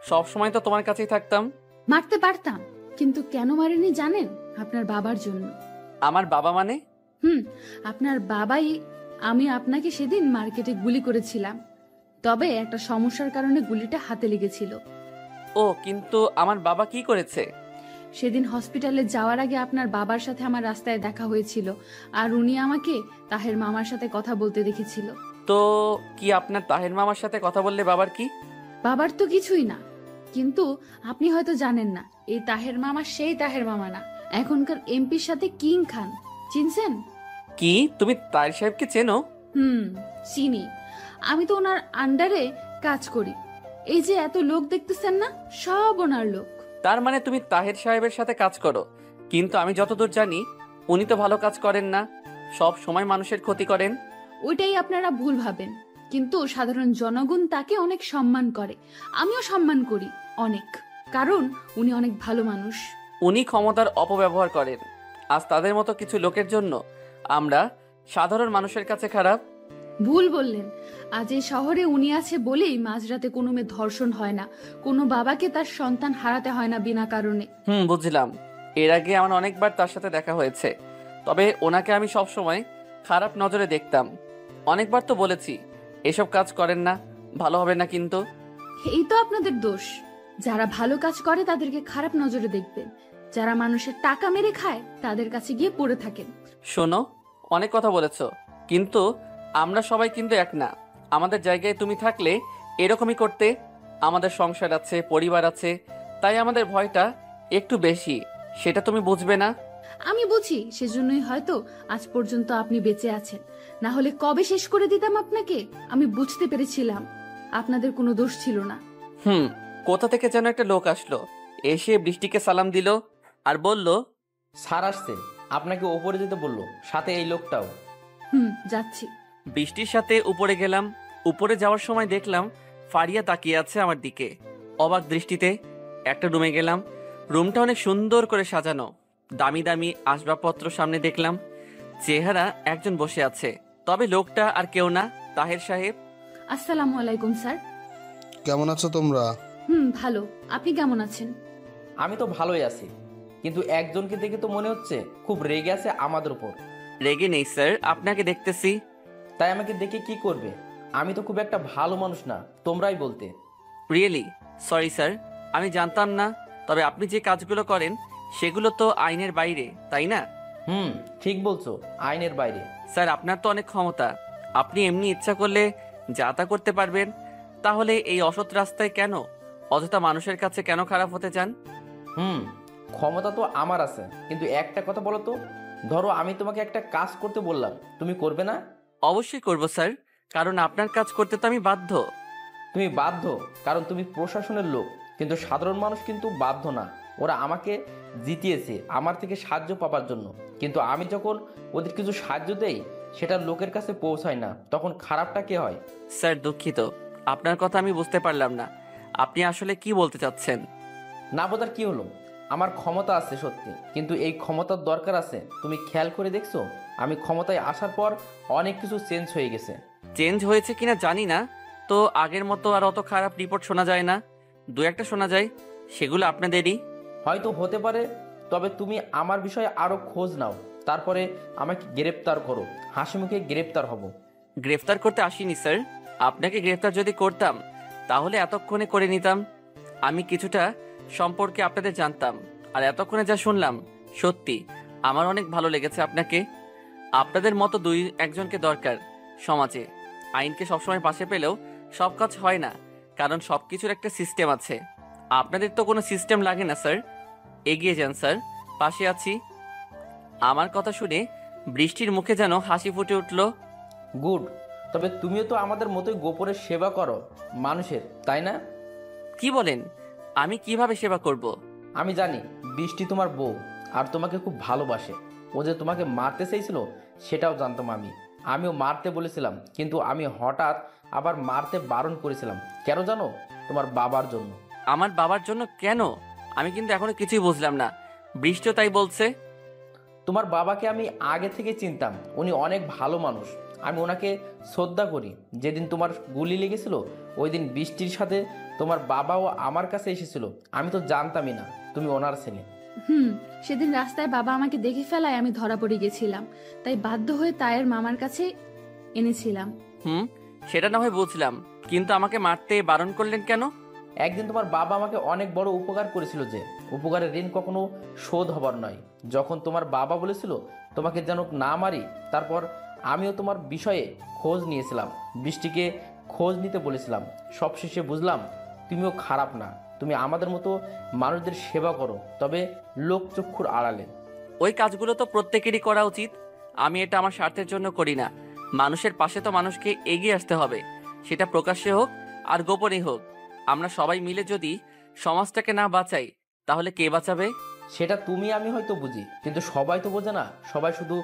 S2: সব সময় তো তোমার কাছেই থাকতাম।
S1: মারতে পারতাম, কিন্তু কেন মারেনি জানেন? আপনার বাবার জন্য।
S2: আমার বাবা মানে?
S1: আপনার বাবাই। আমি আপনাকে সেদিন মার্কেটে গুলি করেছিলাম, তবে একটা সমস্যার কারণে গুলিটা হাতে লেগেছিল।
S2: ও, কিন্তু আমার বাবা কি করেছে?
S1: সেদিন হসপিটালে যাওয়ার আগে আপনার বাবার সাথে আমার রাস্তায় দেখা হয়েছিল, আর উনি আমাকে তাহের মামার সাথে কথা বলতে দেখেছিল।
S2: তো কি আপনার তাহের মামার সাথে কথা বললে বাবার কি?
S1: বাবার তো কিছুই না, কিন্তু আপনি হয়তো জানেন না, এই তাহের মামা সেই তাহের মামা না, এখনকার এমপির সাথে কিং খান। চিনছেন?
S2: কি তুমি তাহের সাহেবকে চেনো?
S1: চিনি। আমি তো ওনার আন্ডারে কাজ করি। এই যে এত লোক দেখতেছেন না, সব ওনার লোক।
S2: তার মানে তুমি তাহের সাহেবের সাথে কাজ করো? কিন্তু আমি যতদূর জানি উনি তো ভালো কাজ করেন না, সব সময় মানুষের ক্ষতি করেন।
S1: ওইটাই আপনারা ভুল ভাবেন, কিন্তু সাধারণ জনগণ তাকে অনেক সম্মান করে। আমিও সম্মান করি অনেক, কারণ উনি অনেক ভালো মানুষ।
S2: উনি ক্ষমতার অপব্যবহার করেন। আজ তাদের মতো কিছু লোকের জন্য আমরা সাধারণ মানুষের কাছে খারাপ।
S1: ভুল বললেন। আজ এই শহরে উনি আছে বলেই মাঝরাতে কোনো মেয়ে ধর্ষণ হয় না, কোনো বাবাকে তার সন্তান হারাতে হয় না বিনা কারণে।
S2: বুঝলাম। এর আগে আমার অনেকবার তার সাথে দেখা হয়েছে, তবে ওনাকে আমি সব সময় খারাপ নজরে দেখতাম। অনেকবার তো বলেছি এসব কাজ করেন না, ভালো হবে না। কিন্তু
S1: এই তো আপনাদের দোষ। যারা ভালো কাজ করে তাদেরকে খারাপ নজরে দেখবেন, যারা মানুষের টাকা মেরে খায় তাদের কাছে গিয়ে পড়ে থাকেন।
S2: শোনো, অনেক কথা বলেছ, কিন্তু আমরা সবাই কিন্তু এক না। আমাদের জায়গায় তুমি থাকলে এরকমই করতে। আমাদের সংসার আছে, পরিবার আছে, তাই আমাদের ভয়টা একটু বেশি। সেটা তুমি বুঝবে না?
S1: আমি বুঝি, সেজন্যই হয়তো আজ পর্যন্ত আপনি বেঁচে আছেন। না হলে কবে শেষ করে দিতাম আপনাকে। আমি বুঝতে পেরেছিলাম আপনাদের কোনো দোষ ছিল না।
S2: কোথা থেকে যেন একটা লোক আসলো, এসে বৃষ্টিকে সালাম দিল আর বলল,
S3: স্যার আসছে, আপনাকে ওপরে যেতে বললো, সাথে এই লোকটাও।
S1: যাচ্ছি।
S2: বৃষ্টির সাথে উপরে গেলাম। উপরে যাওয়ার সময় দেখলাম ফারিয়া তাকিয়ে আছে আমার দিকে অবাক দৃষ্টিতে। একটা রুমে গেলাম। রুমটা অনেক সুন্দর করে সাজানো, দামি দামি আসবাবপত্র সামনে দেখলাম। চেহারা একজন বসে আছে, তবে লোকটা আর কেউ না, তাহের সাহেব।
S1: আসসালামু আলাইকুম স্যার।
S6: কেমন আছো তোমরা?
S1: ভালো, আপনি কেমন আছেন?
S3: আমি তো ভালোই আছি, কিন্তু একজনকে দেখে তো মনে হচ্ছে খুব রেগে আছে আমাদের উপর।
S2: রেগে নেই স্যার, আপনাকে দেখতেছি।
S3: তাই আমাকে দেখে কি করবে? আমি তো খুব একটা ভালো মানুষ না, তোমরাই বলতে।
S2: রিয়েলি সরি স্যার, আমি জানতাম না। তবে আপনি যে কাজগুলো করেন সেগুলো তো আইনের বাইরে, তাই না?
S3: ঠিক বলছো, আইনের বাইরে।
S2: স্যার, আপনার তো অনেক ক্ষমতা, আপনি এমনি ইচ্ছা করলে যা তা করতে পারবেন। তাহলে এই অসৎ রাস্তায় কেন, অযথা মানুষের কাছে কেন খারাপ হতে চান?
S3: ক্ষমতা তো আমার আছে, কিন্তু একটা কথা বলো তো, ধরো আমি তোমাকে একটা কাজ করতে বললাম, তুমি করবে না?
S2: অবশ্যই করব স্যার, কারণ আপনার কাজ করতে তো আমি বাধ্য।
S3: তুমি বাধ্য কারণ তুমি প্রশাসনের লোক, কিন্তু সাধারণ মানুষ কিন্তু বাধ্য না। ওরা আমাকে জিতিয়েছে আমার থেকে সাহায্য পাবার জন্য, কিন্তু আমি যখন ওদের কিছু সাহায্য দেই সেটা লোকের কাছে পৌঁছায় না, তখন খারাপটা কে হয়?
S2: স্যার দুঃখিত, আপনার কথা আমি বুঝতে পারলাম না। আপনি আসলে কি বলতে চাচ্ছেন?
S3: না বোঝার কি হলো? আমার ক্ষমতা আছে সত্যি, কিন্তু এই ক্ষমতার দরকার আছে। তুমি খেয়াল করে দেখছো, আমি ক্ষমতায় আসার পর অনেক কিছু চেঞ্জ হয়ে গেছে।
S2: চেঞ্জ হয়েছে কিনা জানি না, তো আগের মতো আর অত খারাপ রিপোর্ট শোনা যায় না। দু একটা শোনা যায়, সেগুলো আপনাদেরই।
S3: হয়তো হতে পারে, তবে তুমি আমার বিষয়ে আরো খোঁজ নাও, তারপরে আমাকে গ্রেপ্তার করো। হাসি মুখে গ্রেপ্তার হব।
S2: গ্রেফতার করতে আসিনি স্যার, আপনাকে গ্রেফতার যদি করতাম তাহলে এতক্ষণে করে নিতাম। আমি কিছুটা সম্পর্কে আপনাদের জানতাম, আর এতক্ষণে যা শুনলাম সত্যি আমার অনেক ভালো লেগেছে আপনাকে। আপনাদের মতো দুই একজনকে দরকার সমাজে। আইনকে সবসময় পাশে পেলেও সব কাজ হয় না, কারণ সব কিছুর একটা সিস্টেম আছে। আপনাদের তো কোনো সিস্টেম লাগে না স্যার। এগিয়ে যান স্যার, পাশে আছি। আমার কথা শুনে বৃষ্টির মুখে যেন হাসি ফুটে উঠল।
S3: গুড, তবে তুমিও তো আমাদের মতোই গোপনে সেবা করো মানুষের, তাই না?
S2: কি বলেন? আমি কিভাবে সেবা করব?
S3: আমি জানি বৃষ্টি তোমার বউ, আর তোমাকে খুব ভালোবাসে। ও যে তোমাকে মারতে চাইছিল সেটাও জানতাম আমিও মারতে বলেছিলাম, কিন্তু আমি হঠাৎ আবার মারতে বারণ করেছিলাম। কেন জানো? তোমার বাবার জন্য।
S2: আমার বাবার জন্য কেন? আমি কিন্তু এখনো কিছুই বুঝলাম না। বৃষ্টিও তাই বলছে।
S3: তোমার বাবাকে আমি আগে থেকে চিনতাম, উনি অনেক ভালো মানুষ। আমি ওনাকে শ্রদ্ধা করি। যেদিন তোমার গুলি লেগেছিল ওই দিন বৃষ্টির সাথে তোমার বাবাও আমার কাছে এসেছিল। আমি তো জানতামই না তুমি ওনার ছেলে।
S1: সেদিন রাস্তায় বাবা আমাকে দেখে ফেলায় আমি ধরা পড়ে গেছিলাম, তাই বাধ্য হয়ে তায়ের মামার কাছে এনেছিলাম।
S2: সেটা না হয় বুঝলাম, কিন্তু আমাকে মারতে বারণ করলেন কেন?
S3: একদিন তোমার বাবা আমাকে অনেক বড় উপকার করেছিল, যে উপকারের ঋণ কখনো শোধ হবার নয়। যখন তোমার বাবা বলেছিল তোমাকে যেন না মারি, তারপর আমিও তোমার বিষয়ে খোঁজ নিয়েছিলাম, বৃষ্টিকে খোঁজ নিতে বলেছিলাম। সবশেষে বুঝলাম তুমিও খারাপ না, তুমি আমাদের মতো মানুষদের সেবা করো, তবে লোকচক্ষুর আড়ালে।
S2: ওই কাজগুলো তো প্রত্যেকেরই করা উচিত। আমি এটা আমার স্বার্থের জন্য করি না। মানুষের পাশে তো মানুষকে এগিয়ে আসতে হবে, সেটা প্রকাশ্যে হোক আর গোপনে হোক। আমরা সবাই মিলে যদি সমাজটাকে না বাঁচাই তাহলে কে বাঁচাবে?
S3: সেটা তুমি আমি হয়তো বুঝি, কিন্তু সবাই তো বোঝে না। সবাই শুধু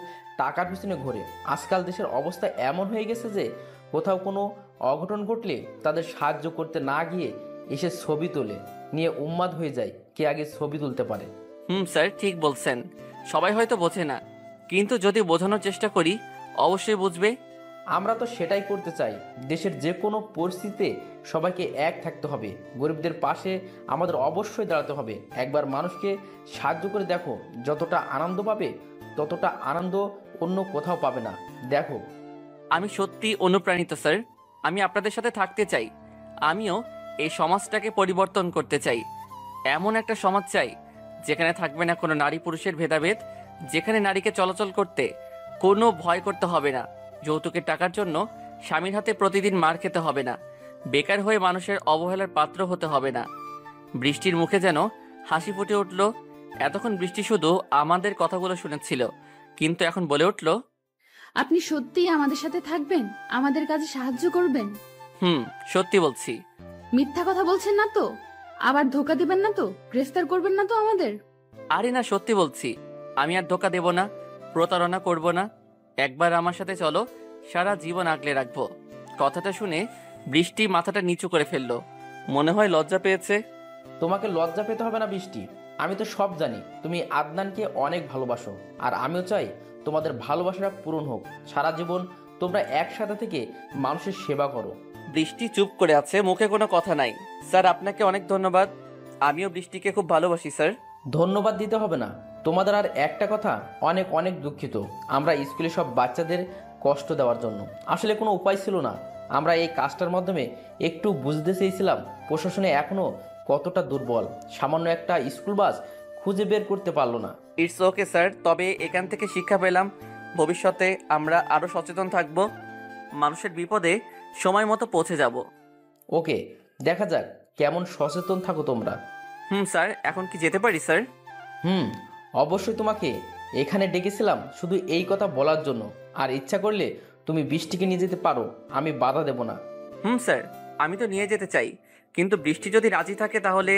S3: টাকার পিছনে ঘোরে। আজকাল দেশের অবস্থা এমন হয়ে গেছে যে কোথাও কোনো অঘটন ঘটলে তাদের সাহায্য করতে না গিয়ে এসে ছবি তোলে, নিয়ে উন্মাদ হয়ে যায় কে আগে ছবি তুলতে পারে।
S2: স্যার ঠিক বলছেন। সবাই হয়তো বোঝে না, কিন্তু যদি বোঝানোর চেষ্টা করি অবশ্যই বুঝবে।
S3: আমরা তো সেটাই করতে চাই। দেশের যে কোনো পরিস্থিতিতে সবাইকে এক থাকতে হবে, গরিবদের পাশে আমাদের অবশ্যই দাঁড়াতে হবে। একবার মানুষকে সাহায্য করে দেখো, যতটা আনন্দ পাবে ততটা আনন্দ অন্য কোথাও পাবে না। দেখো,
S2: আমি সত্যি অনুপ্রাণিত স্যার। আমি আপনাদের সাথে থাকতে চাই। আমিও এই সমাজটাকে পরিবর্তন করতে চাই। এমন একটা সমাজ চাই যেখানে থাকবে না কোনো নারী পুরুষের ভেদাভেদ, যেখানে নারীকে চলাচল করতে কোনো ভয় করতে হবে না, যৌতুকের টাকার জন্য স্বামীর হাতে প্রতিদিন মার খেতে হবে না, বেকার হয়ে মানুষের অবহেলার পাত্র হতে হবে না। বৃষ্টির মুখে যেন হাসি ফুটে উঠল। এতক্ষণ বৃষ্টি শুধু আমাদের কথাগুলো শুনেছিল, কিন্তু এখন বলে উঠল,
S1: আপনি সত্যিই আমাদের সাথে থাকবেন, আমাদের কাজে সাহায্য করবেন?
S2: সত্যি বলছি।
S1: মিথ্যা কথা বলছেন না তো? আবার ধোকা দিবেন না তো? গ্রেফতার করবেন না তো আমাদের?
S2: আরে না, সত্যি বলছি। আমি আর ধোকা দেব না, প্রতারণা করব না। একবার আমার সাথে চলো, সারা জীবন আগলে রাখবো। কথাটা শুনে বৃষ্টি মাথাটা নিচু করে ফেললো। মনে হয় লজ্জা পেয়েছে।
S3: তোমাকে লজ্জা পেতে হবে না বৃষ্টি, আমি তো সব জানি। তুমি আদনানকে অনেক ভালোবাসো, আর আমিও চাই তোমাদের ভালোবাসাটা পূরণ হোক। সারা জীবন তোমরা একসাথে থেকে মানুষের সেবা করো।
S2: বৃষ্টি চুপ করে আছে, মুখে কোনো কথা নাই। স্যার, আপনাকে অনেক ধন্যবাদ। আমিও বৃষ্টিকে খুব ভালোবাসি স্যার।
S3: ধন্যবাদ দিতে হবে না। তোমাদের আর একটা কথা, অনেক অনেক দুঃখিত আমরা স্কুলে সব বাচ্চাদের কষ্ট দেওয়ার জন্য। আসলে কোনো উপায় ছিল না। আমরা এই কাজটার মাধ্যমে একটু বুঝতে চেয়েছিলাম প্রশাসনে এখনও কতটা দুর্বল। সামান্য একটা স্কুল বাস খুঁজে বের করতে পারলো না।
S2: ইটস ওকে স্যার, তবে এখান থেকে শিক্ষা পেলাম ভবিষ্যতে আমরা আরও সচেতন থাকব, মানুষের বিপদে সময় মতো পৌঁছে যাব।
S3: ওকে, দেখা যাক কেমন সচেতন থাকো তোমরা।
S2: স্যার, এখন কি যেতে পারি স্যার?
S3: অবশ্যই। তোমাকে এখানে ডেকেছিলাম শুধু এই কথা বলার জন্য। আর ইচ্ছা করলে তুমি বৃষ্টিকে নিয়ে যেতে পারো, আমি বাধা দেব না।
S2: স্যার, আমি তো নিয়ে যেতে চাই, কিন্তু বৃষ্টি যদি রাজি থাকে তাহলে।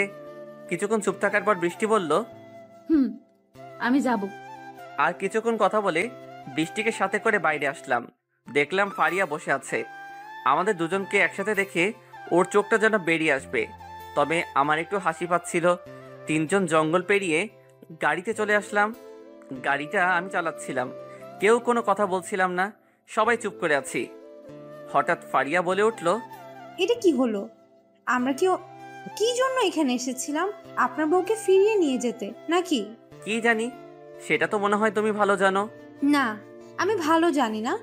S2: কিছুক্ষণ চুপ থাকার পর বৃষ্টি বলল,
S1: আমি যাব।
S2: আর কিছুক্ষণ কথা বলে বৃষ্টিকে সাথে করে বাইরে আসলাম। দেখলাম ফারিয়া বসে আছে। আমাদের দুজনকে একসাথে দেখে ওর চোখটা যেন বেরিয়ে আসবে, তবে আমার একটু হাসি পাচ্ছিল। তিনজন জঙ্গল পেরিয়ে গাড়িতে চলে আসলাম। গাড়িটা আমি চালাচ্ছিলাম, কেউ কোনো কথা বলছিলাম না, সবাই চুপ করে আছি। হঠাৎ ফারিয়া বলে উঠল,
S11: এটা কি হলো? আমরা কি জন্য এখানে এসেছিলাম? আপনার বউকে ফিরিয়ে নিয়ে যেতে নাকি?
S2: কি জানি, সেটা তো মনে হয় তুমি ভালো জানো।
S11: না, আমি ভালো জানি না।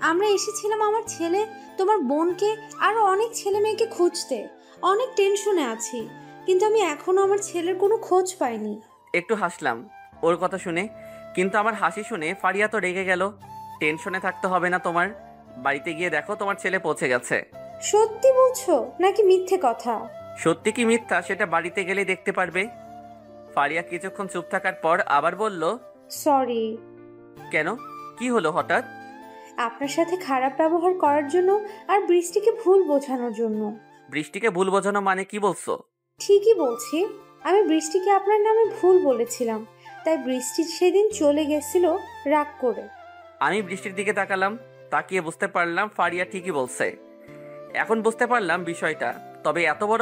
S11: আমরা এসেছিলাম আমার ছেলে, তোমার বোনকে, আরো অনেক ছেলে মেয়েকে খুঁজতে। অনেক টেনশনে আছি, কিন্তু আমি এখনো আমার ছেলের কোনো খোঁজ পাইনি।
S2: একটু হাসলাম ওর কথা শুনে, কিন্তু আমার হাসি শুনে ফারিয়া তো রেগে গেল। টেনশনে থাকতে হবে না তোমার, বাড়িতে গিয়ে দেখো তোমার ছেলে পৌঁছে গেছে।
S11: সত্যি বলছো নাকি মিথ্যে কথা?
S2: সত্যি কি মিথ্যা সেটা বাড়িতে গেলে দেখতে পারবে। ফারিয়া কিছুক্ষণ চুপ থাকার পর আবার বলল,
S11: সরি।
S2: কেন, কি হলো হঠাৎ?
S11: আপনার সাথে খারাপ ব্যবহার করার জন্য আর বৃষ্টিকে ভুল বোঝানোর জন্য।
S2: বৃষ্টিকে ভুল বোঝানো মানে কি বলছো?
S11: ঠিকই বলছি, আমি বৃষ্টিকে আপনার নামে ভুল বলেছিলাম, তাই বৃষ্টি সেদিন চলে গেছিল রাগ করে।
S2: আমি বৃষ্টির দিকে তাকালাম, তাকিয়ে বুঝতে পারলাম ফারিয়া ঠিকই বলছে। এখন বুঝতে পারলাম বিষয়টা, তবে এত বড়